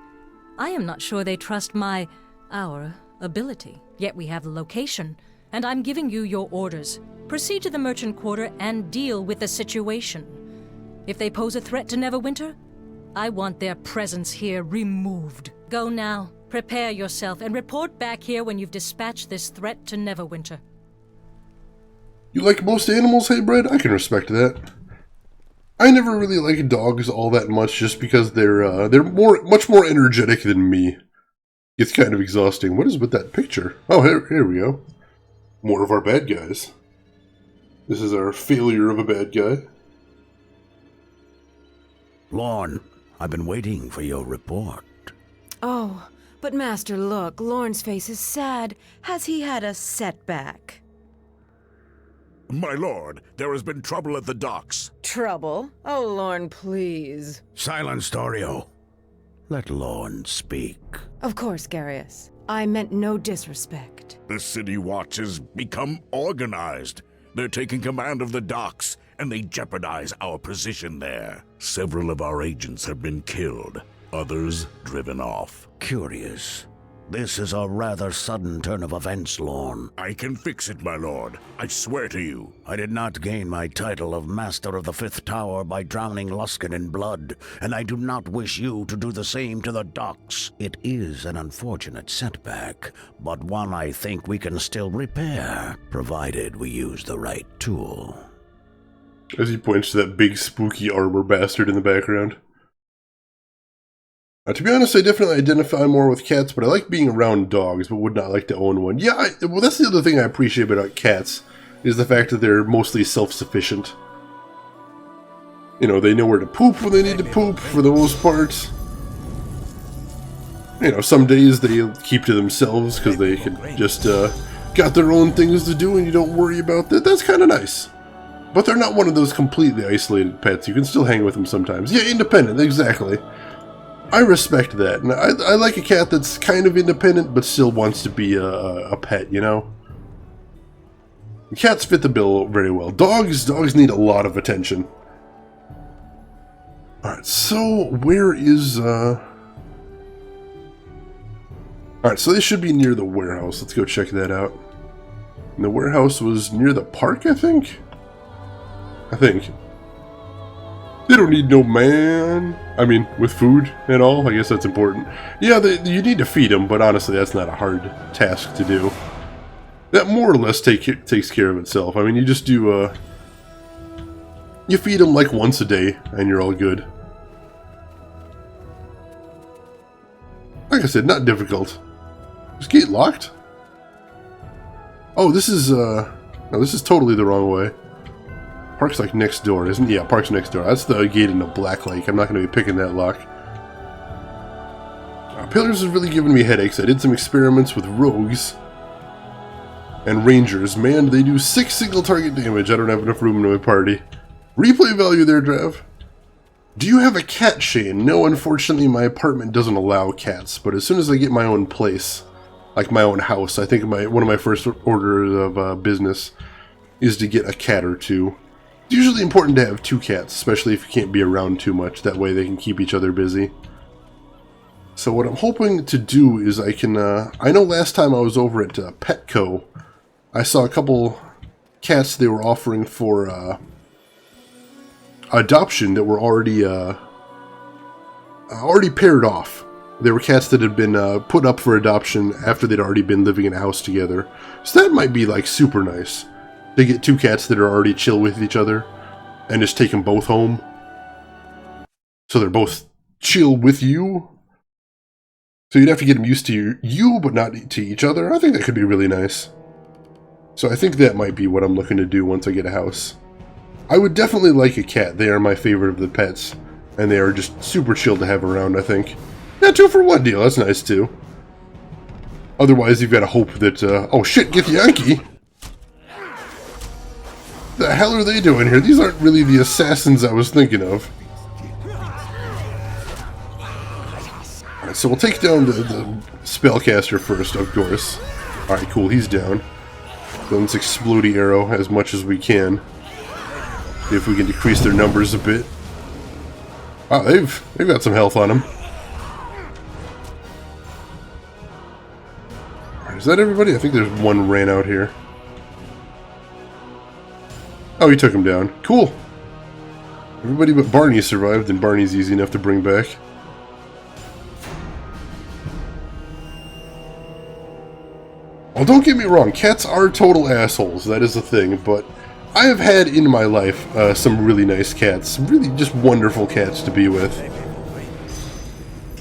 I am not sure they trust our ability. Yet we have the location, and I'm giving you your orders. Proceed to the merchant quarter and deal with the situation. If they pose a threat to Neverwinter, I want their presence here removed. Go now, prepare yourself, and report back here when you've dispatched this threat to Neverwinter. You like most animals, hey Bread? I can respect that. I never really like dogs all that much just because they're much more energetic than me. It's kind of exhausting. What is with that picture? Oh, here we go. More of our bad guys. This is our failure of a bad guy. Lorne, I've been waiting for your report. Oh, but Master, look, Lorne's face is sad. Has he had a setback? My lord, there has been trouble at the docks. Trouble? Oh, Lorne, please. Silence, Dorio. Let Lorne speak. Of course, Garius. I meant no disrespect. The City Watch has become organized. They're taking command of the docks, and they jeopardize our position there. Several of our agents have been killed, others driven off. Curious. This is a rather sudden turn of events, Lorne. I can fix it, my lord. I swear to you. I did not gain my title of Master of the Fifth Tower by drowning Luskan in blood, and I do not wish you to do the same to the docks. It is an unfortunate setback, but one I think we can still repair, provided we use the right tool. As he points to that big spooky armor bastard in the background. To be honest, I definitely identify more with cats, but I like being around dogs, but would not like to own one. Yeah, well, that's the other thing I appreciate about cats, is the fact that they're mostly self-sufficient. You know, they know where to poop when they need to poop, for the most part. You know, some days they keep to themselves, because they can just, got their own things to do, and you don't worry about that. That's kind of nice. But they're not one of those completely isolated pets. You can still hang with them sometimes. Yeah, independent, exactly. I respect that, and I like a cat that's kind of independent, but still wants to be a pet, you know? Cats fit the bill very well. Dogs need a lot of attention. Alright, so where is, Alright, so they should be near the warehouse. Let's go check that out. And the warehouse was near the park, I think? They don't need no man. I mean, with food and all, I guess that's important. Yeah, you need to feed them, but honestly, that's not a hard task to do. That more or less takes care of itself. I mean, you just do, you feed them like once a day, and you're all good. Like I said, not difficult. Is gate locked? Oh, this is, no, this is totally the wrong way. Park's like next door, isn't it? Yeah, Park's next door. That's the gate into Black Lake. I'm not going to be picking that lock. Pillars is really giving me headaches. I did some experiments with rogues and rangers. Man, they do 6 single target damage. I don't have enough room in my party. Replay value there, Drav. Do you have a cat, Shane? No, unfortunately, my apartment doesn't allow cats. But as soon as I get my own place, like my own house, I think one of my first orders of business is to get a cat or two. It's usually important to have 2 cats, especially if you can't be around too much. That way they can keep each other busy. So what I'm hoping to do is I can, I know last time I was over at Petco, I saw a couple cats they were offering for adoption that were already paired off. They were cats that had been put up for adoption after they'd already been living in a house together. So that might be like super nice. To get 2 cats that are already chill with each other and just take them both home. So they're both chill with you. So you'd have to get them used to you, but not to each other. I think that could be really nice. So I think that might be what I'm looking to do once I get a house. I would definitely like a cat. They are my favorite of the pets. And they are just super chill to have around, I think. Yeah, 2 for 1 deal. That's nice, too. Otherwise, you've got to hope that, oh shit, get the Yankee! What the hell are they doing here? These aren't really the assassins I was thinking of. Alright, so we'll take down the spellcaster first, of course. Alright, cool, he's down. So let's explodey arrow as much as we can. See if we can decrease their numbers a bit. Wow, they've got some health on them. Alright, is that everybody? I think there's one ran out here. Oh, he took him down. Cool. Everybody but Barney survived, and Barney's easy enough to bring back. Well, don't get me wrong, cats are total assholes, that is the thing, but I have had in my life some really nice cats, really just wonderful cats to be with.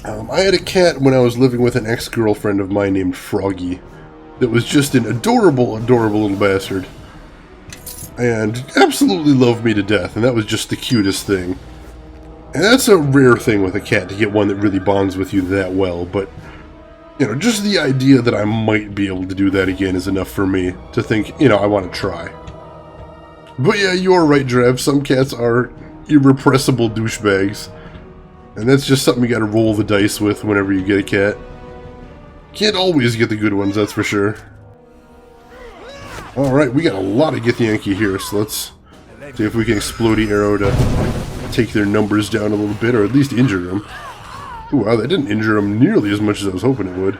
I had a cat when I was living with an ex-girlfriend of mine named Froggy that was just an adorable, adorable little bastard. And absolutely loved me to death, and that was just the cutest thing. And that's a rare thing with a cat, to get one that really bonds with you that well, but, you know, just the idea that I might be able to do that again is enough for me to think, you know, I want to try. But yeah, you're right, Drav, some cats are irrepressible douchebags. And that's just something you gotta roll the dice with whenever you get a cat. Can't always get the good ones, that's for sure. Alright, we got a lot of Githyanki here, so let's see if we can explodey arrow to take their numbers down a little bit, or at least injure them. Ooh, wow, that didn't injure them nearly as much as I was hoping it would.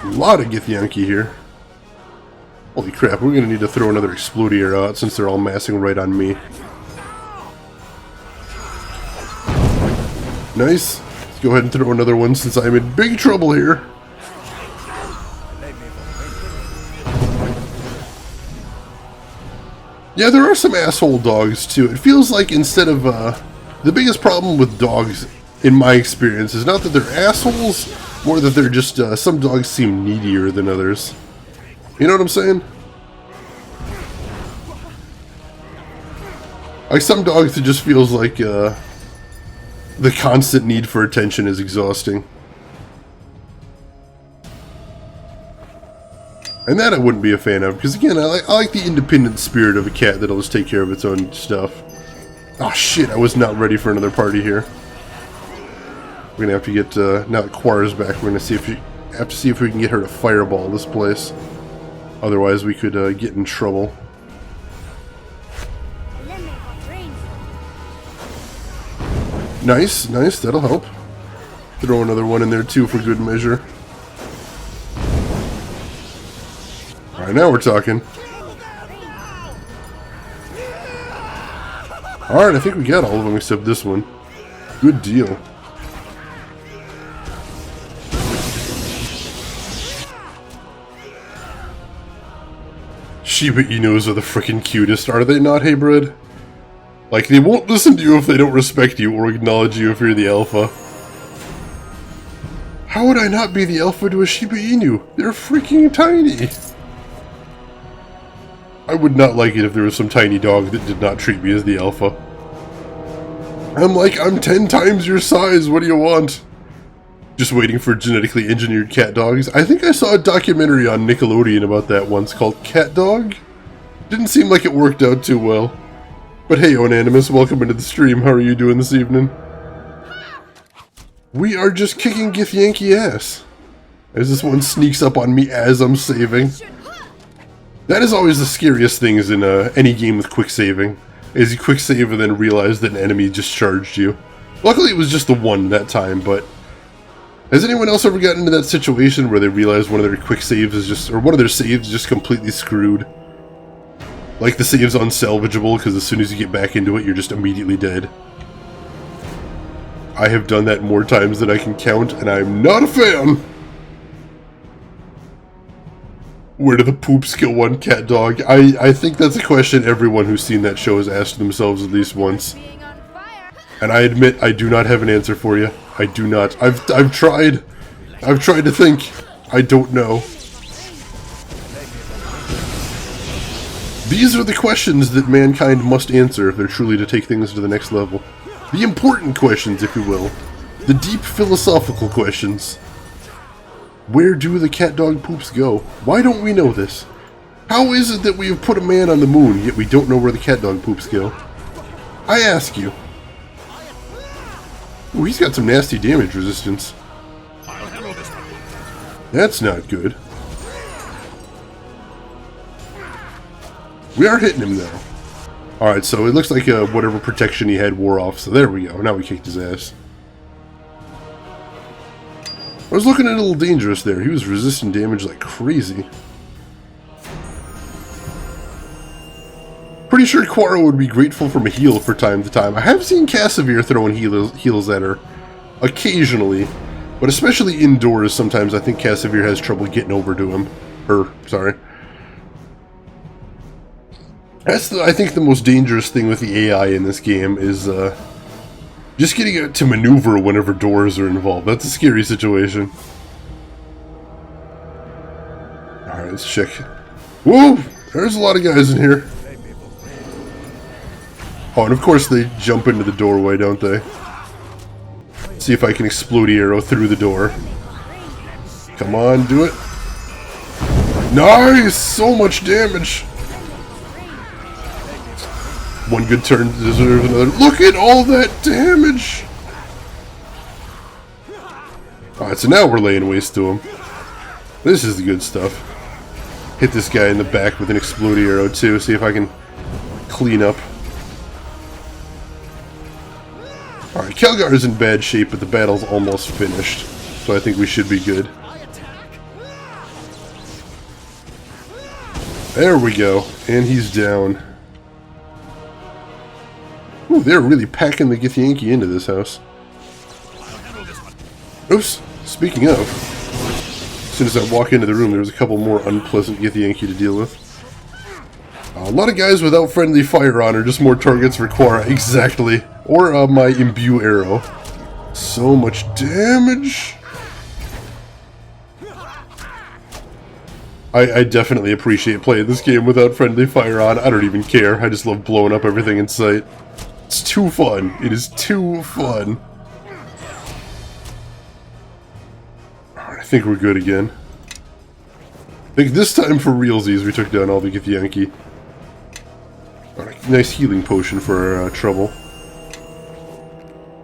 A lot of Githyanki here. Holy crap, we're gonna need to throw another explodier out since they're all massing right on me. Nice. Let's go ahead and throw another one since I'm in big trouble here. Yeah, there are some asshole dogs too. It feels like instead of, the biggest problem with dogs, in my experience, is not that they're assholes, more that they're just, some dogs seem needier than others. You know what I'm saying? Like some dogs, it just feels like, the constant need for attention is exhausting. And that I wouldn't be a fan of, because again, I like the independent spirit of a cat that'll just take care of its own stuff. Oh shit, I was not ready for another party here. We're gonna have to get, now that Quara's back, we're gonna see if we can get her to fireball this place. Otherwise we could, get in trouble. Nice, nice, that'll help. Throw another one in there too for good measure. Alright, now we're talking. Alright, I think we got all of them except this one. Good deal. Shiba Inus are the frickin' cutest, are they not, hey Bread? Like, they won't listen to you if they don't respect you or acknowledge you if you're the alpha. How would I not be the alpha to a Shiba Inu? They're freaking tiny! I would not like it if there was some tiny dog that did not treat me as the alpha. I'm like, I'm 10 times your size, what do you want? Just waiting for genetically engineered cat dogs. I think I saw a documentary on Nickelodeon about that once called Cat Dog. Didn't seem like it worked out too well. But hey, Onanimous, welcome into the stream. How are you doing this evening? We are just kicking Githyanki ass. As this one sneaks up on me as I'm saving. That is always the scariest things in any game with quick saving. Is you quick save and then realize that an enemy just charged you. Luckily it was just the one that time, but... Has anyone else ever gotten into that situation where they realize one of their quick saves is just... or one of their saves is just completely screwed? Like the save's unsalvageable because as soon as you get back into it, you're just immediately dead. I have done that more times than I can count, and I'm not a fan! Where do the poops kill one cat dog? I think that's a question everyone who's seen that show has asked themselves at least once. And I admit, I do not have an answer for you. I do not. I've tried. I've tried to think. I don't know. These are the questions that mankind must answer if they're truly to take things to the next level. The important questions, if you will. The deep philosophical questions. Where do the cat dog poops go? Why don't we know this? How is it that we have put a man on the moon, yet we don't know where the cat dog poops go? I ask you. Ooh, he's got some nasty damage resistance. That's not good. We are hitting him though. Alright, so it looks like whatever protection he had wore off, so there we go. Now we kicked his ass. I was looking at a little dangerous there. He was resisting damage like crazy. Pretty sure Quara would be grateful from a heal for time to time. I have seen Cassavir throwing heals at her occasionally, but especially indoors sometimes I think Cassavir has trouble getting over to him. Sorry. That's, I think, the most dangerous thing with the AI in this game is just getting it to maneuver whenever doors are involved. That's a scary situation. Alright, let's check. Whoa! There's a lot of guys in here. Oh, and of course they jump into the doorway, don't they? See if I can explode arrow through the door. Come on, do it. Nice! So much damage! One good turn deserves another. Look at all that damage! Alright, so now we're laying waste to him. This is the good stuff. Hit this guy in the back with an explode arrow too, see if I can clean up. Alright, Kelgar is in bad shape, but the battle's almost finished. So I think we should be good. There we go. And he's down. Ooh, they're really packing the Githyanki into this house. Oops. Speaking of, as soon as I walk into the room, there was a couple more unpleasant Githyanki to deal with. A lot of guys without friendly fire on are just more targets for Quara. Exactly. Or my imbue arrow. So much damage. I definitely appreciate playing this game without friendly fire on. I don't even care. I just love blowing up everything in sight. It's too fun. It is too fun. Alright, I think we're good again. I think this time for realsies we took down all the Githyanki. Alright, nice healing potion for our trouble.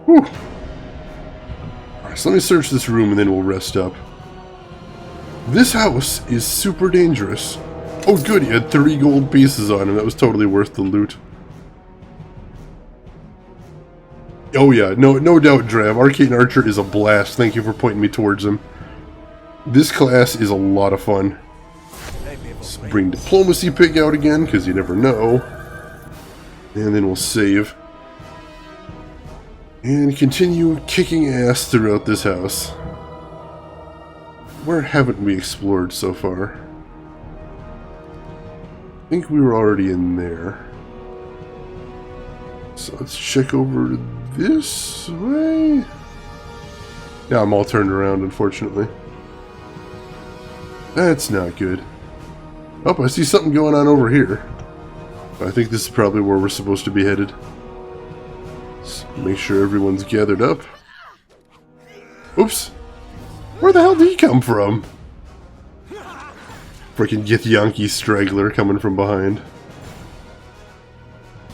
Whew. Alright, so let me search this room and then we'll rest up. This house is super dangerous. Oh good, he had 30 gold pieces on him. That was totally worth the loot. Oh yeah, no doubt, Drav. Arcane Archer is a blast. Thank you for pointing me towards him. This class is a lot of fun. Let's bring Diplomacy Pig out again, because you never know. And then we'll save. And continue kicking ass throughout this house. Where haven't we explored so far? I think we were already in there. So let's check over this way. Yeah, I'm all turned around, unfortunately. That's not good. Oh, I see something going on over here. I think this is probably where we're supposed to be headed. Let's make sure everyone's gathered up. Oops. Where the hell did he come from? Freaking Githyanki straggler coming from behind.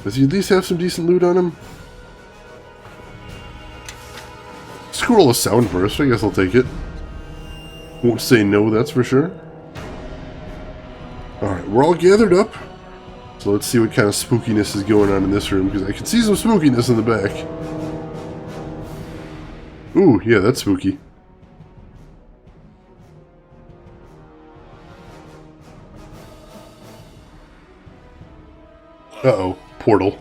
Does he at least have some decent loot on him? Scroll a sound burst, I guess I'll take it. Won't say no, that's for sure. Alright, we're all gathered up. So let's see what kind of spookiness is going on in this room, because I can see some spookiness in the back. Ooh, yeah, that's spooky. Uh-oh, portal.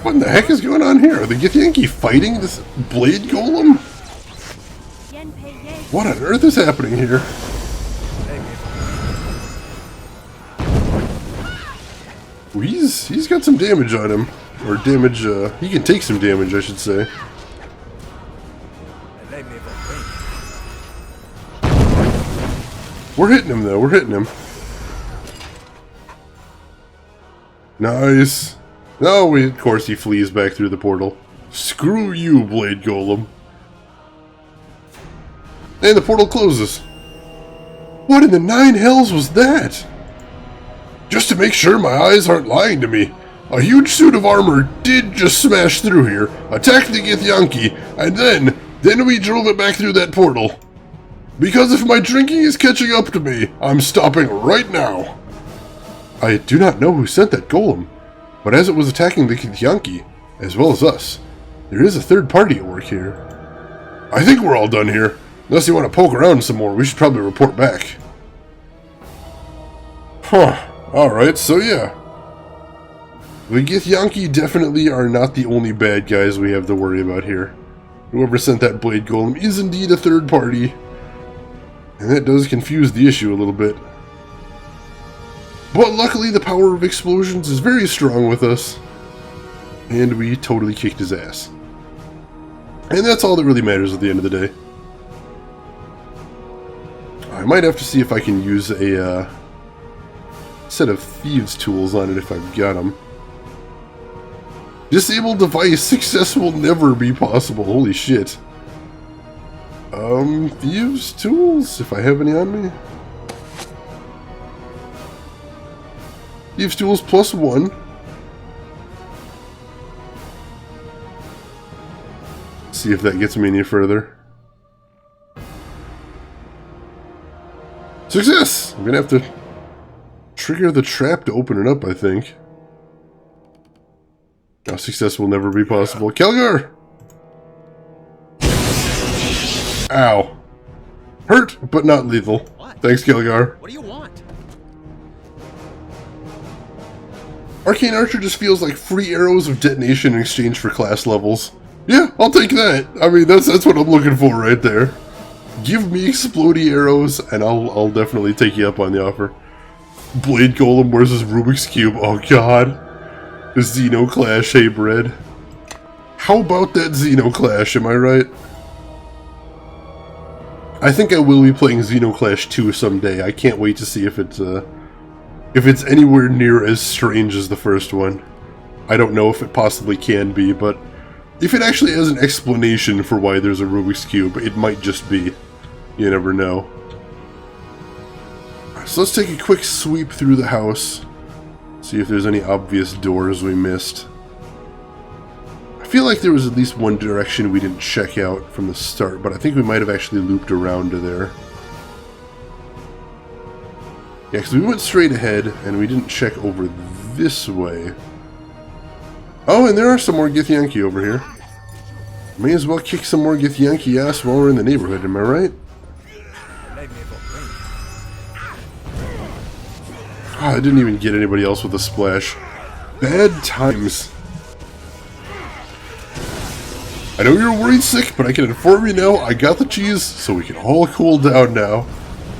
What in the heck is going on here? Are the Githyanki fighting this blade golem? What on earth is happening here? Ooh, he's got some damage on him. Or damage, he can take some damage, I should say. We're hitting him, though. We're hitting him. Nice. No, of course he flees back through the portal. Screw you, Blade Golem. And the portal closes. What in the nine hells was that? Just to make sure my eyes aren't lying to me, a huge suit of armor did just smash through here, attack the Githyanki, and then we drove it back through that portal. Because if my drinking is catching up to me, I'm stopping right now. I do not know who sent that golem, but as it was attacking the Githyanki, as well as us, there is a third party at work here. I think we're all done here. Unless you want to poke around some more, we should probably report back. Huh. Alright, so yeah. The Githyanki definitely are not the only bad guys we have to worry about here. Whoever sent that blade golem is indeed a third party. And that does confuse the issue a little bit. But luckily the power of explosions is very strong with us. And we totally kicked his ass. And that's all that really matters at the end of the day. I might have to see if I can use a set of thieves tools on it if I've got them. Disable device, success will never be possible. Holy shit. Thieves tools, if I have any on me. Thieves tools +1. See if that gets me any further. Success! I'm gonna have to trigger the trap to open it up, I think. Now success will never be possible. Kelgar! Ow. Hurt, but not lethal. What? Thanks, Gilgar. What do you want? Arcane Archer just feels like free arrows of detonation in exchange for class levels. Yeah, I'll take that. I mean, that's what I'm looking for right there. Give me explodey arrows, and I'll definitely take you up on the offer. Blade Golem versus Rubik's Cube. Oh god. The Xenoclash, hey bread. How about that Xenoclash, am I right? I think I will be playing Xenoclash 2 someday. I can't wait to see if it's anywhere near as strange as the first one. I don't know if it possibly can be, but if it actually has an explanation for why there's a Rubik's Cube, it might just be. You never know. So let's take a quick sweep through the house. See if there's any obvious doors we missed. I feel like there was at least one direction we didn't check out from the start, but I think we might have actually looped around to there. Yeah, because we went straight ahead, and we didn't check over this way. Oh, and there are some more Githyanki over here. May as well kick some more Githyanki ass while we're in the neighborhood, am I right? Oh, I didn't even get anybody else with a splash. Bad times. I know you're worried sick, but I can inform you now I got the cheese, so we can all cool down now.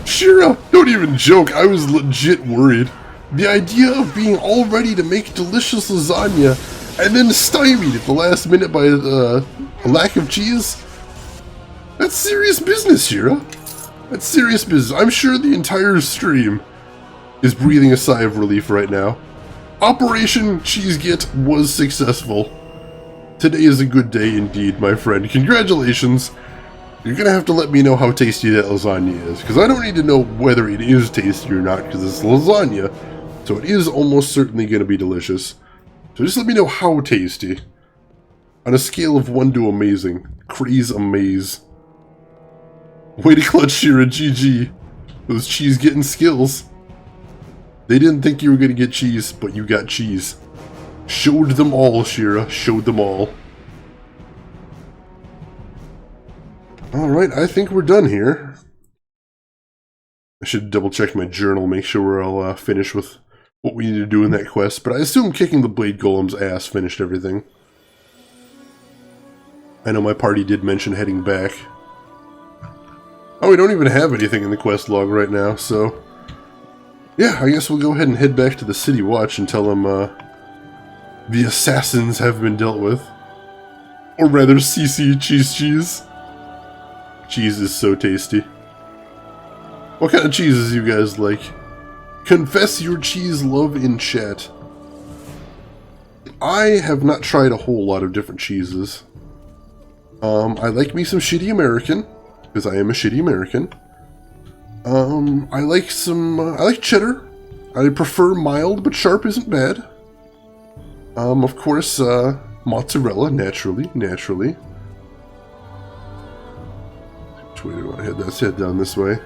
Shira, don't even joke, I was legit worried. The idea of being all ready to make delicious lasagna and then stymied at the last minute by a lack of cheese? That's serious business, Shira. That's serious business. I'm sure the entire stream is breathing a sigh of relief right now. Operation Cheese Get was successful. Today is a good day indeed, my friend. Congratulations. You're gonna have to let me know how tasty that lasagna is, because I don't need to know whether it is tasty or not, because it's lasagna, so it is almost certainly gonna be delicious. So just let me know how tasty. On a scale of 1 to amazing. Craze amaze. Way to clutch, Shira, GG. Those cheese getting skills. They didn't think you were gonna get cheese, but you got cheese. Showed them all, Shira. Showed them all. Alright, I think we're done here. I should double check my journal, make sure we're all finished with what we need to do in that quest, but I assume kicking the Blade Golem's ass finished everything. I know my party did mention heading back. Oh, we don't even have anything in the quest log right now, so... yeah, I guess we'll go ahead and head back to the City Watch and tell them, the assassins have been dealt with. Or rather, CC cheese. Cheese is so tasty. What kind of cheeses you guys like? Confess your cheese love in chat. I have not tried a whole lot of different cheeses. I like me some shitty American, because I am a shitty American. I like cheddar. I prefer mild, but sharp isn't bad. Of course, mozzarella, naturally. Which way do I want to head? Let's head down this way.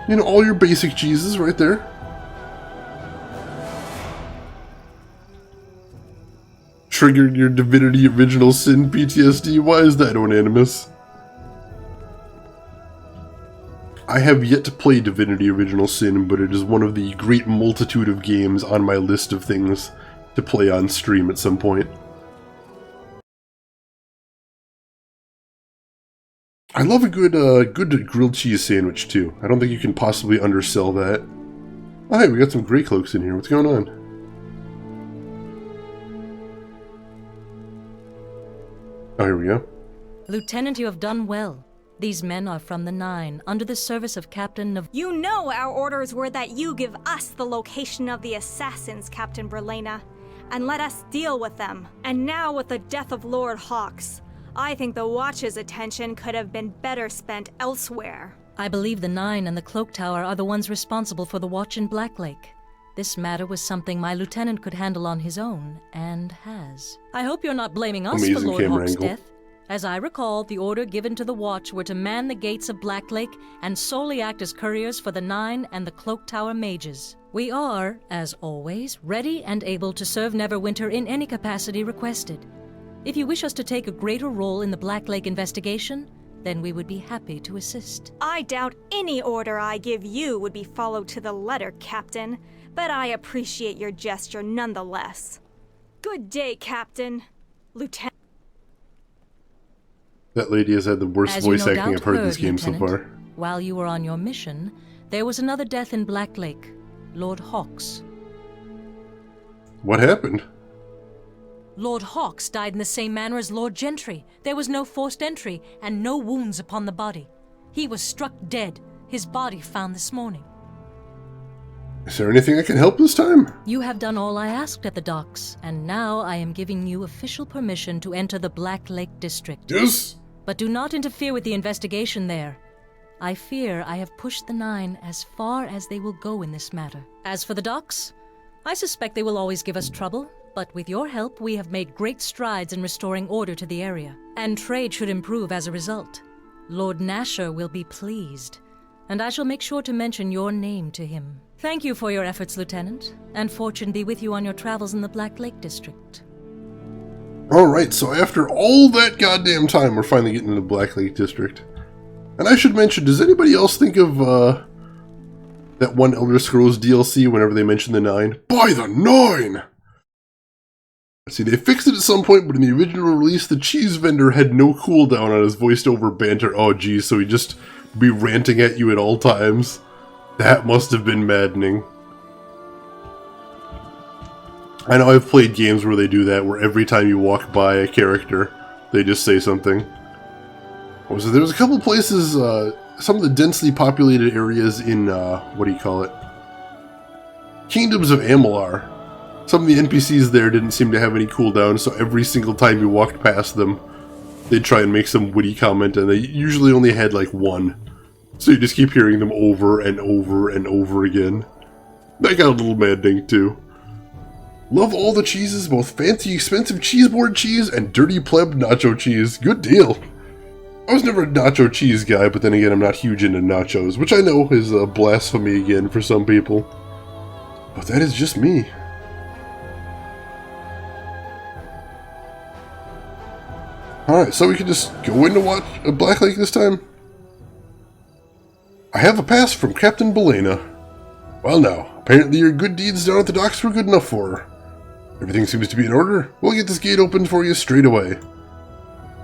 You know, all your basic cheeses right there. Triggered your Divinity Original Sin PTSD? Why is that unanimous? I have yet to play Divinity Original Sin, but it is one of the great multitude of games on my list of things to play on stream at some point. I love a good grilled cheese sandwich too. I don't think you can possibly undersell that. Oh, hey, we got some Grey Cloaks in here. What's going on? Oh, here we go. Lieutenant, you have done well. These men are from the Nine, under the service of Captain You know our orders were that you give us the location of the assassins, Captain Berlena, and let us deal with them. And now with the death of Lord Hawks, I think the Watch's attention could have been better spent elsewhere. I believe the Nine and the Cloak Tower are the ones responsible for the Watch in Black Lake. This matter was something my lieutenant could handle on his own, and has. I hope you're not blaming us for Lord Hawk's death. As I recall, the order given to the Watch were to man the gates of Black Lake and solely act as couriers for the Nine and the Cloak Tower mages. We are, as always, ready and able to serve Neverwinter in any capacity requested. If you wish us to take a greater role in the Black Lake investigation, then we would be happy to assist. I doubt any order I give you would be followed to the letter, Captain, but I appreciate your gesture nonetheless. Good day, Captain. Lieutenant. That lady has had the worst As voice you no acting doubt I've heard in heard, this game so Lieutenant, far. While you were on your mission, there was another death in Black Lake. Lord Hawks. What happened? Lord Hawks died in the same manner as Lord Gentry. There was no forced entry, and no wounds upon the body. He was struck dead, his body found this morning. Is there anything I can help this time? You have done all I asked at the docks, and now I am giving you official permission to enter the Black Lake District. Yes? But do not interfere with the investigation there. I fear I have pushed the Nine as far as they will go in this matter. As for the docks, I suspect they will always give us trouble, but with your help we have made great strides in restoring order to the area, and trade should improve as a result. Lord Nasher will be pleased, and I shall make sure to mention your name to him. Thank you for your efforts, Lieutenant, and fortune be with you on your travels in the Black Lake District. Alright, so after all that goddamn time, we're finally getting to the Black Lake District. And I should mention, does anybody else think of, that one Elder Scrolls DLC whenever they mention the Nine? By the Nine! See, they fixed it at some point, but in the original release, the cheese vendor had no cooldown on his voiced-over banter. Oh, geez, so he'd just be ranting at you at all times. That must have been maddening. I know I've played games where they do that, where every time you walk by a character, they just say something. So there was a couple places, some of the densely populated areas in, what do you call it? Kingdoms of Amalur. Some of the NPCs there didn't seem to have any cooldown, so every single time you walked past them, they'd try and make some witty comment, and they usually only had like one. So you just keep hearing them over and over and over again. That got a little maddening too. Love all the cheeses, both fancy expensive cheeseboard cheese and dirty pleb nacho cheese. Good deal. I was never a nacho cheese guy, but then again I'm not huge into nachos, which I know is a blasphemy again for some people. But that is just me. Alright, so we can just go in to watch Black Lake this time? I have a pass from Captain Belena. Well now, apparently your good deeds down at the docks were good enough for her. Everything seems to be in order. We'll get this gate opened for you straight away.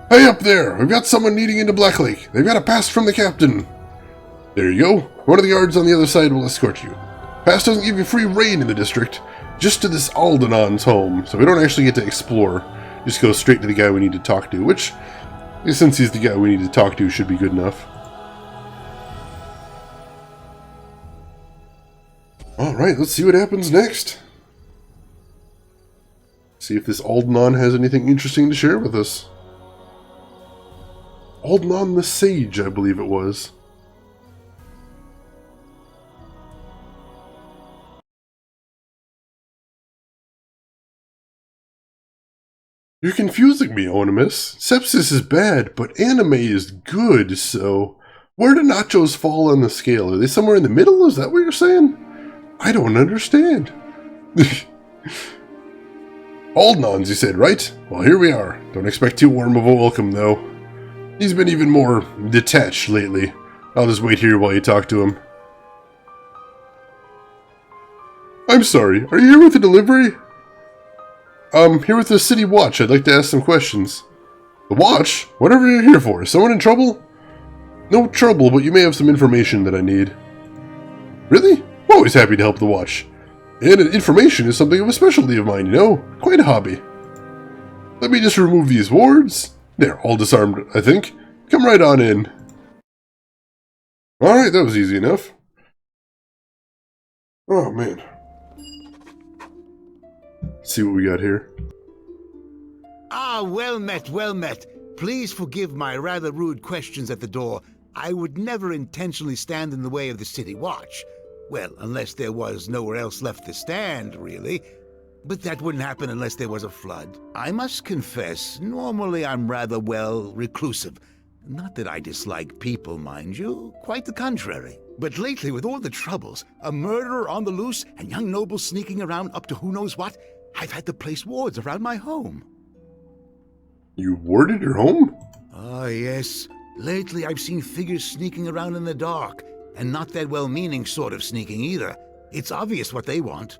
Hey up there, we've got someone needing into Black Lake. They've got a pass from the captain. There you go. One of the guards on the other side will escort you. Pass doesn't give you free reign in the district, just to this Aldenon's home, so we don't actually get to explore. Just go straight to the guy we need to talk to, which, since he's the guy we need to talk to, should be good enough. Alright, let's see what happens next. See if this Aldenon has anything interesting to share with us. Aldenon the Sage, I believe it was. You're confusing me, Onimus. Sepsis is bad, but anime is good, so... Where do nachos fall on the scale? Are they somewhere in the middle? Is that what you're saying? I don't understand. Aldenons, you said, right? Well, here we are. Don't expect too warm of a welcome, though. He's been even more detached lately. I'll just wait here while you talk to him. I'm sorry, are you here with a delivery? I'm here with the City Watch. I'd like to ask some questions. The Watch? Whatever you're here for. Is someone in trouble? No trouble, but you may have some information that I need. Really? I'm always happy to help the Watch. And information is something of a specialty of mine, you know? Quite a hobby. Let me just remove these wards. They're all disarmed, I think. Come right on in. Alright, that was easy enough. Oh, man. Let's see what we got here. Ah, well met, well met. Please forgive my rather rude questions at the door. I would never intentionally stand in the way of the City Watch. Well, unless there was nowhere else left to stand, really. But that wouldn't happen unless there was a flood. I must confess, normally I'm rather, well, reclusive. Not that I dislike people, mind you. Quite the contrary. But lately, with all the troubles, a murderer on the loose and young nobles sneaking around up to who knows what, I've had to place wards around my home. You warded your home? Ah, yes. Lately, I've seen figures sneaking around in the dark, and not that well-meaning sort of sneaking either. It's obvious what they want.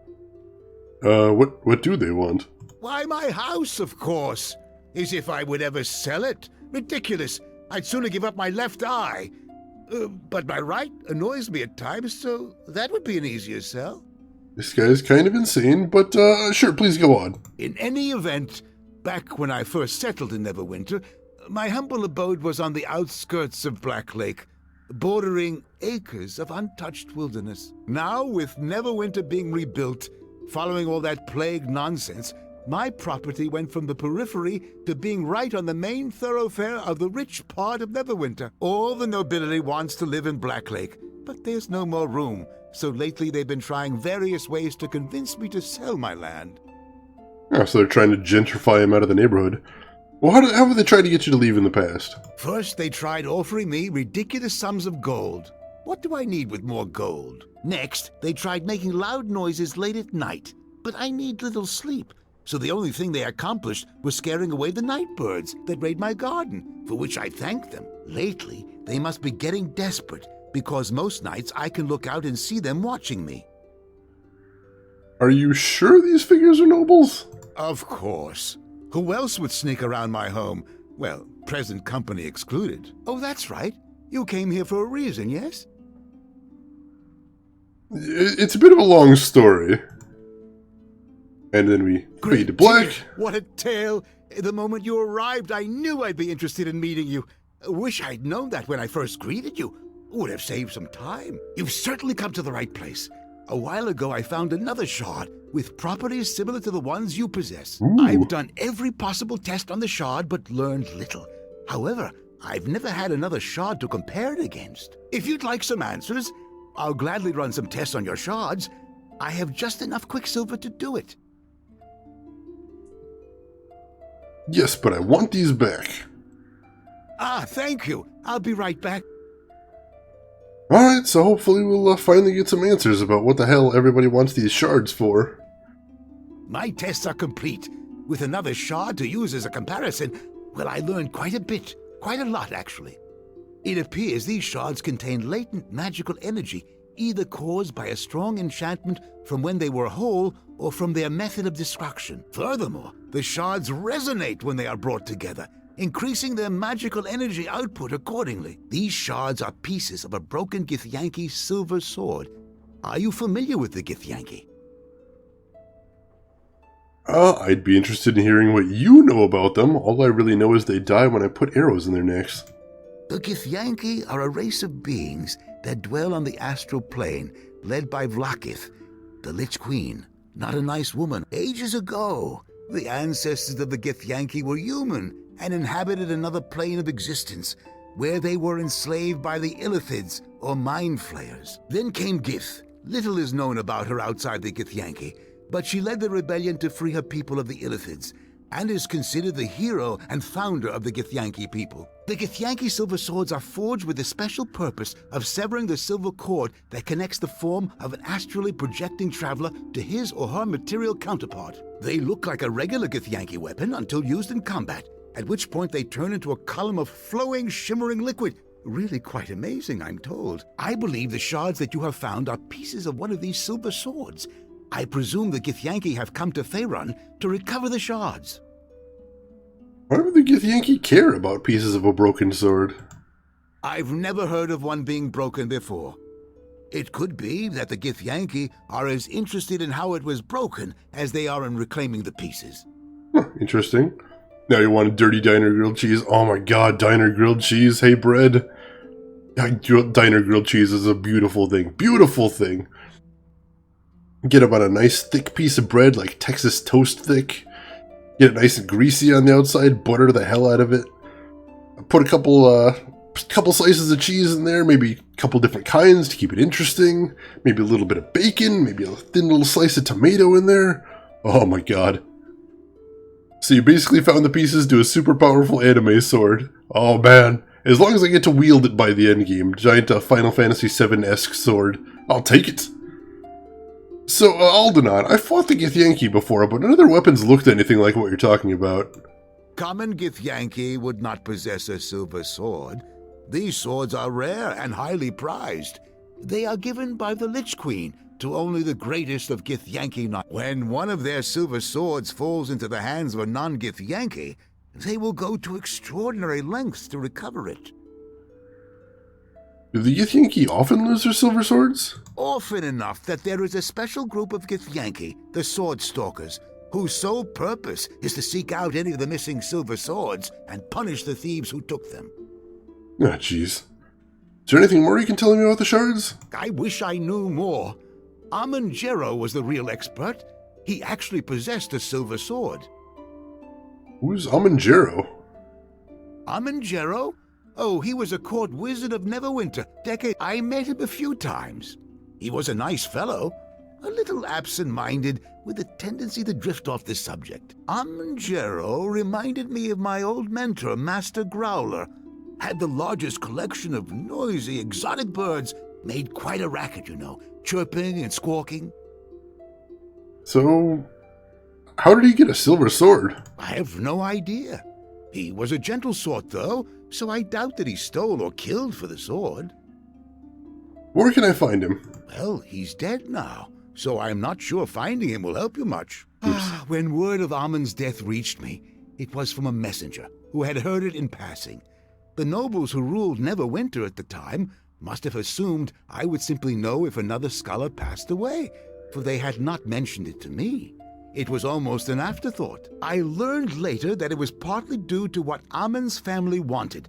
What do they want? Why, my house, of course. As if I would ever sell it. Ridiculous. I'd sooner give up my left eye. But my right annoys me at times, so that would be an easier sell. This guy's kind of insane, but sure, please go on. In any event, back when I first settled in Neverwinter, my humble abode was on the outskirts of Black Lake, bordering acres of untouched wilderness. Now, with Neverwinter being rebuilt, following all that plague nonsense, my property went from the periphery to being right on the main thoroughfare of the rich part of Neverwinter. All the nobility wants to live in Black Lake, but there's no more room, so lately they've been trying various ways to convince me to sell my land. Oh, so they're trying to gentrify him out of the neighborhood. Well, how have they tried to get you to leave in the past? First, they tried offering me ridiculous sums of gold. What do I need with more gold? Next, they tried making loud noises late at night, but I need little sleep. So the only thing they accomplished was scaring away the night birds that raid my garden, for which I thank them. Lately, they must be getting desperate, because most nights I can look out and see them watching me. Are you sure these figures are nobles? Of course. Who else would sneak around my home? Well, present company excluded. Oh, that's right. You came here for a reason, yes? It's a bit of a long story. And then we fade to black. What a tale! The moment you arrived, I knew I'd be interested in meeting you. Wish I'd known that when I first greeted you. Would have saved some time. You've certainly come to the right place. A while ago, I found another shard with properties similar to the ones you possess. Ooh. I've done every possible test on the shard, but learned little. However, I've never had another shard to compare it against. If you'd like some answers, I'll gladly run some tests on your shards. I have just enough quicksilver to do it. Yes, but I want these back. Ah, thank you. I'll be right back. Alright, so hopefully we'll finally get some answers about what the hell everybody wants these shards for. My tests are complete. With another shard to use as a comparison, well, I learned quite a bit. Quite a lot, actually. It appears these shards contain latent magical energy, either caused by a strong enchantment from when they were whole or from their method of destruction. Furthermore, the shards resonate when they are brought together, increasing their magical energy output accordingly. These shards are pieces of a broken Githyanki silver sword. Are you familiar with the Githyanki? I'd be interested in hearing what you know about them. All I really know is they die when I put arrows in their necks. The Githyanki are a race of beings that dwell on the astral plane, led by Vlakith, the Lich Queen. Not a nice woman. Ages ago, the ancestors of the Githyanki were human and inhabited another plane of existence, where they were enslaved by the Illithids, or Mind Flayers. Then came Gith. Little is known about her outside the Githyanki, but she led the rebellion to free her people of the Illithids, and is considered the hero and founder of the Githyanki people. The Githyanki silver swords are forged with the special purpose of severing the silver cord that connects the form of an astrally projecting traveler to his or her material counterpart. They look like a regular Githyanki weapon until used in combat, at which point they turn into a column of flowing, shimmering liquid. Really quite amazing, I'm told. I believe the shards that you have found are pieces of one of these silver swords. I presume the Githyanki have come to Faerun to recover the shards. Why would the Githyanki care about pieces of a broken sword? I've never heard of one being broken before. It could be that the Githyanki are as interested in how it was broken as they are in reclaiming the pieces. Huh, interesting. Now you want a dirty diner grilled cheese? Oh my god, diner grilled cheese, hey bread. Diner grilled cheese is a beautiful thing. Beautiful thing. Get it on a nice thick piece of bread, like Texas toast thick. Get it nice and greasy on the outside, butter the hell out of it. Put a couple slices of cheese in there, maybe a couple different kinds to keep it interesting. Maybe a little bit of bacon, maybe a thin little slice of tomato in there. Oh my god. So you basically found the pieces to a super powerful anime sword. Oh man. As long as I get to wield it by the endgame, giant Final Fantasy VII-esque sword, I'll take it. So, Aldenon, I fought the Githyanki before, but none of their weapons looked anything like what you're talking about. Common Githyanki would not possess a silver sword, These swords are rare and highly prized. They are given by the Lich Queen to only the greatest of Githyanki knights. When one of their silver swords falls into the hands of a non-Githyanki, they will go to extraordinary lengths to recover it. Do the Githyanki often lose their silver swords? Often enough that there is a special group of Githyanki, the Sword Stalkers, whose sole purpose is to seek out any of the missing silver swords and punish the thieves who took them. Ah, jeez. Is there anything more you can tell me about the shards? I wish I knew more. Amon-Jero was the real expert. He actually possessed a silver sword. Who's Amon-Jero? Amon-Jero? Oh, he was a court wizard of Neverwinter. I met him a few times. He was a nice fellow, a little absent-minded, with a tendency to drift off the subject. Amon-Jero reminded me of my old mentor, Master Growler. Had the largest collection of noisy, exotic birds, made quite a racket, you know, chirping and squawking. So, how did he get a silver sword? I have no idea. He was a gentle sort, though, so I doubt that he stole or killed for the sword. Where can I find him? Well, he's dead now, so I'm not sure finding him will help you much. When word of Amon's death reached me, it was from a messenger who had heard it in passing. The nobles who ruled Neverwinter at the time must have assumed I would simply know if another scholar passed away, for they had not mentioned it to me. It was almost an afterthought. I learned later that it was partly due to what Amon's family wanted,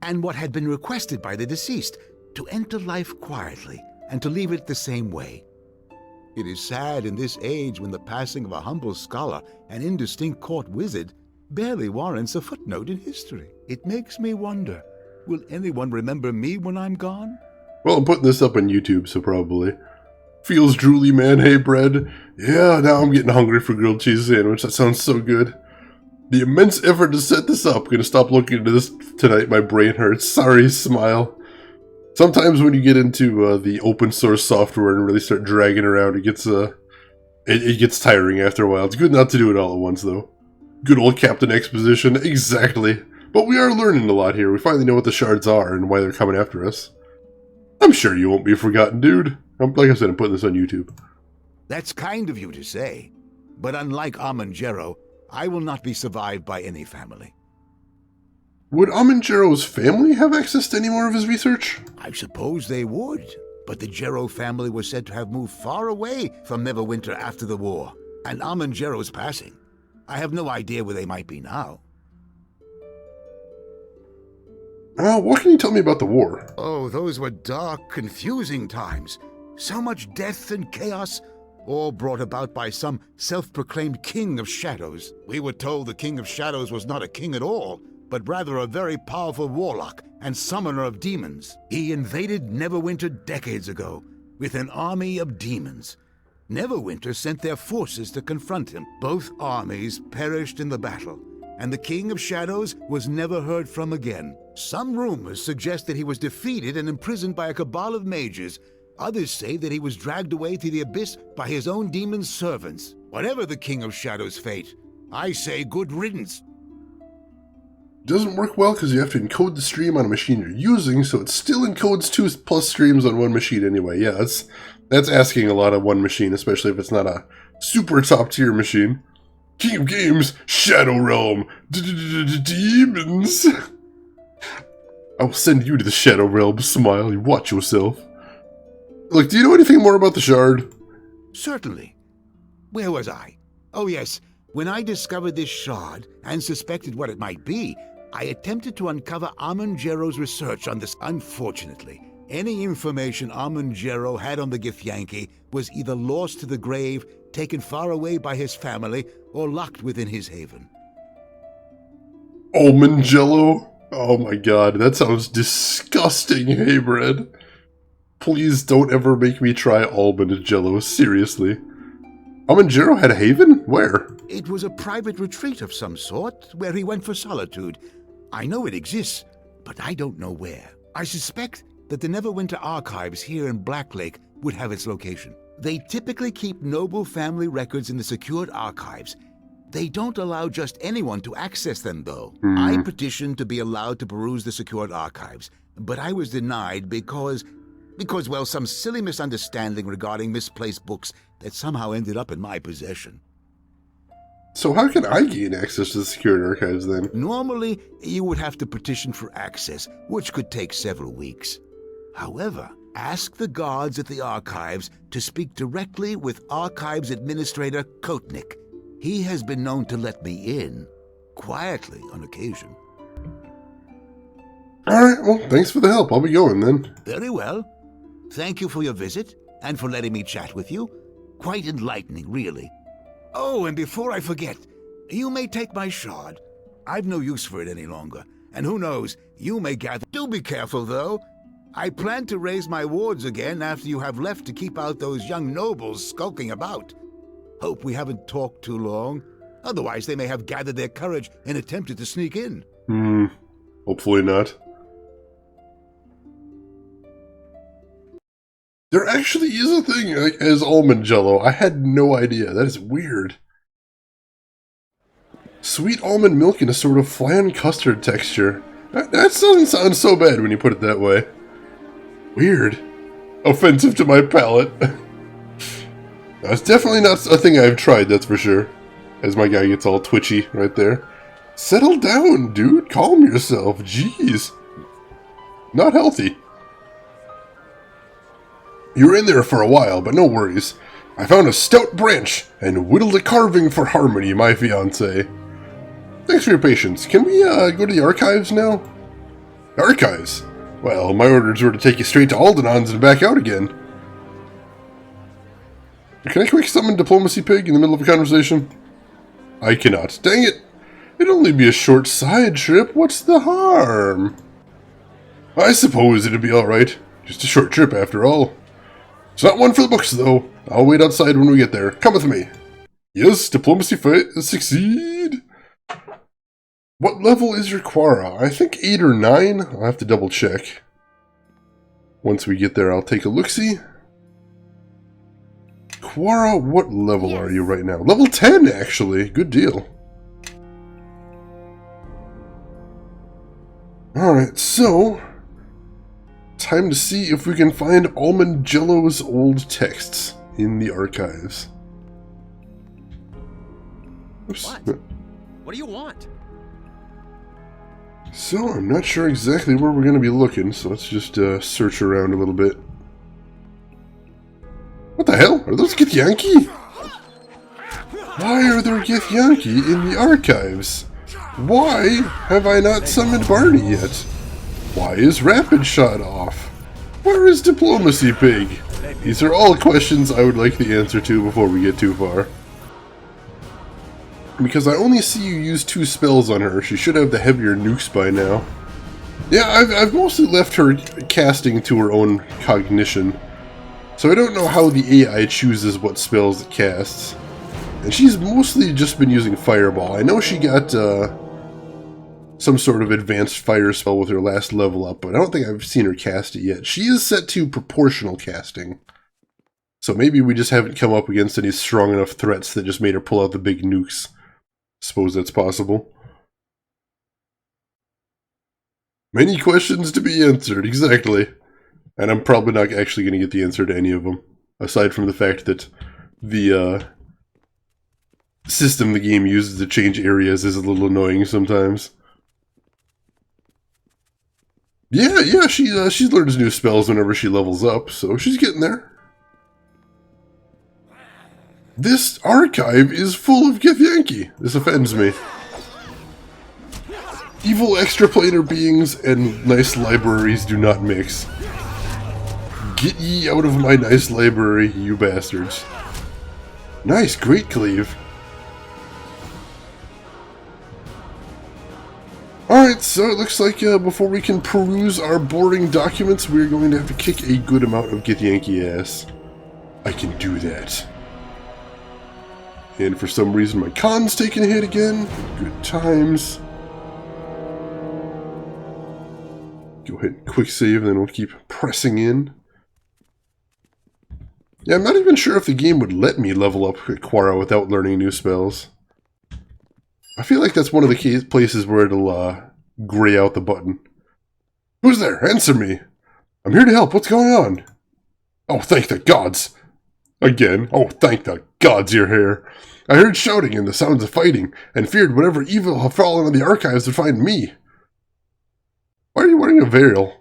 and what had been requested by the deceased, to enter life quietly and to leave it the same way. It is sad in this age when the passing of a humble scholar and indistinct court wizard barely warrants a footnote in history. It makes me wonder, will anyone remember me when I'm gone? Well, I'm putting this up on YouTube, so probably. Feels drooly, man. Hey, bread. Yeah, now I'm getting hungry for grilled cheese sandwich. That sounds so good. The immense effort to set this up. I'm gonna stop looking into this tonight. My brain hurts. Sorry, smile. Sometimes when you get into the open source software and really start dragging around, it gets tiring after a while. It's good not to do it all at once, though. Good old Captain Exposition, exactly. But we are learning a lot here. We finally know what the shards are and why they're coming after us. I'm sure you won't be forgotten, dude. Like I said, I'm putting this on YouTube. That's kind of you to say. But unlike Amon-Jero, I will not be survived by any family. Would Amon-Jero's family have access to any more of his research? I suppose they would. But the Jero family was said to have moved far away from Neverwinter after the war, and Amon-Jero's passing. I have no idea where they might be now. What can you tell me about the war? Oh, those were dark, confusing times. So much death and chaos, all brought about by some self-proclaimed King of Shadows. We were told the King of Shadows was not a king at all, but rather a very powerful warlock and summoner of demons. He invaded Neverwinter decades ago with an army of demons. Neverwinter sent their forces to confront him. Both armies perished in the battle, and the King of Shadows was never heard from again. Some rumors suggest that he was defeated and imprisoned by a cabal of mages. Others say that he was dragged away to the abyss by his own demon servants. Whatever the King of Shadows' fate, I say good riddance. Doesn't work well because you have to encode the stream on a machine you're using, so it still encodes 2+ streams on one machine anyway. Yeah, that's asking a lot of one machine, especially if it's not a super top tier machine. King of Games, Shadow Realm, demons. I will send you to the Shadow Realm, smile, you watch yourself. Look, do you know anything more about the shard? Certainly. Where was I? Oh yes, when I discovered this shard and suspected what it might be, I attempted to uncover Amon-Jero's research on this. Unfortunately, any information Amon-Jero had on the Githyanki was either lost to the grave, taken far away by his family, or locked within his haven. Amon-Jero? Oh my god, that sounds disgusting, hey bread. Please don't ever make me try Amon-Jero, seriously. Amon-Jero had a haven? Where? It was a private retreat of some sort, where he went for solitude. I know it exists, but I don't know where. I suspect that the Neverwinter archives here in Blacklake would have its location. They typically keep noble family records in the secured archives, They don't allow just anyone to access them, though. Hmm. I petitioned to be allowed to peruse the secured archives, but I was denied because, well, some silly misunderstanding regarding misplaced books that somehow ended up in my possession. So how can I gain access to the secured archives, then? Normally, you would have to petition for access, which could take several weeks. However, ask the guards at the archives to speak directly with Archives Administrator Kotnik. He has been known to let me in, quietly on occasion. Alright, well, thanks for the help. I'll be going, then. Very well. Thank you for your visit, and for letting me chat with you. Quite enlightening, really. Oh, and before I forget, you may take my shard. I've no use for it any longer, and who knows, you may gather... Do be careful, though. I plan to raise my wards again after you have left to keep out those young nobles skulking about. Hope we haven't talked too long. Otherwise, they may have gathered their courage and attempted to sneak in. Hopefully not. There actually is a thing as almond jello. I had no idea. That is weird. Sweet almond milk in a sort of flan custard texture. That doesn't sound so bad when you put it that way. Weird. Offensive to my palate. That's definitely not a thing I've tried, that's for sure. As my guy gets all twitchy right there. Settle down, dude. Calm yourself. Jeez. Not healthy. You were in there for a while, but no worries. I found a stout branch and whittled a carving for Harmony, my fiancée. Thanks for your patience. Can we go to the archives now? Archives? Well, my orders were to take you straight to Aldenon's and back out again. Can I quick summon Diplomacy Pig in the middle of a conversation? I cannot. Dang it! It'd only be a short side trip. What's the harm? I suppose it'd be alright. Just a short trip after all. It's not one for the books, though. I'll wait outside when we get there. Come with me. Yes, diplomacy succeed. What level is your Quara? I think 8 or 9. I'll have to double check. Once we get there, I'll take a look-see. Quara, what level are you right now? Level 10, actually. Good deal. Alright, so... time to see if we can find Almond Jello's old texts in the archives. Oops. What do you want? So, I'm not sure exactly where we're going to be looking, so let's just search around a little bit. What the hell? Are those Githyanki? Why are there Githyanki in the archives? Why have I not summoned Barney yet? Why is Rapid Shot off? Where is Diplomacy Pig? These are all questions I would like the answer to before we get too far. Because I only see you use 2 spells on her, she should have the heavier nukes by now. Yeah, I've mostly left her casting to her own cognition. So I don't know how the AI chooses what spells it casts. And she's mostly just been using Fireball. I know she got some sort of advanced fire spell with her last level up, but I don't think I've seen her cast it yet. She is set to proportional casting. So maybe we just haven't come up against any strong enough threats that just made her pull out the big nukes. Suppose that's possible. Many questions to be answered, exactly. And I'm probably not actually going to get the answer to any of them. Aside from the fact that the system the game uses to change areas is a little annoying sometimes. Yeah, she learns new spells whenever she levels up, so she's getting there. This archive is full of Githyanki. This offends me. Evil extraplanar beings and nice libraries do not mix. Get ye out of my nice library, you bastards. Nice, great cleave. Alright, so it looks like before we can peruse our boring documents, we're going to have to kick a good amount of Githyanki ass. I can do that. And for some reason my con's taking a hit again. Good times. Go ahead and quick save, and then we'll keep pressing in. Yeah, I'm not even sure if the game would let me level up Quara without learning new spells. I feel like that's one of the places where it'll gray out the button. Who's there? Answer me. I'm here to help. What's going on? Oh, thank the gods. Again. Oh, thank the gods you're here. I heard shouting and the sounds of fighting, and feared whatever evil had fallen on the archives would find me. Why are you wearing a veil?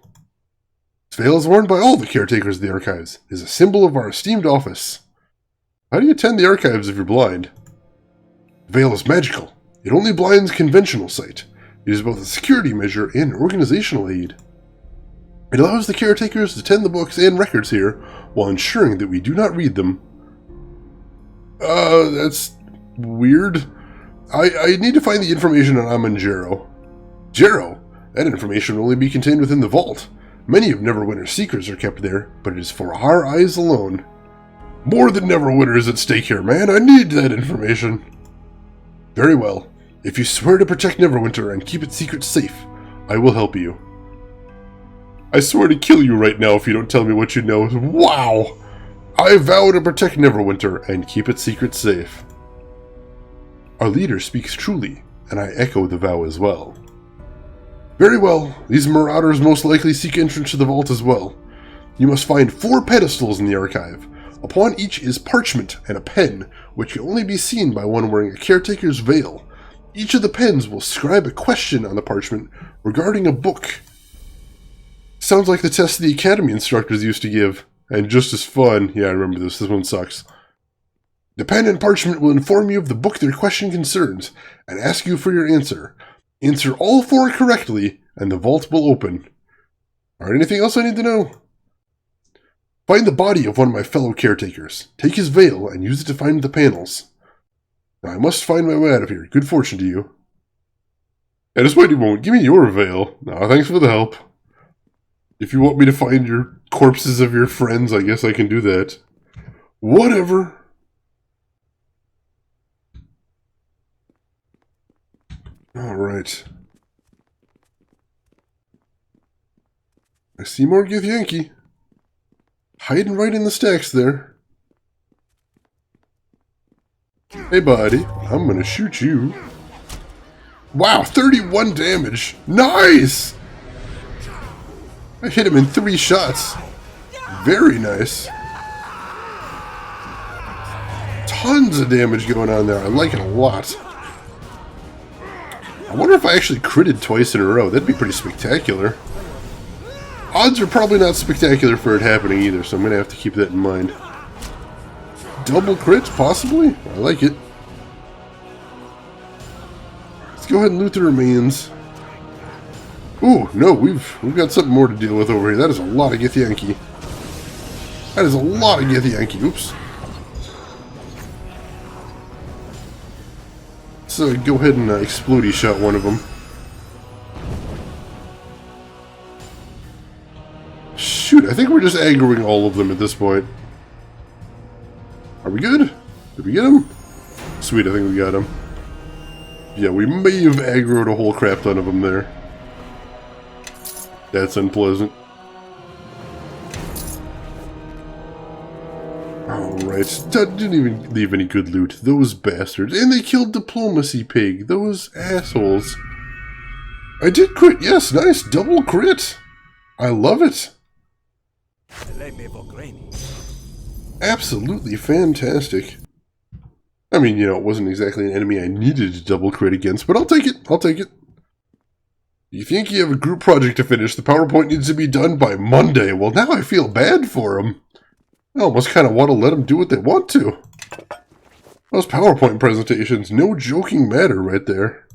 This veil is worn by all the caretakers of the archives. It is a symbol of our esteemed office. How do you attend the archives if you're blind? The veil is magical. It only blinds conventional sight. It is both a security measure and organizational aid. It allows the caretakers to tend the books and records here, while ensuring that we do not read them. That's weird. I need to find the information on Amanjaro. Jero? That information will only be contained within the vault. Many of Neverwinter's secrets are kept there, but it is for our eyes alone. More than Neverwinter is at stake here, man. I need that information. Very well. If you swear to protect Neverwinter and keep its secrets safe, I will help you. I swear to kill you right now if you don't tell me what you know. Wow! I vow to protect Neverwinter and keep its secrets safe. Our leader speaks truly, and I echo the vow as well. Very well. These marauders most likely seek entrance to the vault as well. You must find 4 pedestals in the archive. Upon each is parchment and a pen, which can only be seen by one wearing a caretaker's veil. Each of the pens will scribe a question on the parchment regarding a book. Sounds like the test the academy instructors used to give. And just as fun. Yeah, I remember this. This one sucks. The pen and parchment will inform you of the book their question concerns, and ask you for your answer. Answer all 4 correctly, and the vault will open. Alright, anything else I need to know? Find the body of one of my fellow caretakers. Take his veil, and use it to find the panels. Now, I must find my way out of here. Good fortune to you. Yeah, just wait a moment. Give me your veil. No, thanks for the help. If you want me to find your corpses of your friends, I guess I can do that. Whatever. Alright. I see more Githyanki. Hiding right in the stacks there. Hey buddy, I'm gonna shoot you. Wow, 31 damage! Nice! I hit him in 3 shots. Very nice. Tons of damage going on there. I like it a lot. I wonder if I actually critted twice in a row. That'd be pretty spectacular. Odds are probably not spectacular for it happening either, so I'm going to have to keep that in mind. Double crit, possibly? I like it. Let's go ahead and loot the remains. Ooh, no, we've got something more to deal with over here. That is a lot of Githyanki. That is a lot of Githyanki. Oops. Let's go ahead and explodey shot one of them. Shoot, I think we're just aggroing all of them at this point. Are we good? Did we get him? Sweet, I think we got him. Yeah, we may have aggroed a whole crap ton of them there. That's unpleasant. Alright, that didn't even leave any good loot. Those bastards. And they killed Diplomacy Pig. Those assholes. I did crit. Yes, nice. Double crit. I love it. Absolutely fantastic. I mean, you know, it wasn't exactly an enemy I needed to double crit against, but I'll take it. I'll take it. You think you have a group project to finish? The PowerPoint needs to be done by Monday. Well, now I feel bad for them. I almost kind of want to let them do what they want to. Those PowerPoint presentations, no joking matter right there.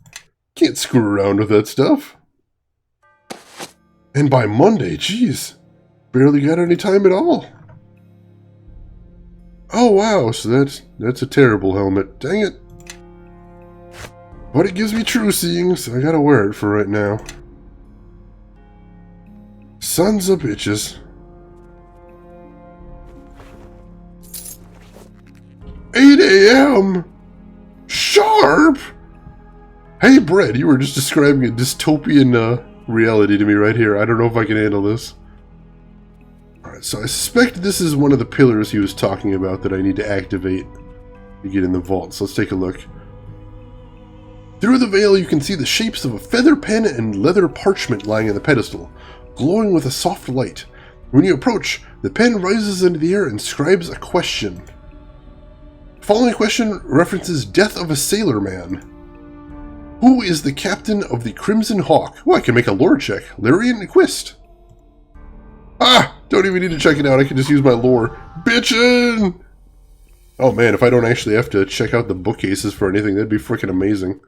Can't screw around with that stuff. And by Monday, geez, barely got any time at all. Oh wow, so that's a terrible helmet. Dang it. But it gives me true seeing, so I gotta wear it for right now. Sons of bitches. 8 a.m. Sharp! Hey, Brett, you were just describing a dystopian reality to me right here. I don't know if I can handle this. Alright, so I suspect this is one of the pillars he was talking about that I need to activate to get in the vault. So let's take a look. Through the veil, you can see the shapes of a feather pen and leather parchment lying on the pedestal, glowing with a soft light. When you approach, the pen rises into the air and scribes a question. The following question references death of a sailor man. Who is the captain of the Crimson Hawk? Oh, I can make a lore check. Larian Quist. Ah! Don't even need to check it out. I can just use my lore. Bitchin'! Oh man, if I don't actually have to check out the bookcases for anything, that'd be freaking amazing.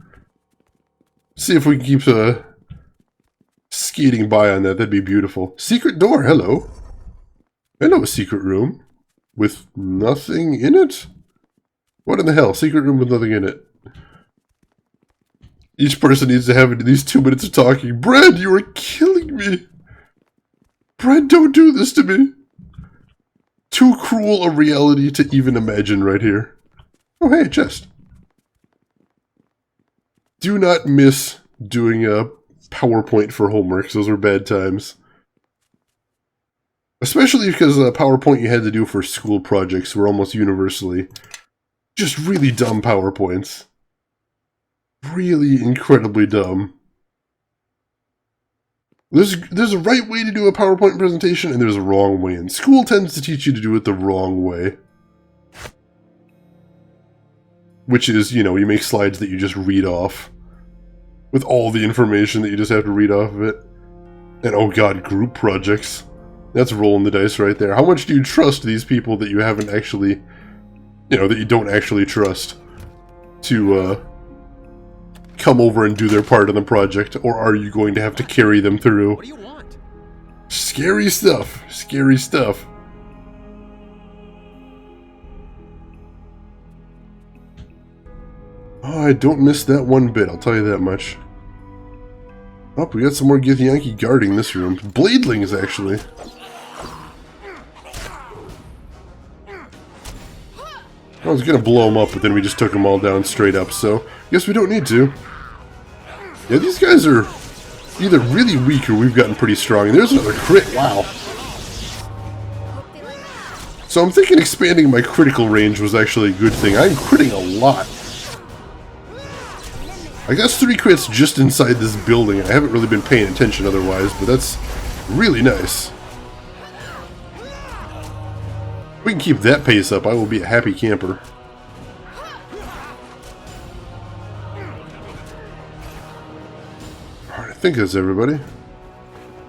See if we can keep skating by on that. That'd be beautiful. Secret door. Hello. Hello, secret room. With nothing in it? What in the hell? Secret room with nothing in it. Each person needs to have at least 2 minutes of talking. Brad, you are killing me. Brad, don't do this to me. Too cruel a reality to even imagine right here. Oh, hey, chest. Do not miss doing a PowerPoint for homework. Those are bad times. Especially because PowerPoint you had to do for school projects were almost universally just really dumb PowerPoints. Really incredibly dumb. There's a right way to do a PowerPoint presentation and there's a wrong way, and school tends to teach you to do it the wrong way. Which is, you know, you make slides that you just read off. With all the information that you just have to read off of it. And oh god, group projects. That's rolling the dice right there. How much do you trust these people that you haven't actually, you know, that you don't actually trust to come over and do their part in the project? Or are you going to have to carry them through? What do you want? Scary stuff. Scary stuff. Oh, I don't miss that one bit, I'll tell you that much. Oh, we got some more Githyanki guarding this room. Bladelings, actually. I was gonna blow them up, but then we just took them all down straight up, so guess we don't need to. Yeah, these guys are either really weak or we've gotten pretty strong. And there's another crit, wow. So I'm thinking expanding my critical range was actually a good thing. I'm critting a lot. I got 3 crits just inside this building. I haven't really been paying attention otherwise, but that's really nice. If we can keep that pace up, I will be a happy camper. Alright, I think that's everybody.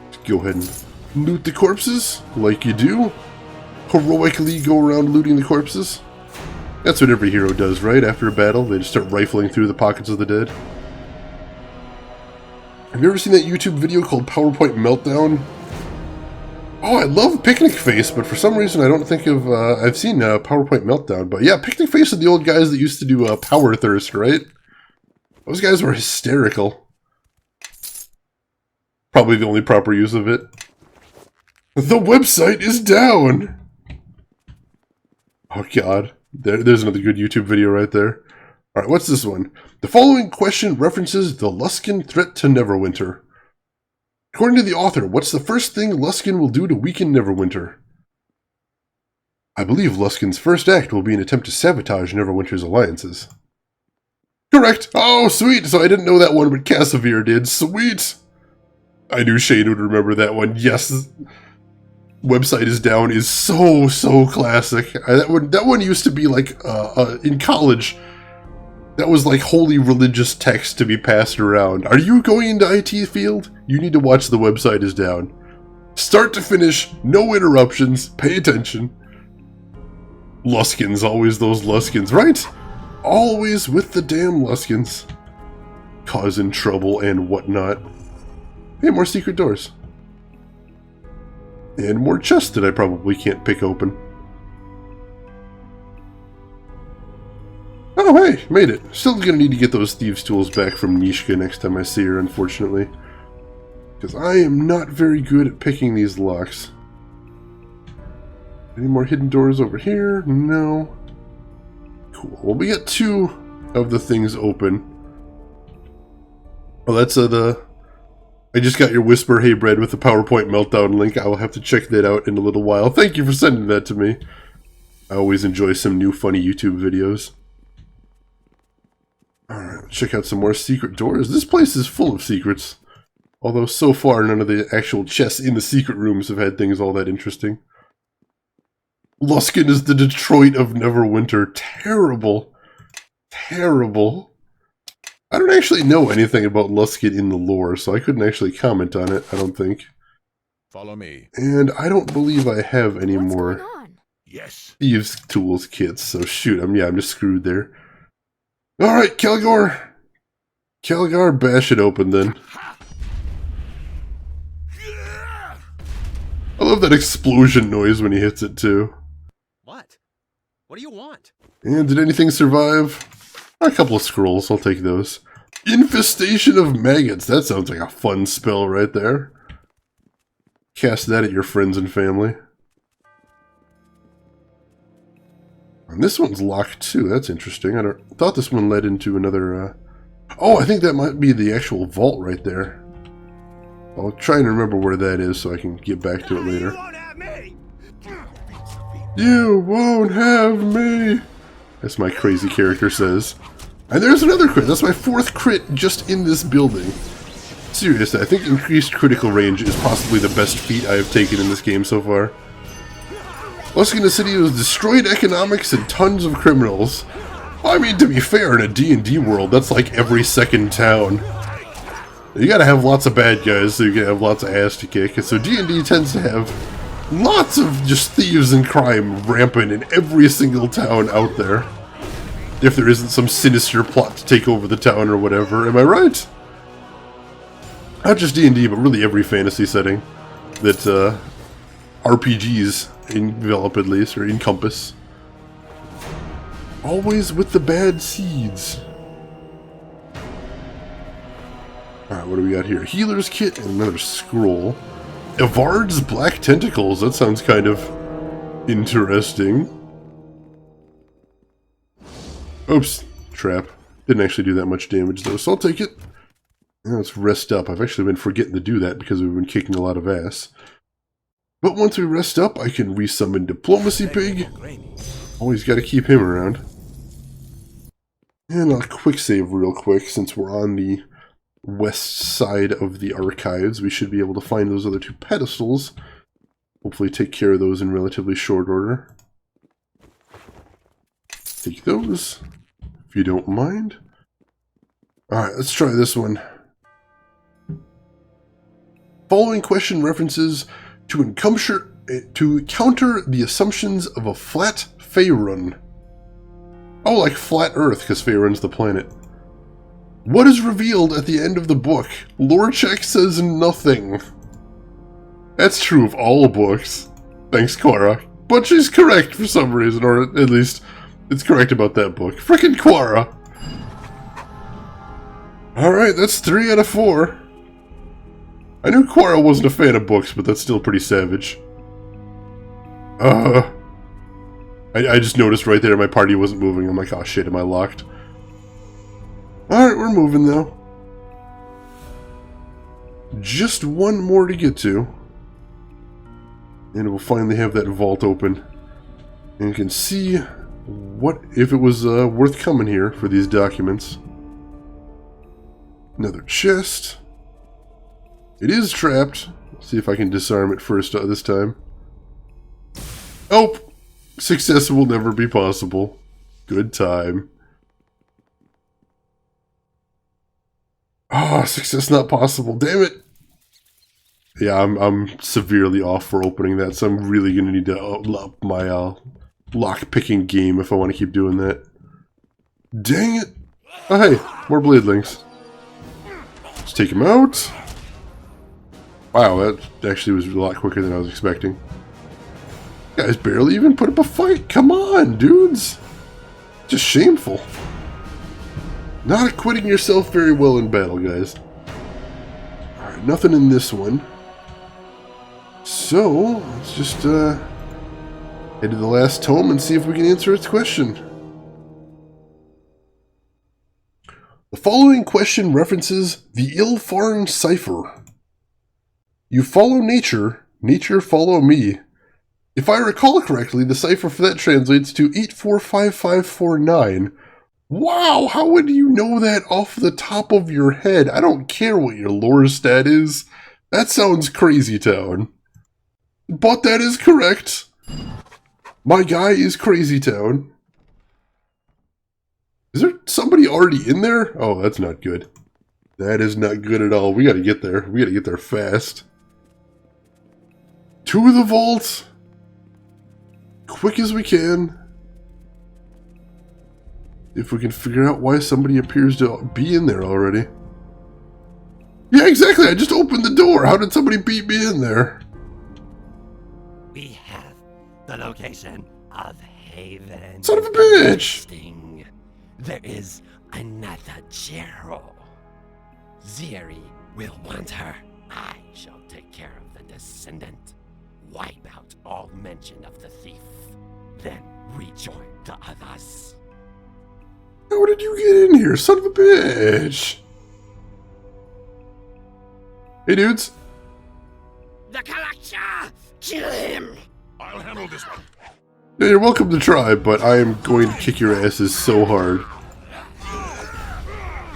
Let's go ahead and loot the corpses, like you do. Heroically go around looting the corpses. That's what every hero does, right? After a battle, they just start rifling through the pockets of the dead. Have you ever seen that YouTube video called PowerPoint Meltdown? Oh, I love Picnic Face, but for some reason I don't think of, I've seen PowerPoint Meltdown. But yeah, Picnic Face are the old guys that used to do Power Thirst, right? Those guys were hysterical. Probably the only proper use of it. The website is down! Oh god. There's another good YouTube video right there. Alright, what's this one? The following question references the Luskan threat to Neverwinter. According to the author, what's the first thing Luskan will do to weaken Neverwinter? I believe Luskan's first act will be an attempt to sabotage Neverwinter's alliances. Correct! Oh, sweet! So I didn't know that one, but Casimir did. Sweet! I knew Shane would remember that one. Yes! Website is down is so classic. That one used to be like in college. That was like holy religious text to be passed around. Are you going into IT field? You need to watch The Website is Down. Start to finish, no interruptions, pay attention. Luskins, always those Luskins, right? Always with the damn Luskins. Causing trouble and whatnot. Hey, more secret doors. And more chests that I probably can't pick open. Oh, hey, made it. Still gonna need to get those thieves' tools back from Nishka next time I see her, unfortunately. Because I am not very good at picking these locks. Any more hidden doors over here? No. Cool. Well, we got 2 of the things open. Oh, that's I just got your Whisper Hey Bread with the PowerPoint Meltdown link. I will have to check that out in a little while. Thank you for sending that to me. I always enjoy some new funny YouTube videos. Alright, check out some more secret doors. This place is full of secrets. Although so far none of the actual chests in the secret rooms have had things all that interesting. Luskan is the Detroit of Neverwinter. Terrible. Terrible. I don't actually know anything about Luskan in the lore, so I couldn't actually comment on it, I don't think. Follow me. And I don't believe I have any more Yes. Thieves' Tools kits, so shoot, I'm just screwed there. Alright, Kelgor! Kelgar, bash it open then. I love that explosion noise when he hits it too. What? What do you want? And did anything survive? A couple of scrolls, I'll take those. Infestation of Maggots, that sounds like a fun spell right there. Cast that at your friends and family. And this one's locked too, that's interesting. I thought this one led into another, Oh, I think that might be the actual vault right there. I'll try and remember where that is so I can get back to it later. You won't have me! As my crazy character says. And there's another crit! That's my 4th crit just in this building. Seriously, I think increased critical range is possibly the best feat I have taken in this game so far. Luskan City has destroyed economics and tons of criminals. I mean, to be fair, in a D&D world, that's like every second town. You gotta have lots of bad guys so you can have lots of ass to kick. And so D&D tends to have lots of just thieves and crime rampant in every single town out there. If there isn't some sinister plot to take over the town or whatever, am I right? Not just D&D, but really every fantasy setting that RPGs envelop at least, or encompass. Always with the bad seeds. Alright, what do we got here? Healer's kit and another scroll. Evard's black tentacles, that sounds kind of interesting. Oops, trap. Didn't actually do that much damage though, so I'll take it. Now let's rest up. I've actually been forgetting to do that because we've been kicking a lot of ass. But once we rest up, I can resummon Diplomacy Pig. Always gotta keep him around. And I'll quick save real quick since we're on the west side of the archives. We should be able to find those other 2 pedestals. Hopefully take care of those in relatively short order. Take those, if you don't mind. Alright, let's try this one. Following question references to counter the assumptions of a flat Faerun. Oh, like flat Earth, because Faerun's the planet. What is revealed at the end of the book? Lore check says nothing. That's true of all books. Thanks, Quara. But she's correct for some reason, or at least it's correct about that book. Frickin' Quara! Alright, that's 3 out of 4. I knew Quara wasn't a fan of books, but that's still pretty savage. I just noticed right there my party wasn't moving. I'm like, oh shit, am I locked? Alright, we're moving though. Just one more to get to. And we'll finally have that vault open. And you can see what if it was worth coming here for these documents. Another chest. It is trapped. Let's see if I can disarm it first this time. Oh! Success will never be possible. Good time. Ah, success not possible. Damn it! Yeah, I'm severely off for opening that, so I'm really gonna need to up my lock-picking game if I want to keep doing that. Dang it! Oh hey, more bladelings. Let's take him out. Wow, that actually was a lot quicker than I was expecting. You guys barely even put up a fight. Come on, dudes. Just shameful. Not acquitting yourself very well in battle, guys. Alright, nothing in this one. So, let's just head to the last tome and see if we can answer its question. The following question references the Ilfarn cipher. You follow nature, nature follow me. If I recall correctly, the cipher for that translates to 845549, Wow, how would you know that off the top of your head? I don't care what your lore stat is. That sounds crazy town. But that is correct. My guy is crazy town. Is there somebody already in there? Oh, that's not good. That is not good at all. We gotta get there. We gotta get there fast. To the vault. Quick as we can. If we can figure out why somebody appears to be in there already. Yeah, exactly. I just opened the door. How did somebody beat me in there? We have the location of Haven. Son of a bitch! There is another Jero. Ziri will want her. I shall take care of the descendant. Wipe out all mention of the thief. Then rejoin the others. How did you get in here, son of a bitch? Hey, dudes. The Kalakcha! Kill him! I'll handle this one. Yeah, you're welcome to try, but I am going to kick your asses so hard.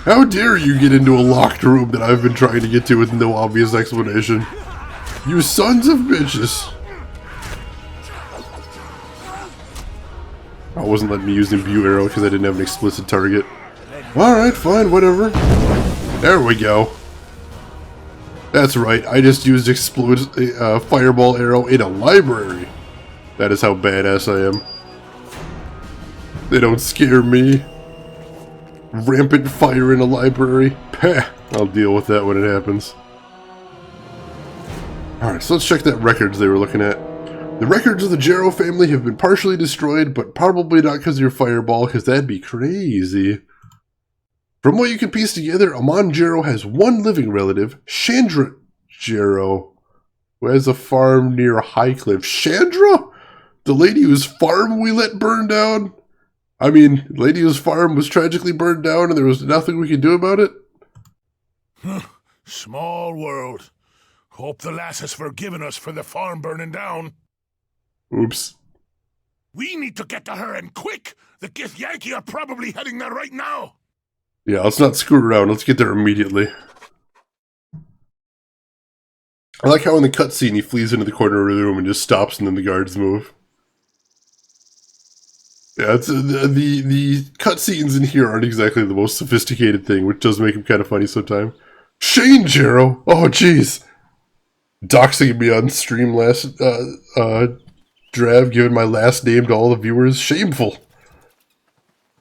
How dare you get into a locked room that I've been trying to get to with no obvious explanation? You sons of bitches! I wasn't letting me use the imbue arrow because I didn't have an explicit target. Alright, fine, whatever. There we go. That's right, I just used fireball arrow in a library. That is how badass I am. They don't scare me. Rampant fire in a library. Pah! I'll deal with that when it happens. Alright, so let's check that records they were looking at. The records of the Jero family have been partially destroyed, but probably not because of your fireball, because that'd be crazy. From what you can piece together, Amon Jero has one living relative, Chandra Jero, who has a farm near Highcliff. Chandra? The lady whose farm we let burn down? I mean, the lady whose farm was tragically burned down and there was nothing we could do about it? Small world. Hope the lass has forgiven us for the farm burning down. Oops. We need to get to her, and quick! The Gith Yankee are probably heading there right now! Yeah, let's not screw around. Let's get there immediately. I like how in the cutscene he flees into the corner of the room and just stops and then the guards move. Yeah, it's, the cutscenes in here aren't exactly the most sophisticated thing, which does make him kind of funny sometimes. Shane Jero! Oh, jeez! Doxing me on stream last, Drav, giving my last name to all the viewers. Shameful!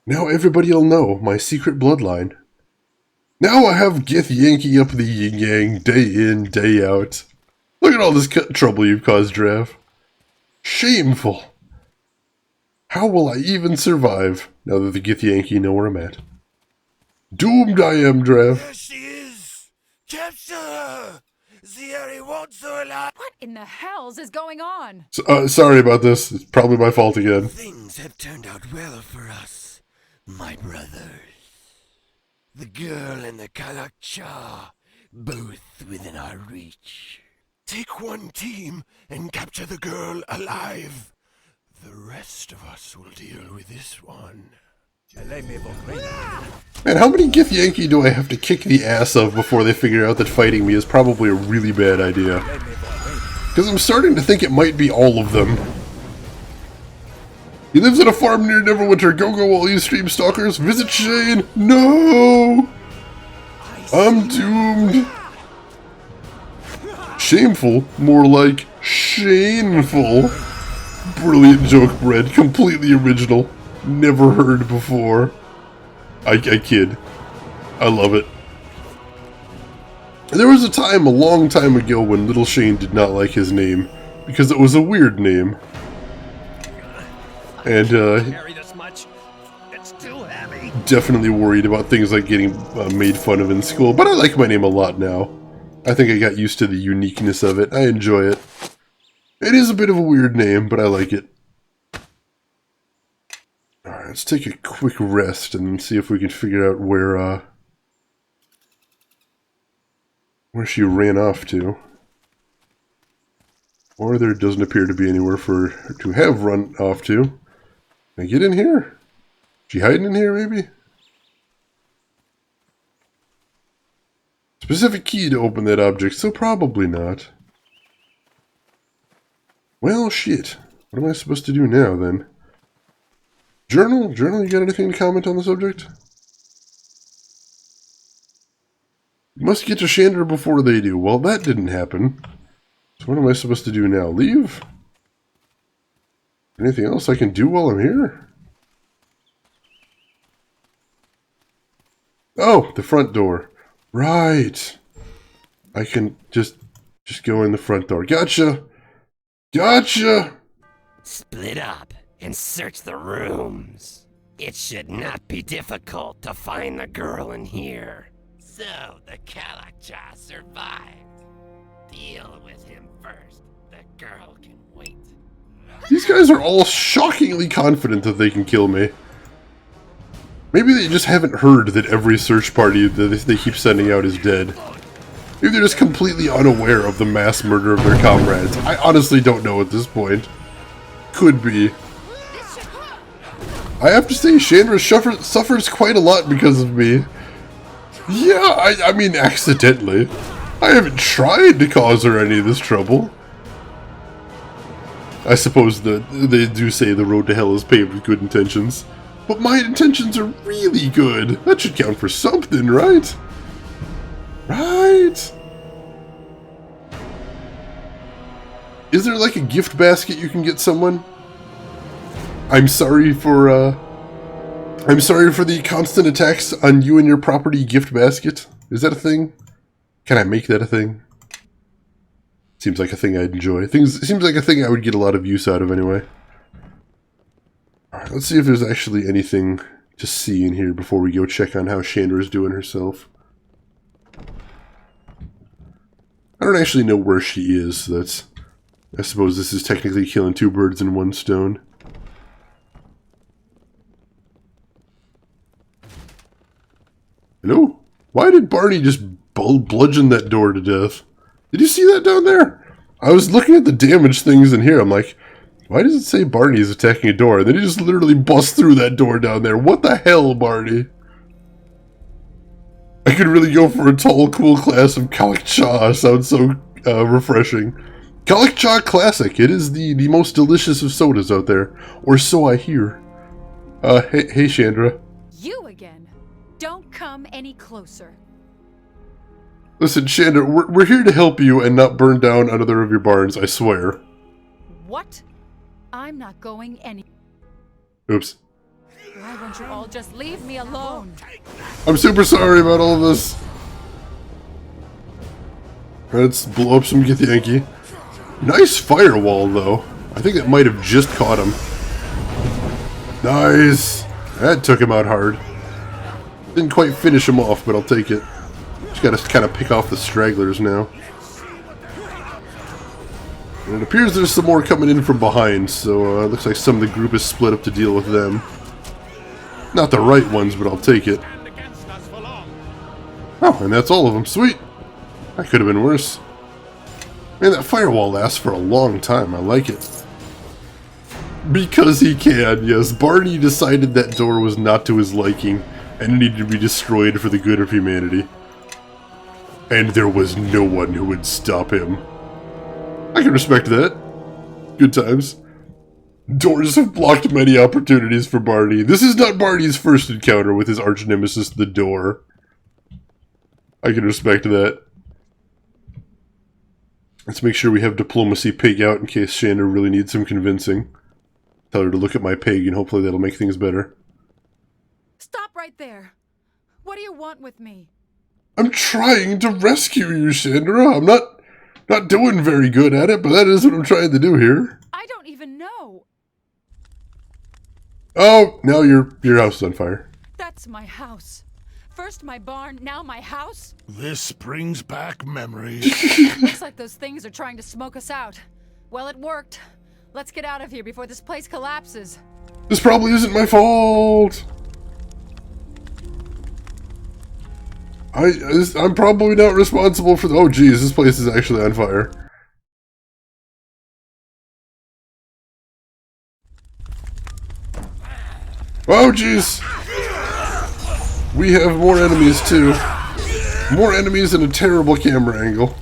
Now everybody'll know my secret bloodline. Now I have Gith Yankee up the yin-yang, day in, day out. Look at all this trouble you've caused, Drav. Shameful! How will I even survive, now that the Gith Yankee know where I'm at? Doomed I am, Drav. There she is! Capture her! Ziri won't so alive! What in the hells is going on? Sorry about this. It's probably my fault again. Things have turned out well for us, my brothers. The girl and the Kalakcha, both within our reach. Take one team and capture the girl alive. The rest of us will deal with this one. Man, how many Gith Yankee do I have to kick the ass of before they figure out that fighting me is probably a really bad idea? Because I'm starting to think it might be all of them. He lives on a farm near Neverwinter. Go all you stream stalkers. Visit Shane. No! I'm doomed. Shameful. More like shameful. Brilliant joke, Brett. Completely original. Never heard before. I kid. I love it. There was a time, a long time ago, when little Shane did not like his name, because it was a weird name. And, definitely worried about things like getting made fun of in school, but I like my name a lot now. I think I got used to the uniqueness of it. I enjoy it. It is a bit of a weird name, but I like it. Alright, let's take a quick rest and see if we can figure out where she ran off to. Or there doesn't appear to be anywhere for her to have run off to. Can I get in here? Is she hiding in here, maybe? specific key to open that object, so probably not. Well, shit. What am I supposed to do now, then? Journal? Journal, you got anything to comment on the subject? You must get to Chandra before they do. Well, that didn't happen. So what am I supposed to do now? Leave? Anything else I can do while I'm here? Oh, the front door. Right. I can just go in the front door. Gotcha! Gotcha! Split up and search the rooms. It should not be difficult to find the girl in here. So the Kalakcha survived. Deal with him first. The girl can wait. These guys are all shockingly confident that they can kill me. Maybe they just haven't heard that every search party that they keep sending out is dead. Maybe they're just completely unaware of the mass murder of their comrades. I honestly don't know at this point. Could be. I have to say, Chandra suffers quite a lot because of me. Yeah, I mean, accidentally. I haven't tried to cause her any of this trouble. I suppose that they do say the road to hell is paved with good intentions. But my intentions are really good. That should count for something, right? Right? Is there like a gift basket you can get someone? I'm sorry for the constant attacks on you and your property gift basket. Is that a thing? Can I make that a thing? Seems like a thing I'd enjoy. Seems like a thing I would get a lot of use out of anyway. Alright, let's see if there's actually anything to see in here before we go check on how Chandra's doing herself. I don't actually know where she is, so that's... I suppose this is technically killing two birds in one stone. Hello? Why did Barney just bludgeon that door to death? Did you see that down there? I was looking at the damage things in here. I'm like, why does it say Barney is attacking a door? And then he just literally busts through that door down there. What the hell, Barney? I could really go for a tall, cool class of Kalakcha. Sounds so refreshing. Kalakcha Classic. It is the most delicious of sodas out there. Or so I hear. Hey, Chandra. You again. Don't come any closer. Listen, Chandra, we're here to help you and not burn down another of your barns, I swear. What? I'm not going any... Oops. Why won't you all just leave me alone? I'm super sorry about all of this. Let's blow up some Githyanki. Nice firewall, though. I think it might have just caught him. Nice. That took him out hard. Didn't quite finish him off, but I'll take it. Just gotta kind of pick off the stragglers now. And it appears there's some more coming in from behind, so looks like some of the group is split up to deal with them. Not the right ones, but I'll take it. Oh, and that's all of them. Sweet. That could have been worse. Man, that firewall lasts for a long time. I like it. Because he can, yes. Barney decided that door was not to his liking, and it needed to be destroyed for the good of humanity. And there was no one who would stop him. I can respect that. Good times. Doors have blocked many opportunities for Barney. This is not Barney's first encounter with his arch nemesis, the door. I can respect that. Let's make sure we have Diplomacy Pig out in case Chandra really needs some convincing. Tell her to look at my pig and hopefully that'll make things better. Stop right there. What do you want with me? I'm trying to rescue you, Chandra. I'm not doing very good at it, but that is what I'm trying to do here. I don't even know. Oh, now your house is on fire. That's my house. First my barn, now my house? This brings back memories. Looks like those things are trying to smoke us out. Well, it worked. Let's get out of here before this place collapses. This probably isn't my fault. I'm probably not responsible for the... Oh, geez, this place is actually on fire. Oh, geez. We have more enemies, too. More enemies and a terrible camera angle.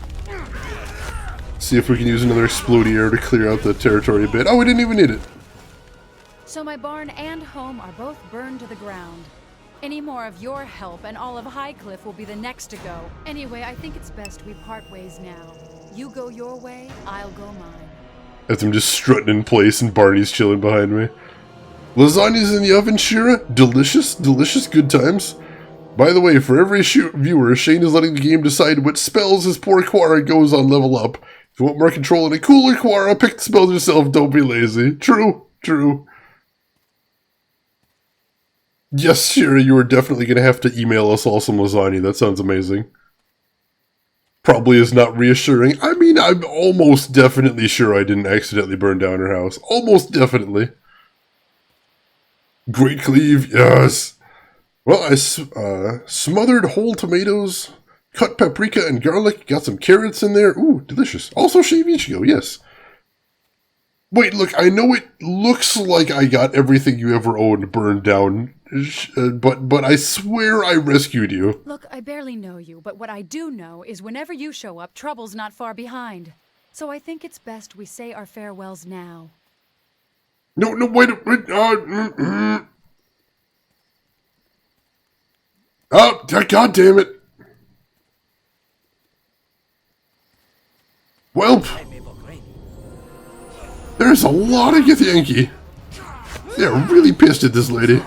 See if we can use another explodier to clear out the territory a bit. Oh, we didn't even need it. So my barn and home are both burned to the ground. Any more of your help and all of Highcliffe will be the next to go. Anyway, I think it's best we part ways now. You go your way, I'll go mine. As I'm just strutting in place and Barney's chilling behind me. Lasagna's in the oven, Shira. Delicious, delicious, good times. By the way, for every viewer, Shane is letting the game decide what spells his poor Quara goes on level up. If you want more control and a cooler Quara, pick the spells yourself, don't be lazy. True, true. Yes, Shira, you are definitely going to have to email us all some lasagna. That sounds amazing. Probably is not reassuring. I mean, I'm almost definitely sure I didn't accidentally burn down her house. Almost definitely. Great cleave, yes. Well, I smothered whole tomatoes, cut paprika and garlic, got some carrots in there. Ooh, delicious. Also shaved Ichigo, yes. Wait, look, I know it looks like I got everything you ever owned burned down, but I swear I rescued you. Look, I barely know you, but what I do know is whenever you show up, trouble's not far behind. So I think it's best we say our farewells now. No, wait, oh, God damn it. Well, there's a lot of Githyanki. They're really pissed at this lady.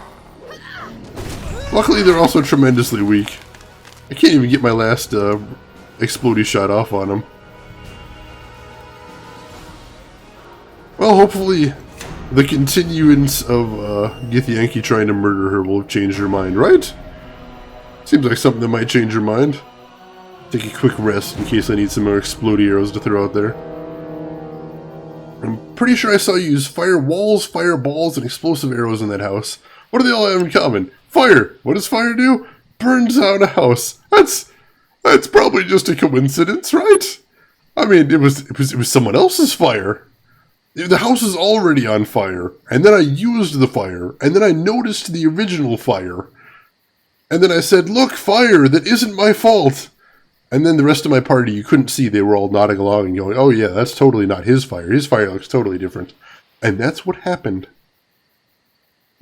Luckily, they're also tremendously weak. I can't even get my last explodey shot off on them. Well, hopefully the continuance of Githyanki trying to murder her will change her mind, right? Seems like something that might change her mind. Take a quick rest in case I need some more explodey arrows to throw out there. I'm pretty sure I saw you use fire walls, fireballs, and explosive arrows in that house. What do they all have in common? Fire! What does fire do? Burns down a house. That's probably just a coincidence, right? I mean, it was someone else's fire. The house is already on fire, and then I used the fire, and then I noticed the original fire. And then I said, look, fire, that isn't my fault. And then the rest of my party, you couldn't see, they were all nodding along and going, oh yeah, that's totally not his fire. His fire looks totally different. And that's what happened.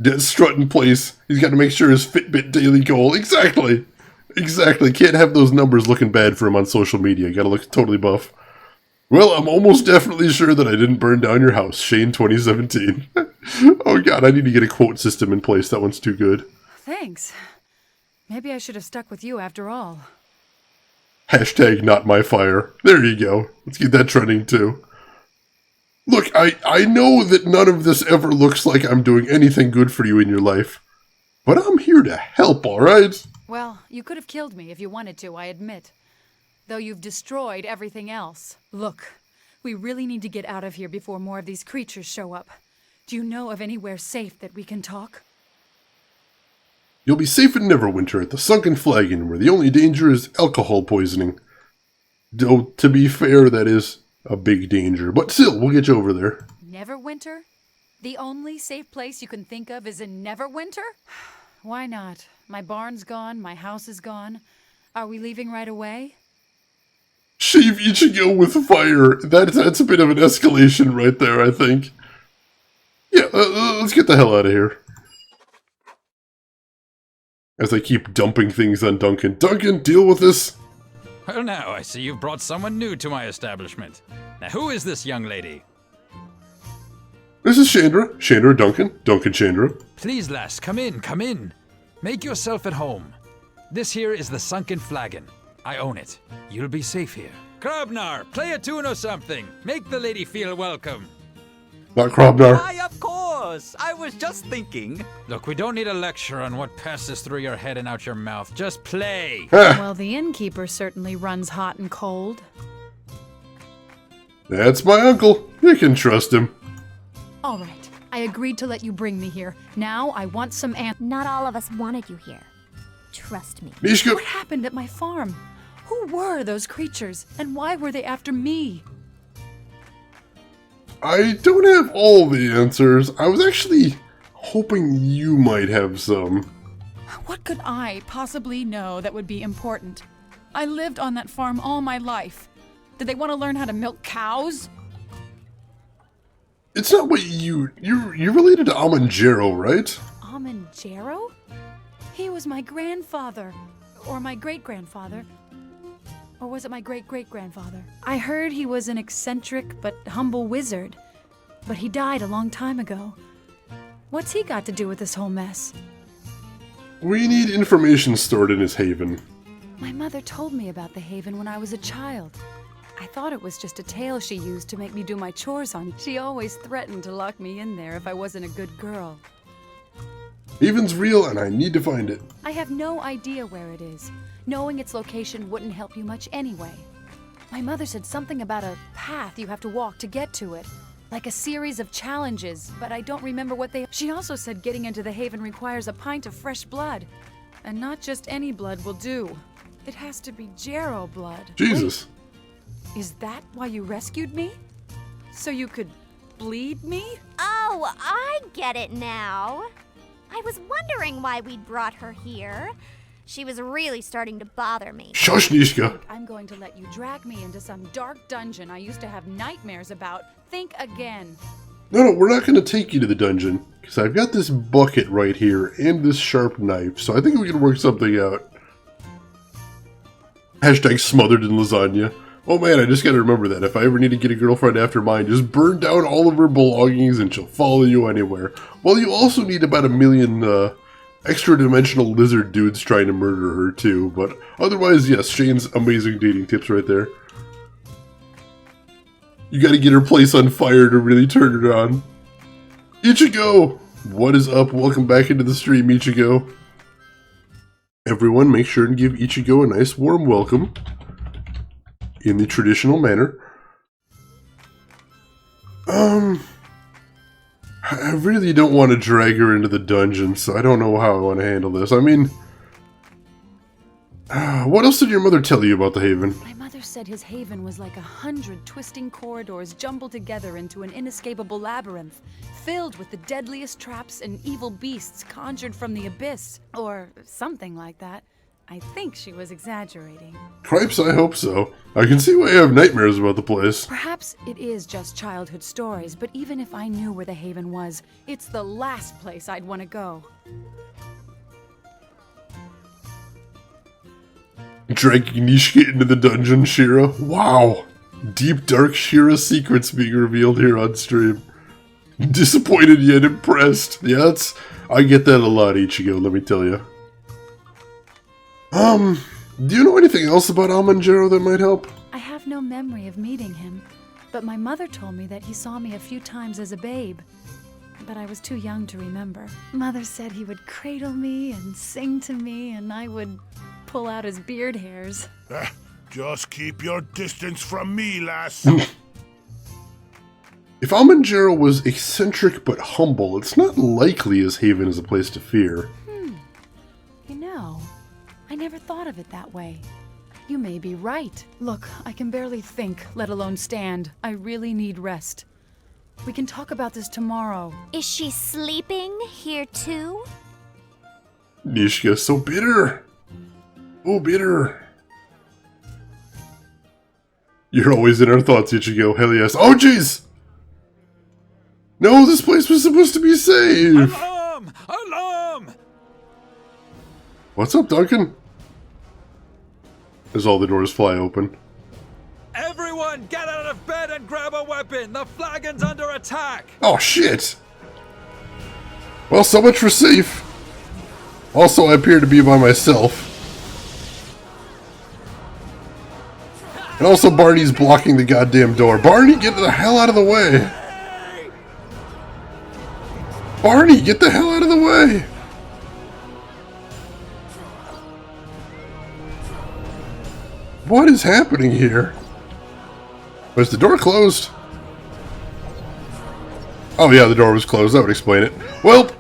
Dead strut in place. He's got to make sure his Fitbit daily goal. Exactly. Exactly. Can't have those numbers looking bad for him on social media. Got to look totally buff. Well, I'm almost definitely sure that I didn't burn down your house. Shane 2017. Oh god, I need to get a quote system in place. That one's too good. Thanks. Maybe I should have stuck with you after all. Hashtag not my fire. There you go. Let's get that trending too. Look, I know that none of this ever looks like I'm doing anything good for you in your life. But I'm here to help, alright? Well, you could have killed me if you wanted to, I admit. Though you've destroyed everything else. Look, we really need to get out of here before more of these creatures show up. Do you know of anywhere safe that we can talk? You'll be safe in Neverwinter at the Sunken Flagon, where the only danger is alcohol poisoning. Though, to be fair, that is a big danger. But still, we'll get you over there. Neverwinter? The only safe place you can think of is in Neverwinter? Why not? My barn's gone, my house is gone. Are we leaving right away? Shave Ichigo with fire. That's a bit of an escalation right there, I think. Yeah, let's get the hell out of here. As I keep dumping things on Duncan. Duncan, deal with this. Well now, I see you've brought someone new to my establishment. Now who is this young lady? This is Chandra. Chandra Duncan. Duncan Chandra. Please, lass, come in, come in. Make yourself at home. This here is the Sunken Flagon. I own it. You'll be safe here. Krabnar, play a tune or something. Make the lady feel welcome. Not Krabnar. Why, of course. I was just thinking. Look, we don't need a lecture on what passes through your head and out your mouth. Just play. Well, the innkeeper certainly runs hot and cold. That's my uncle. You can trust him. All right. I agreed to let you bring me here. Now I want some Not all of us wanted you here. Trust me. Mishka. What happened at my farm? Who were those creatures, and why were they after me? I don't have all the answers. I was actually hoping you might have some. What could I possibly know that would be important? I lived on that farm all my life. Did they want to learn how to milk cows? It's not what you're related to Amanjaro, right? Amanjaro? He was my grandfather. Or my great-grandfather. Or was it my great-great-grandfather? I heard he was an eccentric but humble wizard. But he died a long time ago. What's he got to do with this whole mess? We need information stored in his haven. My mother told me about the Haven when I was a child. I thought it was just a tale she used to make me do my chores on. She always threatened to lock me in there if I wasn't a good girl. Haven's real, and I need to find it. I have no idea where it is. Knowing its location wouldn't help you much anyway. My mother said something about a path you have to walk to get to it. Like a series of challenges, but I don't remember what they... She also said getting into the Haven requires a pint of fresh blood. And not just any blood will do. It has to be Jarrow blood. Jesus. Wait, is that why you rescued me? So you could bleed me? Oh, I get it now. I was wondering why we'd brought her here. She was really starting to bother me. Shush, Nishka. I'm going to let you drag me into some dark dungeon I used to have nightmares about. Think again. No, we're not going to take you to the dungeon. Because I've got this bucket right here and this sharp knife. So I think we can work something out. Hashtag smothered in lasagna. Oh man, I just gotta remember that. If I ever need to get a girlfriend after mine, just burn down all of her belongings and she'll follow you anywhere. Well, you also need about 1 million extra-dimensional lizard dudes trying to murder her too. But otherwise, yes, Shane's amazing dating tips right there. You gotta get her place on fire to really turn it on. Ichigo! What is up? Welcome back into the stream, Ichigo. Everyone, make sure and give Ichigo a nice warm welcome. In the traditional manner. I really don't want to drag her into the dungeon, so I don't know how I want to handle this. I mean, what else did your mother tell you about the Haven? My mother said his Haven was like 100 twisting corridors jumbled together into an inescapable labyrinth, filled with the deadliest traps and evil beasts conjured from the abyss, or something like that. I think she was exaggerating. Cripes, I hope so. I can see why you have nightmares about the place. Perhaps it is just childhood stories, but even if I knew where the Haven was, it's the last place I'd want to go. Dragging Nishka into the dungeon, Shira. Wow. Deep, dark Shira secrets being revealed here on stream. Disappointed yet impressed. Yeah, I get that a lot, Ichigo, let me tell you. Do you know anything else about Amanjaro that might help? I have no memory of meeting him, but my mother told me that he saw me a few times as a babe. But I was too young to remember. Mother said he would cradle me and sing to me, and I would pull out his beard hairs. Just keep your distance from me, lass. If Amanjaro was eccentric but humble, it's not likely his Haven is a place to fear. You know, I never thought of it that way. You may be right. Look, I can barely think, let alone stand. I really need rest. We can talk about this tomorrow. Is she sleeping here too? Nishka, so bitter. Oh, bitter. You're always in our thoughts, Ichigo. Hell yes. Oh, jeez! No, this place was supposed to be safe! Alarm! Alarm! What's up, Duncan? As all the doors fly open. Everyone, get out of bed and grab a weapon! The flagon's under attack! Oh, shit! Well, so much for safe. Also, I appear to be by myself. And also, Barney's blocking the goddamn door. Barney, get the hell out of the way! Barney, get the hell out of the way! What is happening here? Was the door closed? Oh yeah, the door was closed. That would explain it. Well,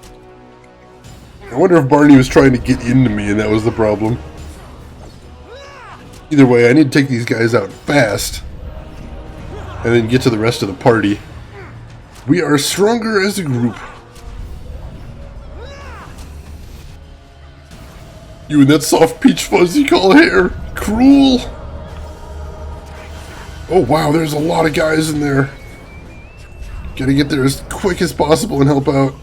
I wonder if Barney was trying to get into me and that was the problem. Either way, I need to take these guys out fast. And then get to the rest of the party. We are stronger as a group. You and that soft peach fuzz you call hair. Cruel! Oh wow, there's a lot of guys in there. Gotta get there as quick as possible and help out.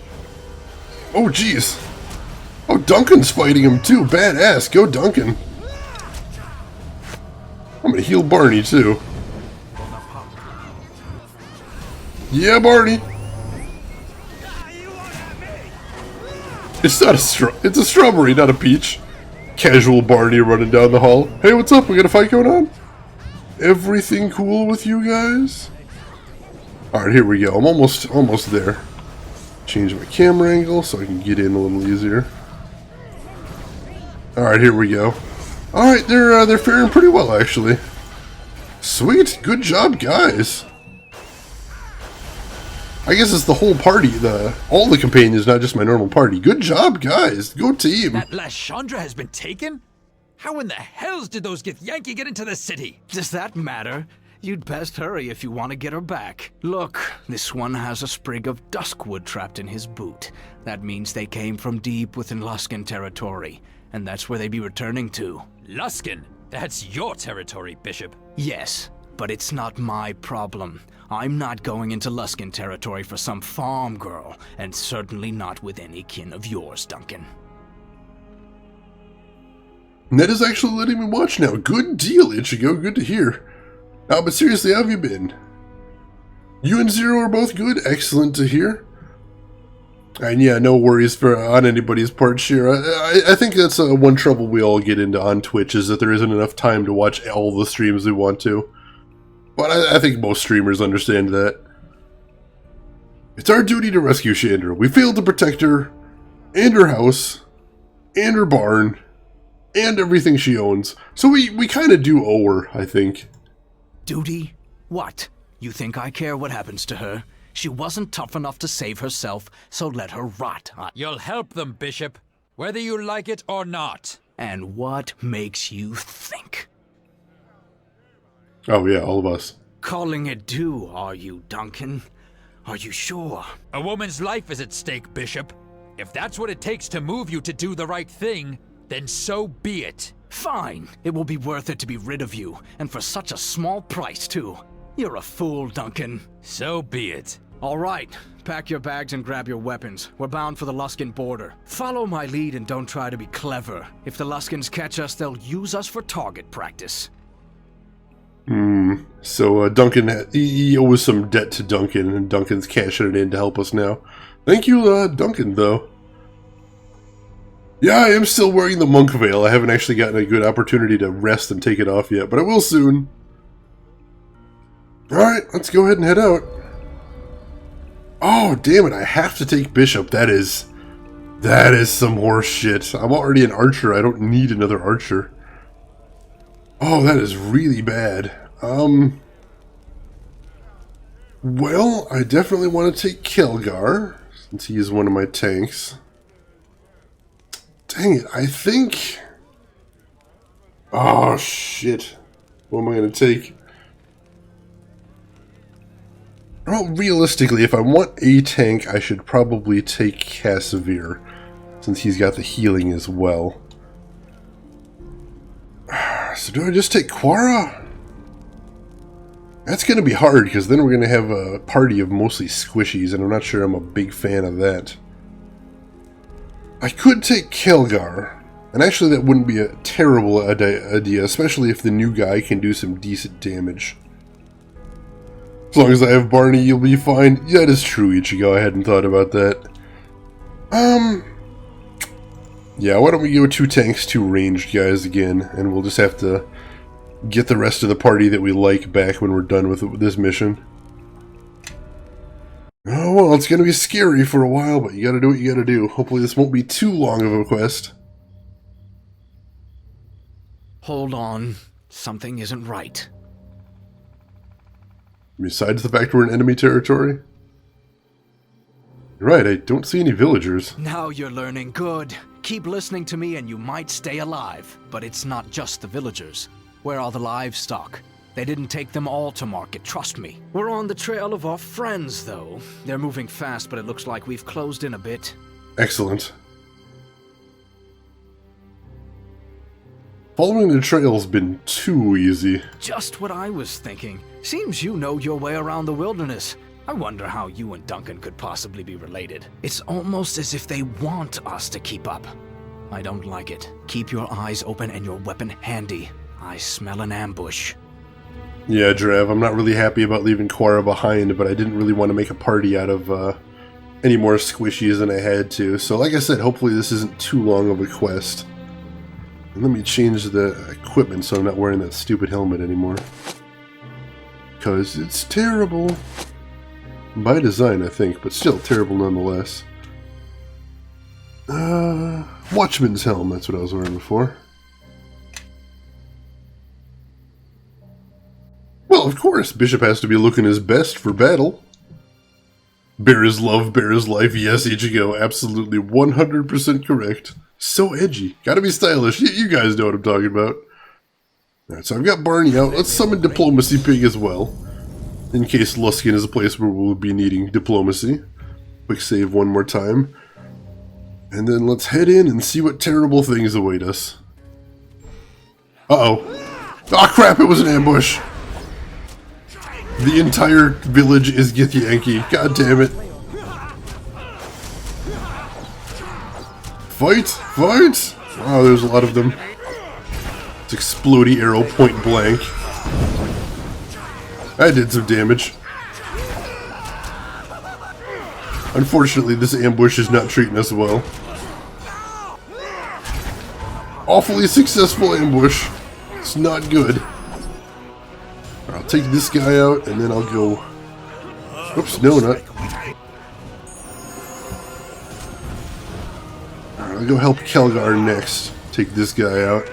Oh jeez. Oh, Duncan's fighting him too. Badass. Go Duncan. I'm gonna heal Barney too. Yeah, Barney. It's not it's a strawberry, not a peach. Casual Barney running down the hall. Hey, what's up? We got a fight going on? Everything cool with you guys? Alright, here we go. I'm almost there. Change my camera angle so I can get in a little easier. Alright, here we go. Alright, they're faring pretty well actually. Sweet, good job, guys. I guess it's the whole party, all the companions, not just my normal party. Good job, guys. Go team. That last Chandra has been taken? How in the hells did those Githyanki get into the city? Does that matter? You'd best hurry if you want to get her back. Look, this one has a sprig of duskwood trapped in his boot. That means they came from deep within Luskan territory, and that's where they'd be returning to. Luskan? That's your territory, Bishop. Yes, but it's not my problem. I'm not going into Luskan territory for some farm girl, and certainly not with any kin of yours, Duncan. Ned is actually letting me watch now. Good deal, Ichigo. Good to hear. But seriously, how have you been? You and Zero are both good. Excellent to hear. And yeah, no worries on anybody's part, Shira. I think that's one trouble we all get into on Twitch, is that there isn't enough time to watch all the streams we want to. But I think most streamers understand that. It's our duty to rescue Chandra. We failed to protect her, and her house, and her barn, and everything she owns. So we kind of do owe her, I think. Duty? What? You think I care what happens to her? She wasn't tough enough to save herself, so let her rot. You'll help them, Bishop, whether you like it or not. And what makes you think? Oh yeah, all of us. Calling it due, are you, Duncan? Are you sure? A woman's life is at stake, Bishop. If that's what it takes to move you to do the right thing, then so be it. Fine. It will be worth it to be rid of you, and for such a small price, too. You're a fool, Duncan. So be it. All right. Pack your bags and grab your weapons. We're bound for the Luskan border. Follow my lead and don't try to be clever. If the Luskans catch us, they'll use us for target practice. So Duncan, he owes some debt to Duncan, and Duncan's cashing it in to help us now. Thank you, Duncan, though. Yeah, I am still wearing the monk veil. I haven't actually gotten a good opportunity to rest and take it off yet, but I will soon. Alright, let's go ahead and head out. Oh, damn it, I have to take Bishop. That is some horse shit. I'm already an archer. I don't need another archer. Oh, that is really bad. Well, I definitely want to take Kelgar, since he is one of my tanks. Dang it, I think... Oh, shit. What am I going to take? Well, realistically, if I want a tank, I should probably take Casimir, since he's got the healing as well. So do I just take Quara? That's going to be hard, because then we're going to have a party of mostly squishies, and I'm not sure I'm a big fan of that. I could take Kelgar, and actually that wouldn't be a terrible idea, especially if the new guy can do some decent damage. As long as I have Barney, you'll be fine. Yeah, that is true, Ichigo. I hadn't thought about that. Yeah, why don't we go 2 tanks, 2 ranged guys again, and we'll just have to get the rest of the party that we like back when we're done with this mission. Oh, well, it's going to be scary for a while, but you got to do what you got to do. Hopefully this won't be too long of a quest. Hold on. Something isn't right. Besides the fact we're in enemy territory? You're right, I don't see any villagers. Now you're learning. Good. Keep listening to me and you might stay alive. But it's not just the villagers. Where are the livestock? They didn't take them all to market, trust me. We're on the trail of our friends, though. They're moving fast, but it looks like we've closed in a bit. Excellent. Following the trail's been too easy. Just what I was thinking. Seems you know your way around the wilderness. I wonder how you and Duncan could possibly be related. It's almost as if they want us to keep up. I don't like it. Keep your eyes open and your weapon handy. I smell an ambush. Yeah, Drav, I'm not really happy about leaving Quara behind, but I didn't really want to make a party out of any more squishies than I had to. So like I said, hopefully this isn't too long of a quest. And let me change the equipment so I'm not wearing that stupid helmet anymore. Because it's terrible. By design, I think, but still terrible nonetheless. Watchman's helm, that's what I was wearing before. Well, of course, Bishop has to be looking his best for battle. Bear is love, bear is life. Yes, Ichigo, absolutely 100% correct. So edgy. Gotta be stylish. You guys know what I'm talking about. Alright, so I've got Barney out. Let's summon Diplomacy Pig as well. In case Luskan is a place where we'll be needing diplomacy. Quick save one more time. And then let's head in and see what terrible things await us. Uh-oh. Ah, crap, it was an ambush. The entire village is Githyanki. God damn it. Fight! Fight! Wow, there's a lot of them. It's explodey arrow point blank. I did some damage. Unfortunately, this ambush is not treating us well. Awfully successful ambush. It's not good. I'll take this guy out, and then I'll go... Oops, no, not... Alright, I'll go help Kelgar next. Take this guy out.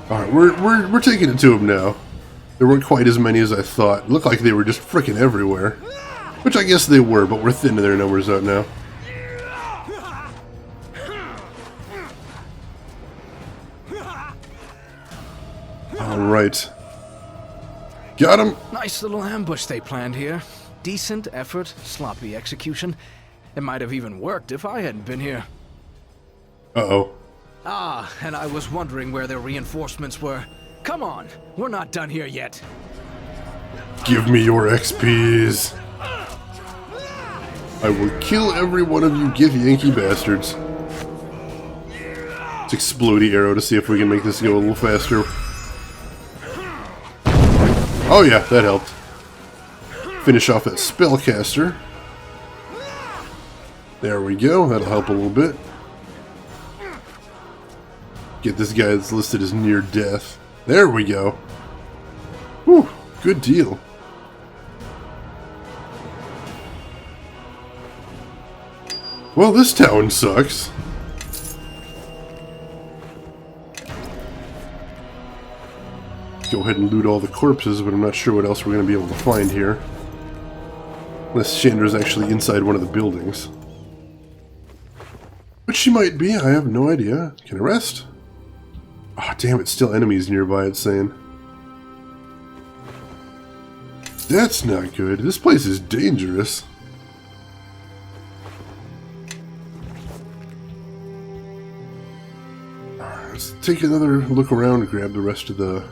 Alright, we're taking it to him now. There weren't quite as many as I thought. It looked like they were just frickin' everywhere. Which I guess they were, but we're thinning their numbers out now. Alright. Got him! Nice little ambush they planned here. Decent effort, sloppy execution. It might have even worked if I hadn't been here. Uh-oh. Ah, and I was wondering where their reinforcements were. Come on, we're not done here yet. Give me your XPs. I will kill every one of you Githyanki bastards. Let's explode the arrow to see if we can make this go a little faster. Oh yeah, that helped. Finish off that spellcaster. There we go, that'll help a little bit. Get this guy that's listed as near death. There we go. Whew, good deal. Well, this town sucks. Go ahead and loot all the corpses, but I'm not sure what else we're going to be able to find here. Unless Chandra's actually inside one of the buildings. But she might be, I have no idea. Can I rest? Ah, oh, damn it, still enemies nearby, it's saying. That's not good. This place is dangerous. Let's take another look around and grab the rest of the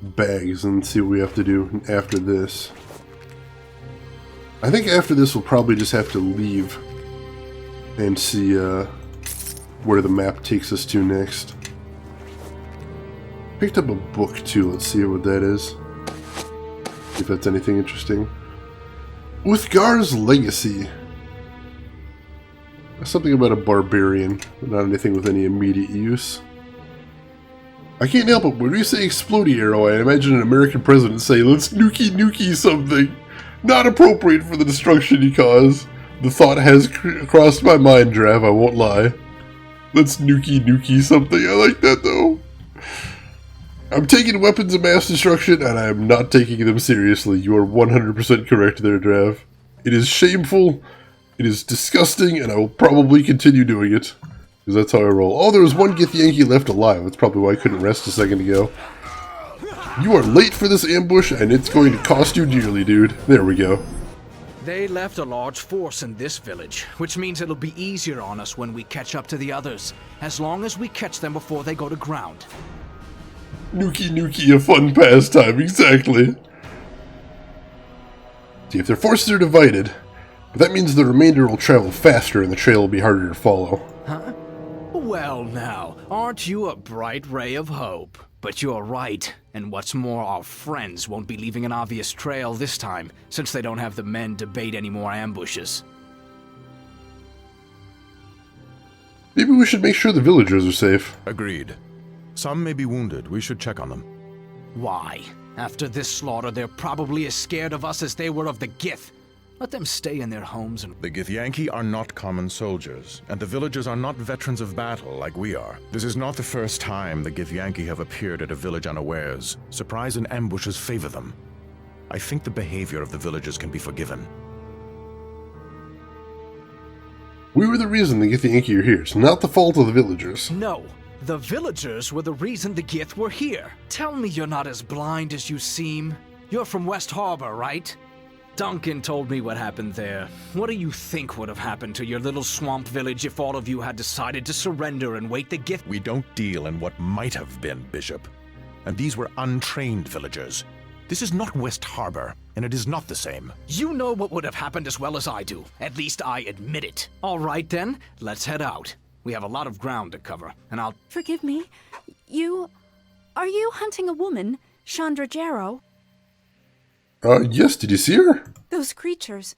bags and see what we have to do after this. I think after this we'll probably just have to leave and see where the map takes us to next. Picked up a book too, let's see what that is. See if that's anything interesting. Uthgar's Legacy. Something about a barbarian, but not anything with any immediate use. I can't help it, when we say explodey arrow, I imagine an American president say, let's nuki something. Not appropriate for the destruction he caused. The thought has crossed my mind, Drav, I won't lie. Let's nuki something, I like that though. I'm taking weapons of mass destruction, and I am not taking them seriously. You are 100% correct there, Drav. It is shameful, it is disgusting, and I will probably continue doing it. Because that's how I roll. Oh, there was one Githyanki left alive. That's probably why I couldn't rest a second ago. You are late for this ambush, and it's going to cost you dearly, dude. There we go. They left a large force in this village, which means it'll be easier on us when we catch up to the others, as long as we catch them before they go to ground. Nuki Nuki, a fun pastime, exactly. See, if their forces are divided, that means the remainder will travel faster and the trail will be harder to follow. Huh? Well now, aren't you a bright ray of hope? But you're right, and what's more, our friends won't be leaving an obvious trail this time, since they don't have the men to bait any more ambushes. Maybe we should make sure the villagers are safe. Agreed. Some may be wounded. We should check on them. Why? After this slaughter, they're probably as scared of us as they were of the Gith. Let them stay in their homes and... The Githyanki are not common soldiers, and the villagers are not veterans of battle like we are. This is not the first time the Githyanki have appeared at a village unawares. Surprise and ambushes favor them. I think the behavior of the villagers can be forgiven. We were the reason the Githyanki are here. It's not the fault of the villagers. No. The villagers were the reason the Gith were here. Tell me you're not as blind as you seem. You're from West Harbor, right? Duncan told me what happened there. What do you think would have happened to your little swamp village if all of you had decided to surrender and wait the Gith? We don't deal in what might have been, Bishop. And these were untrained villagers. This is not West Harbor, and it is not the same. You know what would have happened as well as I do. At least I admit it. All right then, let's head out. We have a lot of ground to cover, and I'll... Forgive me. Are you hunting a woman, Chandra Jarrow? Yes, did you see her? Those creatures.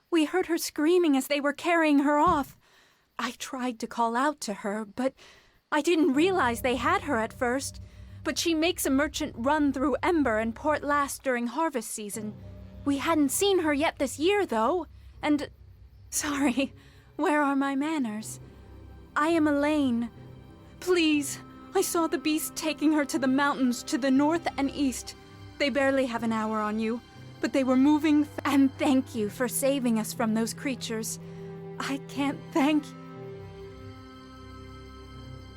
We heard her screaming as they were carrying her off. I tried to call out to her, but I didn't realize they had her at first. But she makes a merchant run through Ember and Port Last during harvest season. We hadn't seen her yet this year, though, and... Sorry, where are my manners? I am Elaine. Please, I saw the beast taking her to the mountains to the north and east. They barely have an hour on you, but they were moving and thank you for saving us from those creatures. I can't thank you.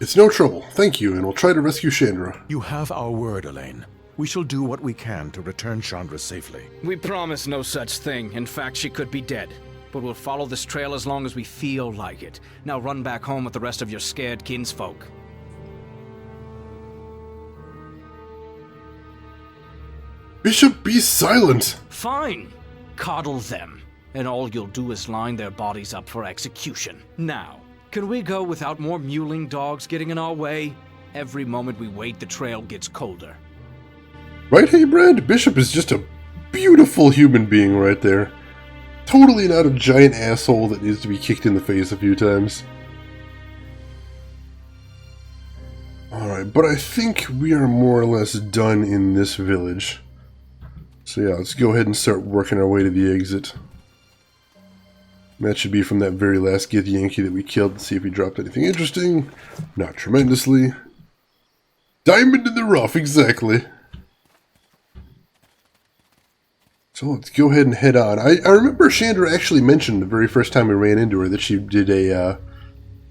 It's no trouble. Thank you, and we'll try to rescue Chandra. You have our word, Elaine. We shall do what we can to return Chandra safely. We promise no such thing. In fact, she could be dead. But we'll follow this trail as long as we feel like it. Now run back home with the rest of your scared kinsfolk. Bishop, be silent! Fine. Coddle them. And all you'll do is line their bodies up for execution. Now, can we go without more mewling dogs getting in our way? Every moment we wait, the trail gets colder. Right, hey, Brad? Bishop is just a beautiful human being right there. Totally not a giant asshole that needs to be kicked in the face a few times. Alright, but I think we are more or less done in this village. So yeah, let's go ahead and start working our way to the exit. That should be from that very last Githyanki that we killed. Let's see if he dropped anything interesting. Not tremendously. Diamond in the rough, exactly. So let's go ahead and head on. I remember Chandra actually mentioned the very first time we ran into her that she did a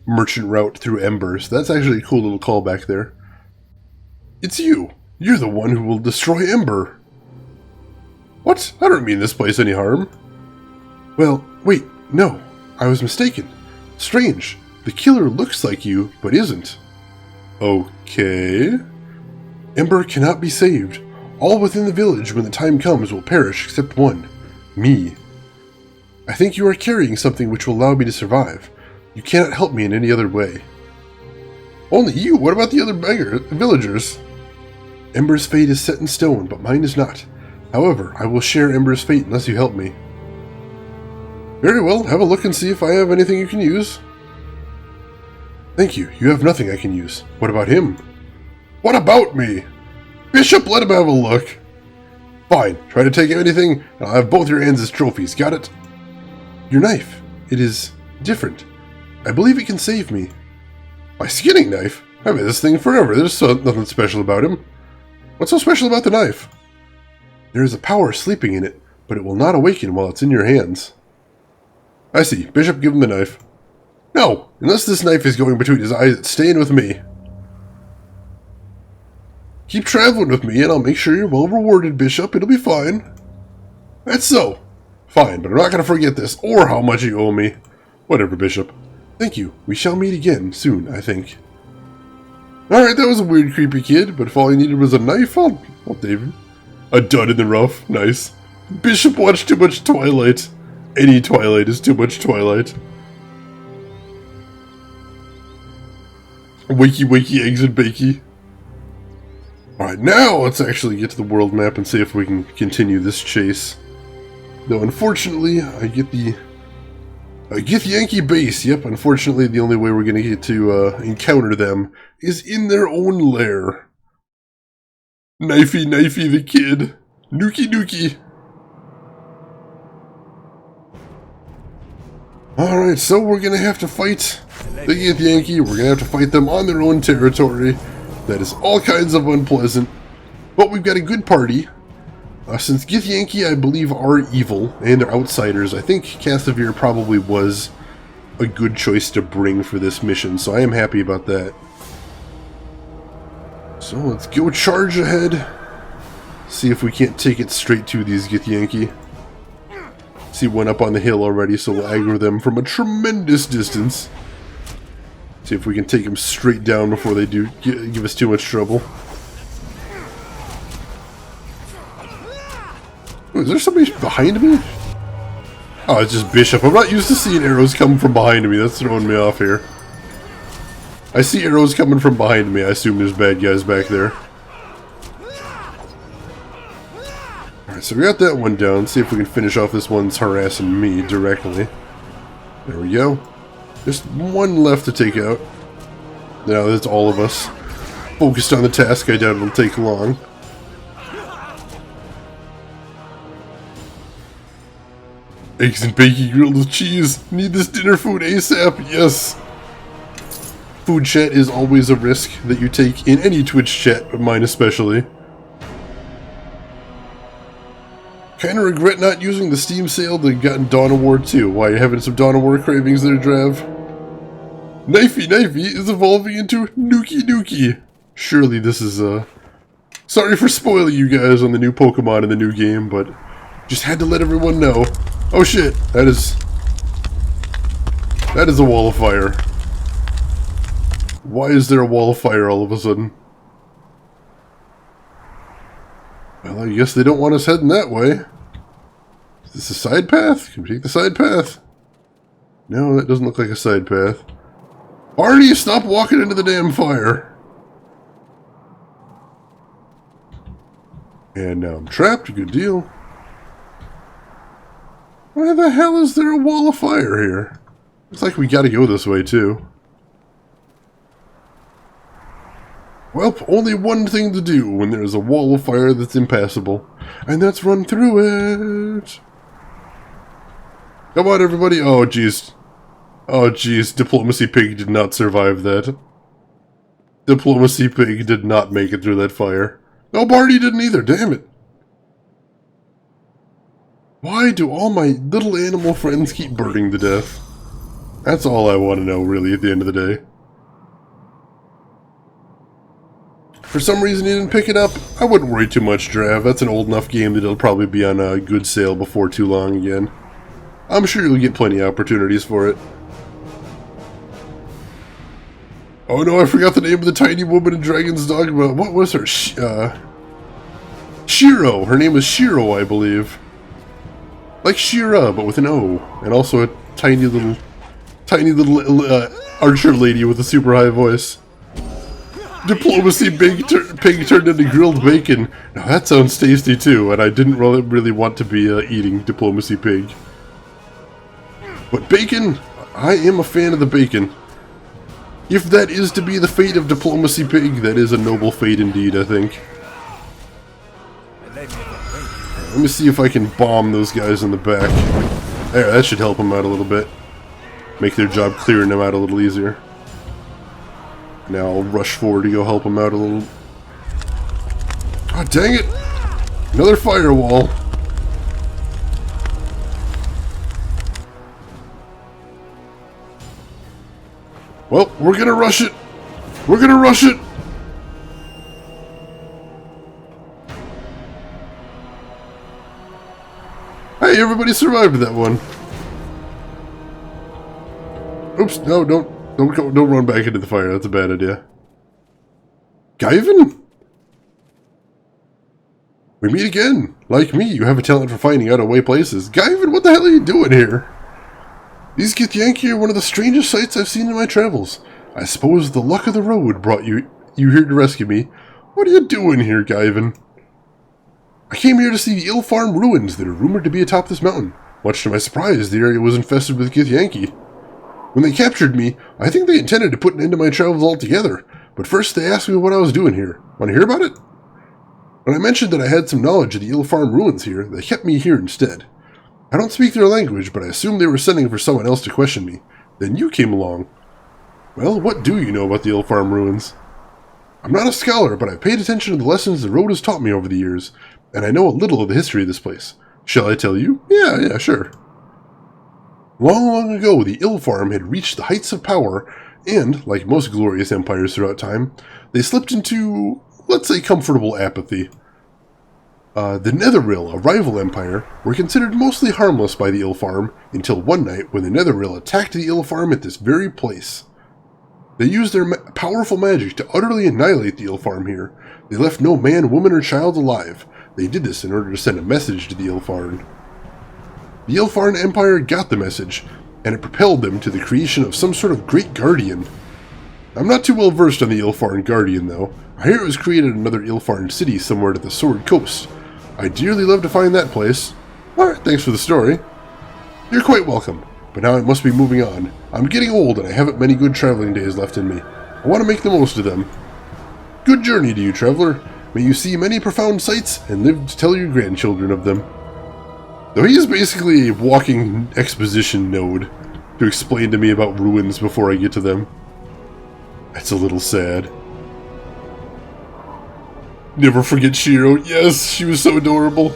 merchant route through Ember. So that's actually a cool little callback there. It's you. You're the one who will destroy Ember. What? I don't mean this place any harm. Well, wait. No. I was mistaken. Strange. The killer looks like you, but isn't. Okay. Ember cannot be saved. All within the village, when the time comes, will perish except one. Me. I think you are carrying something which will allow me to survive. You cannot help me in any other way. Only you? What about the other villagers? Ember's fate is set in stone, but mine is not. However, I will share Ember's fate unless you help me. Very well, have a look and see if I have anything you can use. Thank you. You have nothing I can use. What about him? What about me? Bishop, let him have a look. Fine. Try to take anything, and I'll have both your hands as trophies. Got it? Your knife. It is different. I believe it can save me. My skinning knife? I've had this thing forever. There's nothing special about him. What's so special about the knife? There is a power sleeping in it, but it will not awaken while it's in your hands. I see. Bishop, give him the knife. No! Unless this knife is going between his eyes, it's staying with me. Keep traveling with me, and I'll make sure you're well rewarded, Bishop. It'll be fine. That's so. Fine, but I'm not going to forget this, or how much you owe me. Whatever, Bishop. Thank you. We shall meet again soon, I think. Alright, that was a weird, creepy kid, but if all he needed was a knife, I'll take him. A dud in the rough. Nice. Bishop watched too much Twilight. Any Twilight is too much Twilight. Wakey, wakey, eggs and bakey. Alright, now let's actually get to the world map and see if we can continue this chase. Though, unfortunately, I get the Yankee base. Yep, unfortunately, the only way we're going to get to encounter them is in their own lair. Knifey, knifey the kid. Nookie, nookie. Alright, so we're going to have to fight the Yankee. We're going to have to fight them on their own territory. That is all kinds of unpleasant. But we've got a good party. Since Githyanki, I believe, are evil and are outsiders, I think Casavir probably was a good choice to bring for this mission, so I am happy about that. So let's go charge ahead. See if we can't take it straight to these Githyanki. See one up on the hill already, so we'll aggro them from a tremendous distance. See if we can take them straight down before they do give us too much trouble. Is there somebody behind me? Oh, it's just Bishop. I'm not used to seeing arrows come from behind me. That's throwing me off here. I see arrows coming from behind me. I assume there's bad guys back there. Alright, so we got that one down. See if we can finish off this one's harassing me directly. There we go. Just one left to take out. Now that's all of us. Focused on the task. I doubt it'll take long. Eggs and bacon grilled with cheese. Need this dinner food ASAP. Yes. Food chat is always a risk that you take in any Twitch chat, but mine especially. Kinda regret not using the Steam sale that got in Dawn of War 2. Why, you having some Dawn of War cravings there, Drav? Knifey Knifey is evolving into Nookie Nookie. Surely this is, sorry for spoiling you guys on the new Pokemon in the new game, but just had to let everyone know. Oh shit, that is a wall of fire. Why is there a wall of fire all of a sudden? Well, I guess they don't want us heading that way. Is this a side path? Can we take the side path? No, that doesn't look like a side path. Barney, stop walking into the damn fire! And now I'm trapped, good deal. Why the hell is there a wall of fire here? Looks like we gotta go this way too. Well, only one thing to do when there's a wall of fire that's impassable, and that's run through it. Come on, everybody. Oh, jeez. Oh, jeez. Diplomacy Pig did not survive that. Diplomacy Pig did not make it through that fire. No, Barney didn't either. Damn it. Why do all my little animal friends keep burning to death? That's all I want to know, really, at the end of the day. For some reason you didn't pick it up. I wouldn't worry too much, Drav. That's an old enough game that it'll probably be on a good sale before too long again. I'm sure you'll get plenty of opportunities for it. Oh no, I forgot the name of the tiny woman in Dragon's Dogma. What was her? Shiro. Her name was Shiro, I believe. Like Shira, but with an O. And also a tiny little archer lady with a super high voice. Diplomacy Pig turned into grilled bacon. Now that sounds tasty too, and I didn't really want to be eating Diplomacy Pig. But bacon, I am a fan of the bacon. If that is to be the fate of Diplomacy Pig, that is a noble fate indeed, I think. Let me see if I can bomb those guys in the back. There, that should help them out a little bit. Make their job clearing them out a little easier. Now I'll rush forward to go help them out a little. God dang it! Another firewall. Well, we're gonna rush it. We're gonna rush it. Hey, everybody survived that one. Oops, no, don't run back into the fire. That's a bad idea. Guyven? We meet again. Like me, you have a talent for finding out away places. Guyven, what the hell are you doing here? These Githyanki are one of the strangest sights I've seen in my travels. I suppose the luck of the road brought you here to rescue me. What are you doing here, Guyven? I came here to see the Ill Farm ruins that are rumored to be atop this mountain. Much to my surprise, the area was infested with Githyanki. When they captured me, I think they intended to put an end to my travels altogether, but first they asked me what I was doing here. Want to hear about it? When I mentioned that I had some knowledge of the Ill Farm ruins here, they kept me here instead. I don't speak their language, but I assumed they were sending for someone else to question me. Then you came along. Well, what do you know about the Ill Farm ruins? I'm not a scholar, but I've paid attention to the lessons the road has taught me over the years, and I know a little of the history of this place. Shall I tell you? Yeah, sure. Long, long ago, the Ill Farm had reached the heights of power, and, like most glorious empires throughout time, they slipped into, let's say, comfortable apathy. The Netherrill, a rival empire, were considered mostly harmless by the Ill Farm, until one night when the Netherrill attacked the Ill Farm at this very place. They used their powerful magic to utterly annihilate the Ill Farm here. They left no man, woman, or child alive. They did this in order to send a message to the Ill Farm. The Ill Farm Empire got the message, and it propelled them to the creation of some sort of great guardian. I'm not too well versed on the Ill Farm Guardian, though. I hear it was created in another Ill Farm city somewhere to the Sword Coast. I'd dearly love to find that place. Alright, thanks for the story. You're quite welcome, but now I must be moving on. I'm getting old and I haven't many good traveling days left in me. I want to make the most of them. Good journey to you, traveler. May you see many profound sights and live to tell your grandchildren of them. Though he is basically a walking exposition node to explain to me about ruins before I get to them. That's a little sad. Never forget Shiro. Yes, she was so adorable.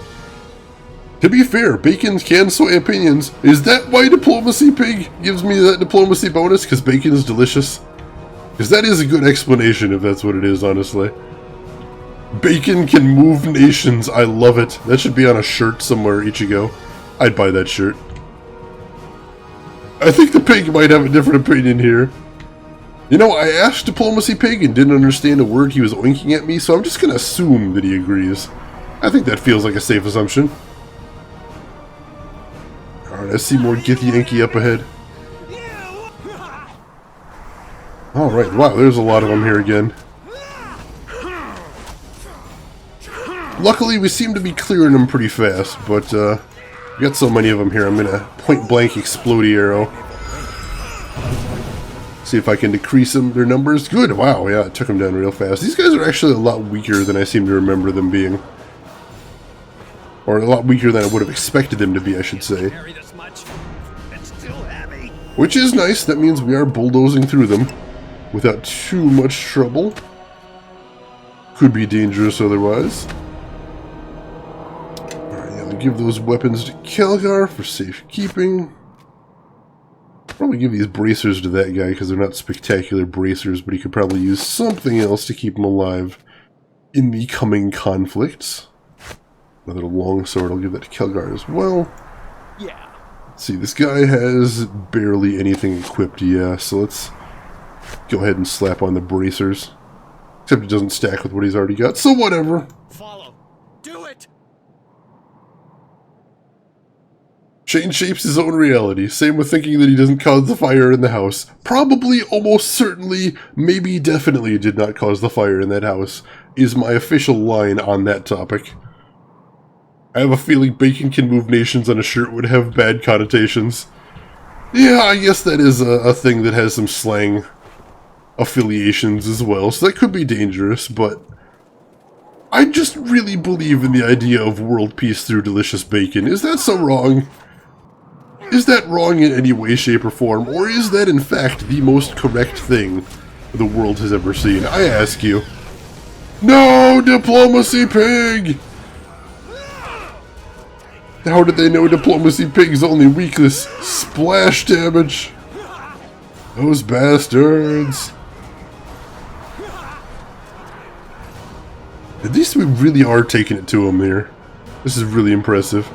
To be fair, bacon can sway opinions. Is that why Diplomacy Pig gives me that diplomacy bonus? Because bacon is delicious? Because that is a good explanation if that's what it is, honestly. Bacon can move nations. I love it. That should be on a shirt somewhere, Ichigo. I'd buy that shirt. I think the pig might have a different opinion here. You know, I asked Diplomacy Pig and didn't understand a word he was oinking at me, so I'm just gonna assume that he agrees. I think that feels like a safe assumption. Alright, I see more Githyanki up ahead. Alright, wow, there's a lot of them here again. Luckily, we seem to be clearing them pretty fast, but we got so many of them here, I'm gonna point-blank explodey arrow. See if I can decrease their numbers. Good, wow, yeah, it took them down real fast. These guys are actually a lot weaker than I seem to remember them being. Or a lot weaker than I would have expected them to be, I should say. Which is nice, that means we are bulldozing through them without too much trouble. Could be dangerous otherwise. Alright, yeah, I'll give those weapons to Kelgar for safekeeping. Probably give these bracers to that guy because they're not spectacular bracers, but he could probably use something else to keep him alive in the coming conflicts. Another longsword, I'll give that to Kelgar as well. Yeah. Let's see, this guy has barely anything equipped, yeah, so let's go ahead and slap on the bracers. Except it doesn't stack with what he's already got, so whatever. Follow. Do it! Shane shapes his own reality. Same with thinking that he doesn't cause the fire in the house. Probably, almost certainly, maybe definitely did not cause the fire in that house, is my official line on that topic. I have a feeling bacon can move nations on a shirt would have bad connotations. Yeah, I guess that is a thing that has some slang affiliations as well, so that could be dangerous, but I just really believe in the idea of world peace through delicious bacon. Is that so wrong? Is that wrong in any way, shape, or form, or is that in fact the most correct thing the world has ever seen? I ask you. No, Diplomacy Pig! How did they know Diplomacy Pig's only weakness? Splash damage! Those bastards! At least we really are taking it to them here. This is really impressive.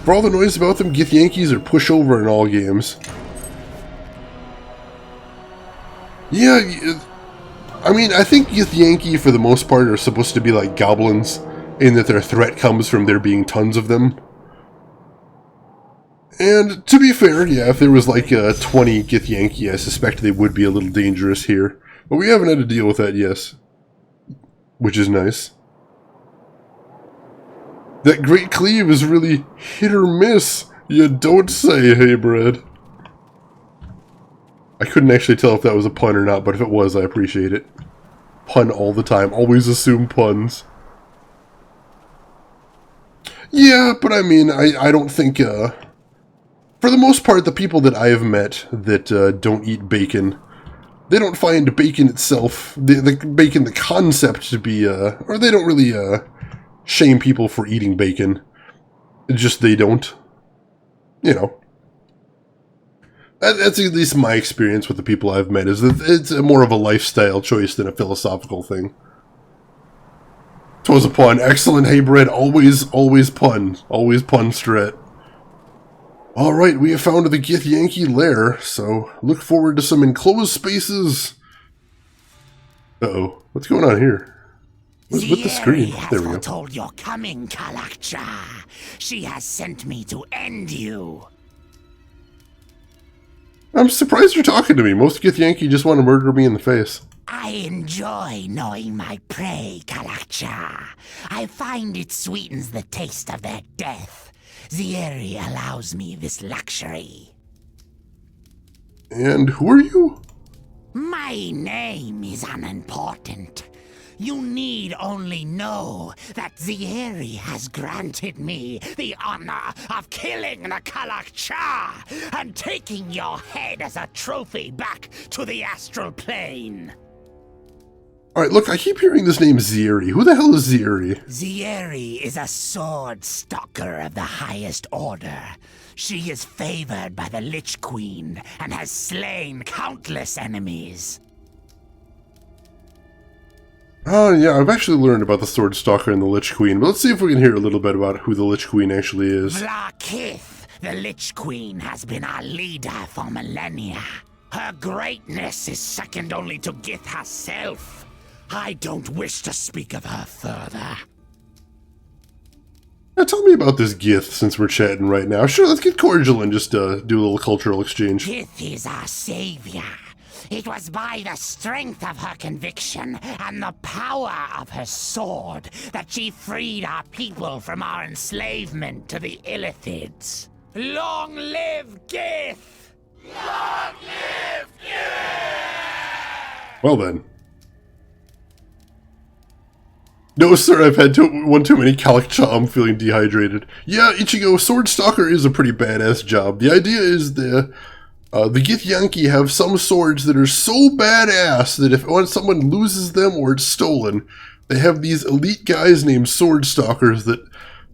For all the noise about them, Githyankies are pushover in all games. Yeah, I mean, I think Githyanki, for the most part, are supposed to be like goblins, in that their threat comes from there being tons of them. And, to be fair, yeah, if there was like 20 Githyanki, I suspect they would be a little dangerous here. But we haven't had to deal with that yet, which is nice. That Great Cleave is really hit or miss. You don't say, hey, Brad. I couldn't actually tell if that was a pun or not, but if it was, I appreciate it. Pun all the time. Always assume puns. Yeah, but I mean, I don't think, for the most part, the people that I have met that don't eat bacon, they don't find bacon itself, the bacon, the concept to be, or they don't really, shame people for eating bacon. It's just they don't. You know. That's at least my experience with the people I've met, is that it's more of a lifestyle choice than a philosophical thing. 'Twas a pun. Excellent, hey Brad. Always pun. Always pun strat. Alright, we have found the Githyanki lair, so look forward to some enclosed spaces. Uh-oh. What's going on here? What's with the screen? There we go. Told your coming, Kalakcha. She has sent me to end you. I'm surprised you're talking to me. Most Githyanki just want to murder me in the face. I enjoy knowing my prey, Kalakcha. I find it sweetens the taste of their death. Zieri allows me this luxury. And who are you? My name is unimportant. You need only know that Zieri has granted me the honor of killing the Kalakcha and taking your head as a trophy back to the astral plane. Alright, look, I keep hearing this name Zieri. Who the hell is Zieri? Zieri is a sword stalker of the highest order. She is favored by the Lich Queen and has slain countless enemies. Oh, yeah, I've actually learned about the Sword Stalker and the Lich Queen, but let's see if we can hear a little bit about who the Lich Queen actually is. Vlakith, the Lich Queen, has been our leader for millennia. Her greatness is second only to Gith herself. I don't wish to speak of her further. Now tell me about this Gith, since we're chatting right now. Sure, let's get cordial and just do a little cultural exchange. Gith is our savior. It was by the strength of her conviction and the power of her sword that she freed our people from our enslavement to the Illithids. Long live Gith! Long live Gith! Well then. No, sir, I've had one too many Kalakcha. I'm feeling dehydrated. Yeah, Ichigo, Sword Stalker is a pretty badass job. The idea is the Githyanki have some swords that are so badass that if someone loses them or it's stolen, they have these elite guys named Sword Stalkers that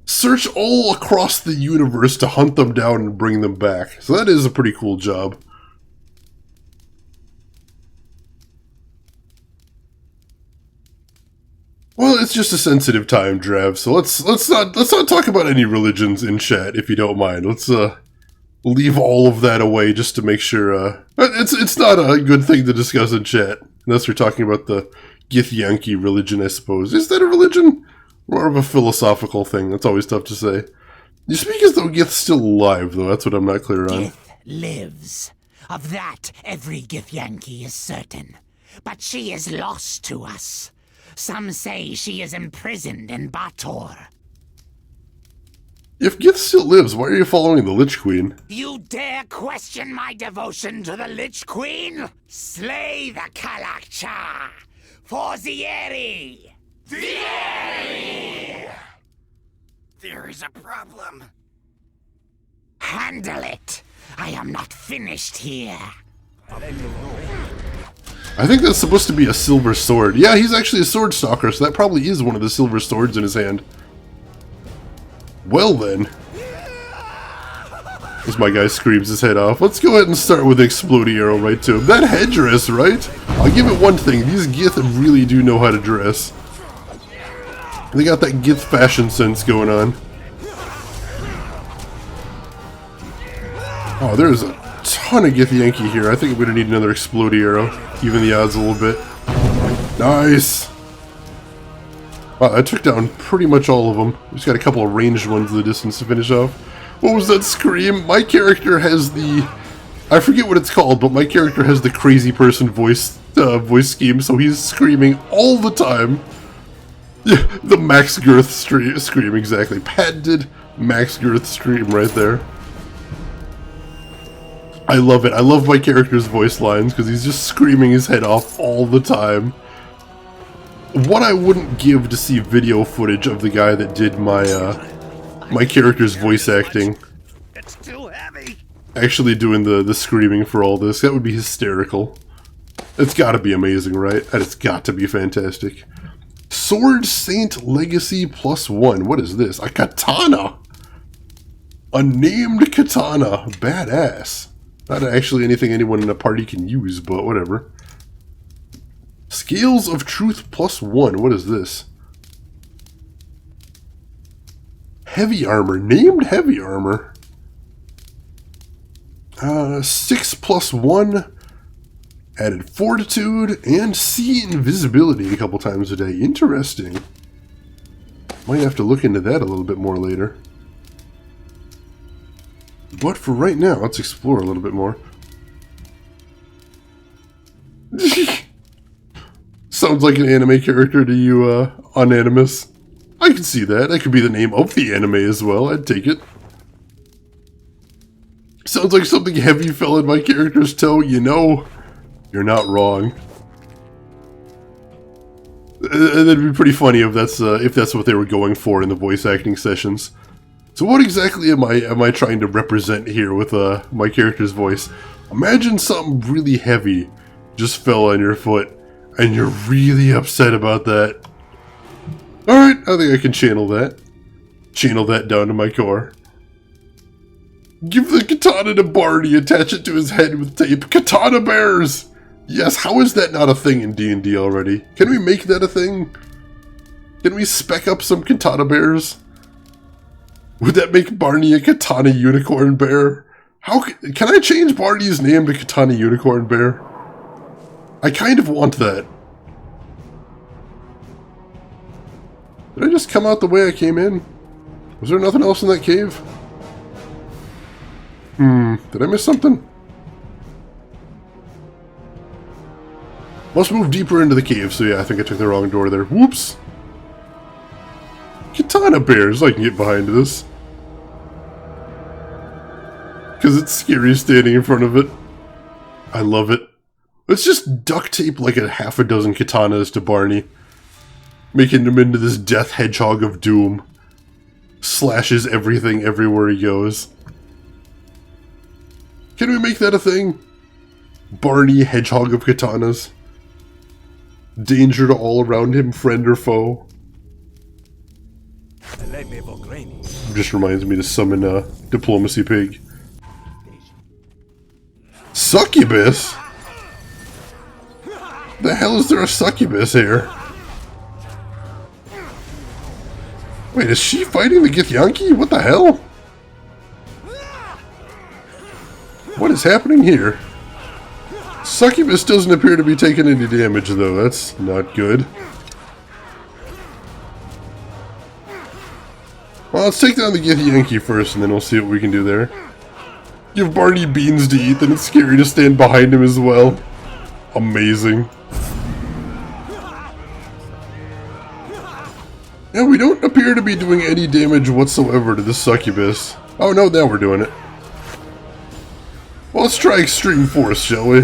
search all across the universe to hunt them down and bring them back. So that is a pretty cool job. Well, it's just a sensitive time, Drav, so let's not talk about any religions in chat, if you don't mind. Let's leave all of that away just to make sure it's not a good thing to discuss in chat, unless we're talking about the Githyanki religion, I suppose. Is that a religion? More of a philosophical thing. That's always tough to say. You speak as though Gith's still alive, though. That's what I'm not clear on. Gith lives. Of that, every Githyanki is certain. But she is lost to us. Some say she is imprisoned in Bator. If Gith still lives, why are you following the Lich Queen? You dare question my devotion to the Lich Queen? Slay the Kalakcha! For Zieri! Zieri! There is a problem. Handle it! I am not finished here. I think that's supposed to be a silver sword. Yeah, he's actually a sword stalker, so that probably is one of the silver swords in his hand. Well then. As my guy screams his head off, let's go ahead and start with Explodey Arrow right to him. That headdress, right? I'll give it one thing, these Gith really do know how to dress. They got that Gith fashion sense going on. Oh, there's a ton of Githyanki here. I think I'm going to need another explodey arrow. Even the odds a little bit. Nice! Wow, I took down pretty much all of them. Just got a couple of ranged ones in the distance to finish off. What was that scream? My character has the... I forget what it's called, but my character has the crazy person voice scheme, so he's screaming all the time. Yeah, the max girth scream, exactly. Patented max girth scream right there. I love it. I love my character's voice lines because he's just screaming his head off all the time. What I wouldn't give to see video footage of the guy that did my my character's voice acting. It's too heavy. Actually doing the screaming for all this. That would be hysterical. It's gotta be amazing, right? That has got to be fantastic. Sword Saint Legacy +1. What is this? A katana! A named katana. Badass. Not actually anything anyone in a party can use, but whatever. Scales of Truth +1. What is this? Heavy armor. Named heavy armor. 6 + 1. Added fortitude and see invisibility a couple times a day. Interesting. Might have to look into that a little bit more later. But for right now, let's explore a little bit more. Sounds like an anime character to you, Unanimous. I can see that. That could be the name of the anime as well. I'd take it. Sounds like something heavy fell in my character's toe. You know, you're not wrong. That'd be pretty funny if that's what they were going for in the voice acting sessions. So what exactly am I trying to represent here with my character's voice? Imagine something really heavy just fell on your foot, and you're really upset about that. Alright, I think I can channel that. Channel that down to my core. Give the katana to Barney, attach it to his head with tape. Katana bears! Yes, how is that not a thing in D&D already? Can we make that a thing? Can we spec up some katana bears? Would that make Barney a katana unicorn bear? How can I change Barney's name to katana unicorn bear? I kind of want that. Did I just come out the way I came in? Was there nothing else in that cave? Did I miss something? Must move deeper into the cave, so yeah, I think I took the wrong door there. Whoops! Katana bears, I can get behind this. Because it's scary standing in front of it. I love it. Let's just duct tape like a half a dozen katanas to Barney. Making him into this death hedgehog of doom. Slashes everything everywhere he goes. Can we make that a thing? Barney, hedgehog of katanas. Danger to all around him, friend or foe. Just reminds me to summon Diplomacy Pig. Succubus? The hell is there a succubus here? Wait, is she fighting the Githyanki? What the hell? What is happening here? Succubus doesn't appear to be taking any damage, though. That's not good. Well, let's take down the Githyanki first, and then we'll see what we can do there. Give Barney beans to eat, then it's scary to stand behind him as well. Amazing. Yeah, we don't appear to be doing any damage whatsoever to this succubus. Oh no, now we're doing it. Well, let's try extreme force, shall we?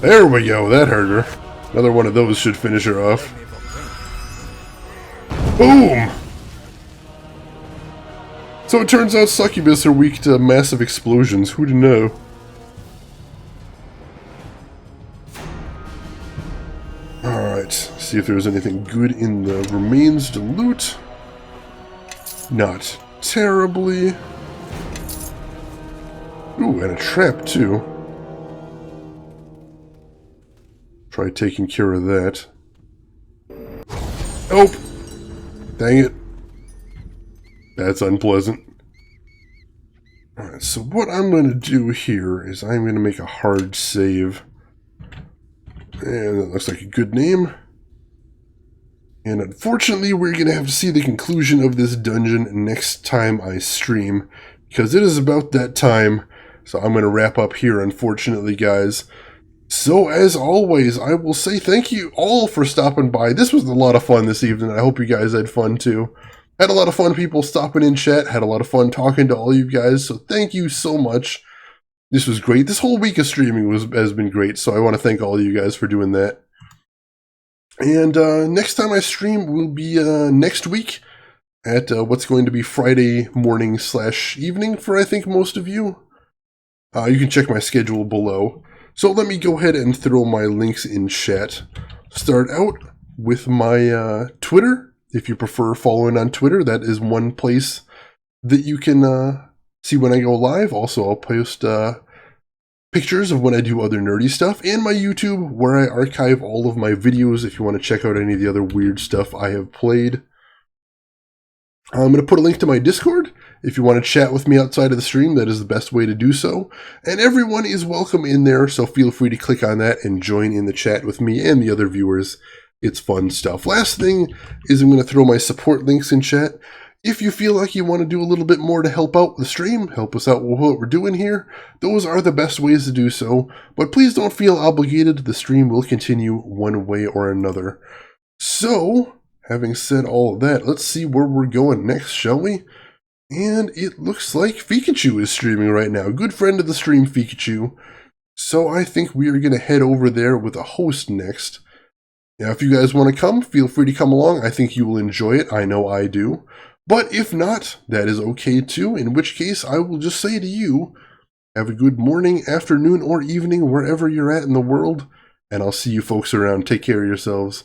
There we go, that hurt her. Another one of those should finish her off. Boom! So it turns out succubus are weak to massive explosions. Who'd know? Alright, see if there's anything good in the remains to loot. Not terribly. Ooh, and a trap too. Try taking care of that. Oh! Dang it. That's unpleasant. Alright, so what I'm going to do here is I'm going to make a hard save. And that looks like a good name. And unfortunately, we're going to have to see the conclusion of this dungeon next time I stream, because it is about that time. So I'm going to wrap up here, unfortunately, guys. So, as always, I will say thank you all for stopping by. This was a lot of fun this evening. I hope you guys had fun, too. Had a lot of fun people stopping in chat. Had a lot of fun talking to all you guys. So, thank you so much. This was great. This whole week of streaming has been great. So, I want to thank all of you guys for doing that. And next time I stream will be next week at what's going to be Friday morning / evening for, I think, most of you. You can check my schedule below. So let me go ahead and throw my links in chat. Start out with my Twitter. If you prefer following on Twitter, that is one place that you can see when I go live. Also, I'll post pictures of when I do other nerdy stuff, and my YouTube, where I archive all of my videos if you want to check out any of the other weird stuff I have played. I'm going to put a link to my Discord. If you want to chat with me outside of the stream, that is the best way to do so. And everyone is welcome in there, so feel free to click on that and join in the chat with me and the other viewers. It's fun stuff. Last thing is I'm going to throw my support links in chat. If you feel like you want to do a little bit more to help out the stream, help us out with what we're doing here, those are the best ways to do so. But please don't feel obligated. The stream will continue one way or another. So, having said all of that, let's see where we're going next, shall we? And it looks like Pikachu is streaming right now. Good friend of the stream, Pikachu. So I think we are going to head over there with a host next. Now, if you guys want to come, feel free to come along. I think you will enjoy it. I know I do. But if not, that is okay too, in which case I will just say to you, have a good morning, afternoon, or evening, wherever you're at in the world, and I'll see you folks around. Take care of yourselves.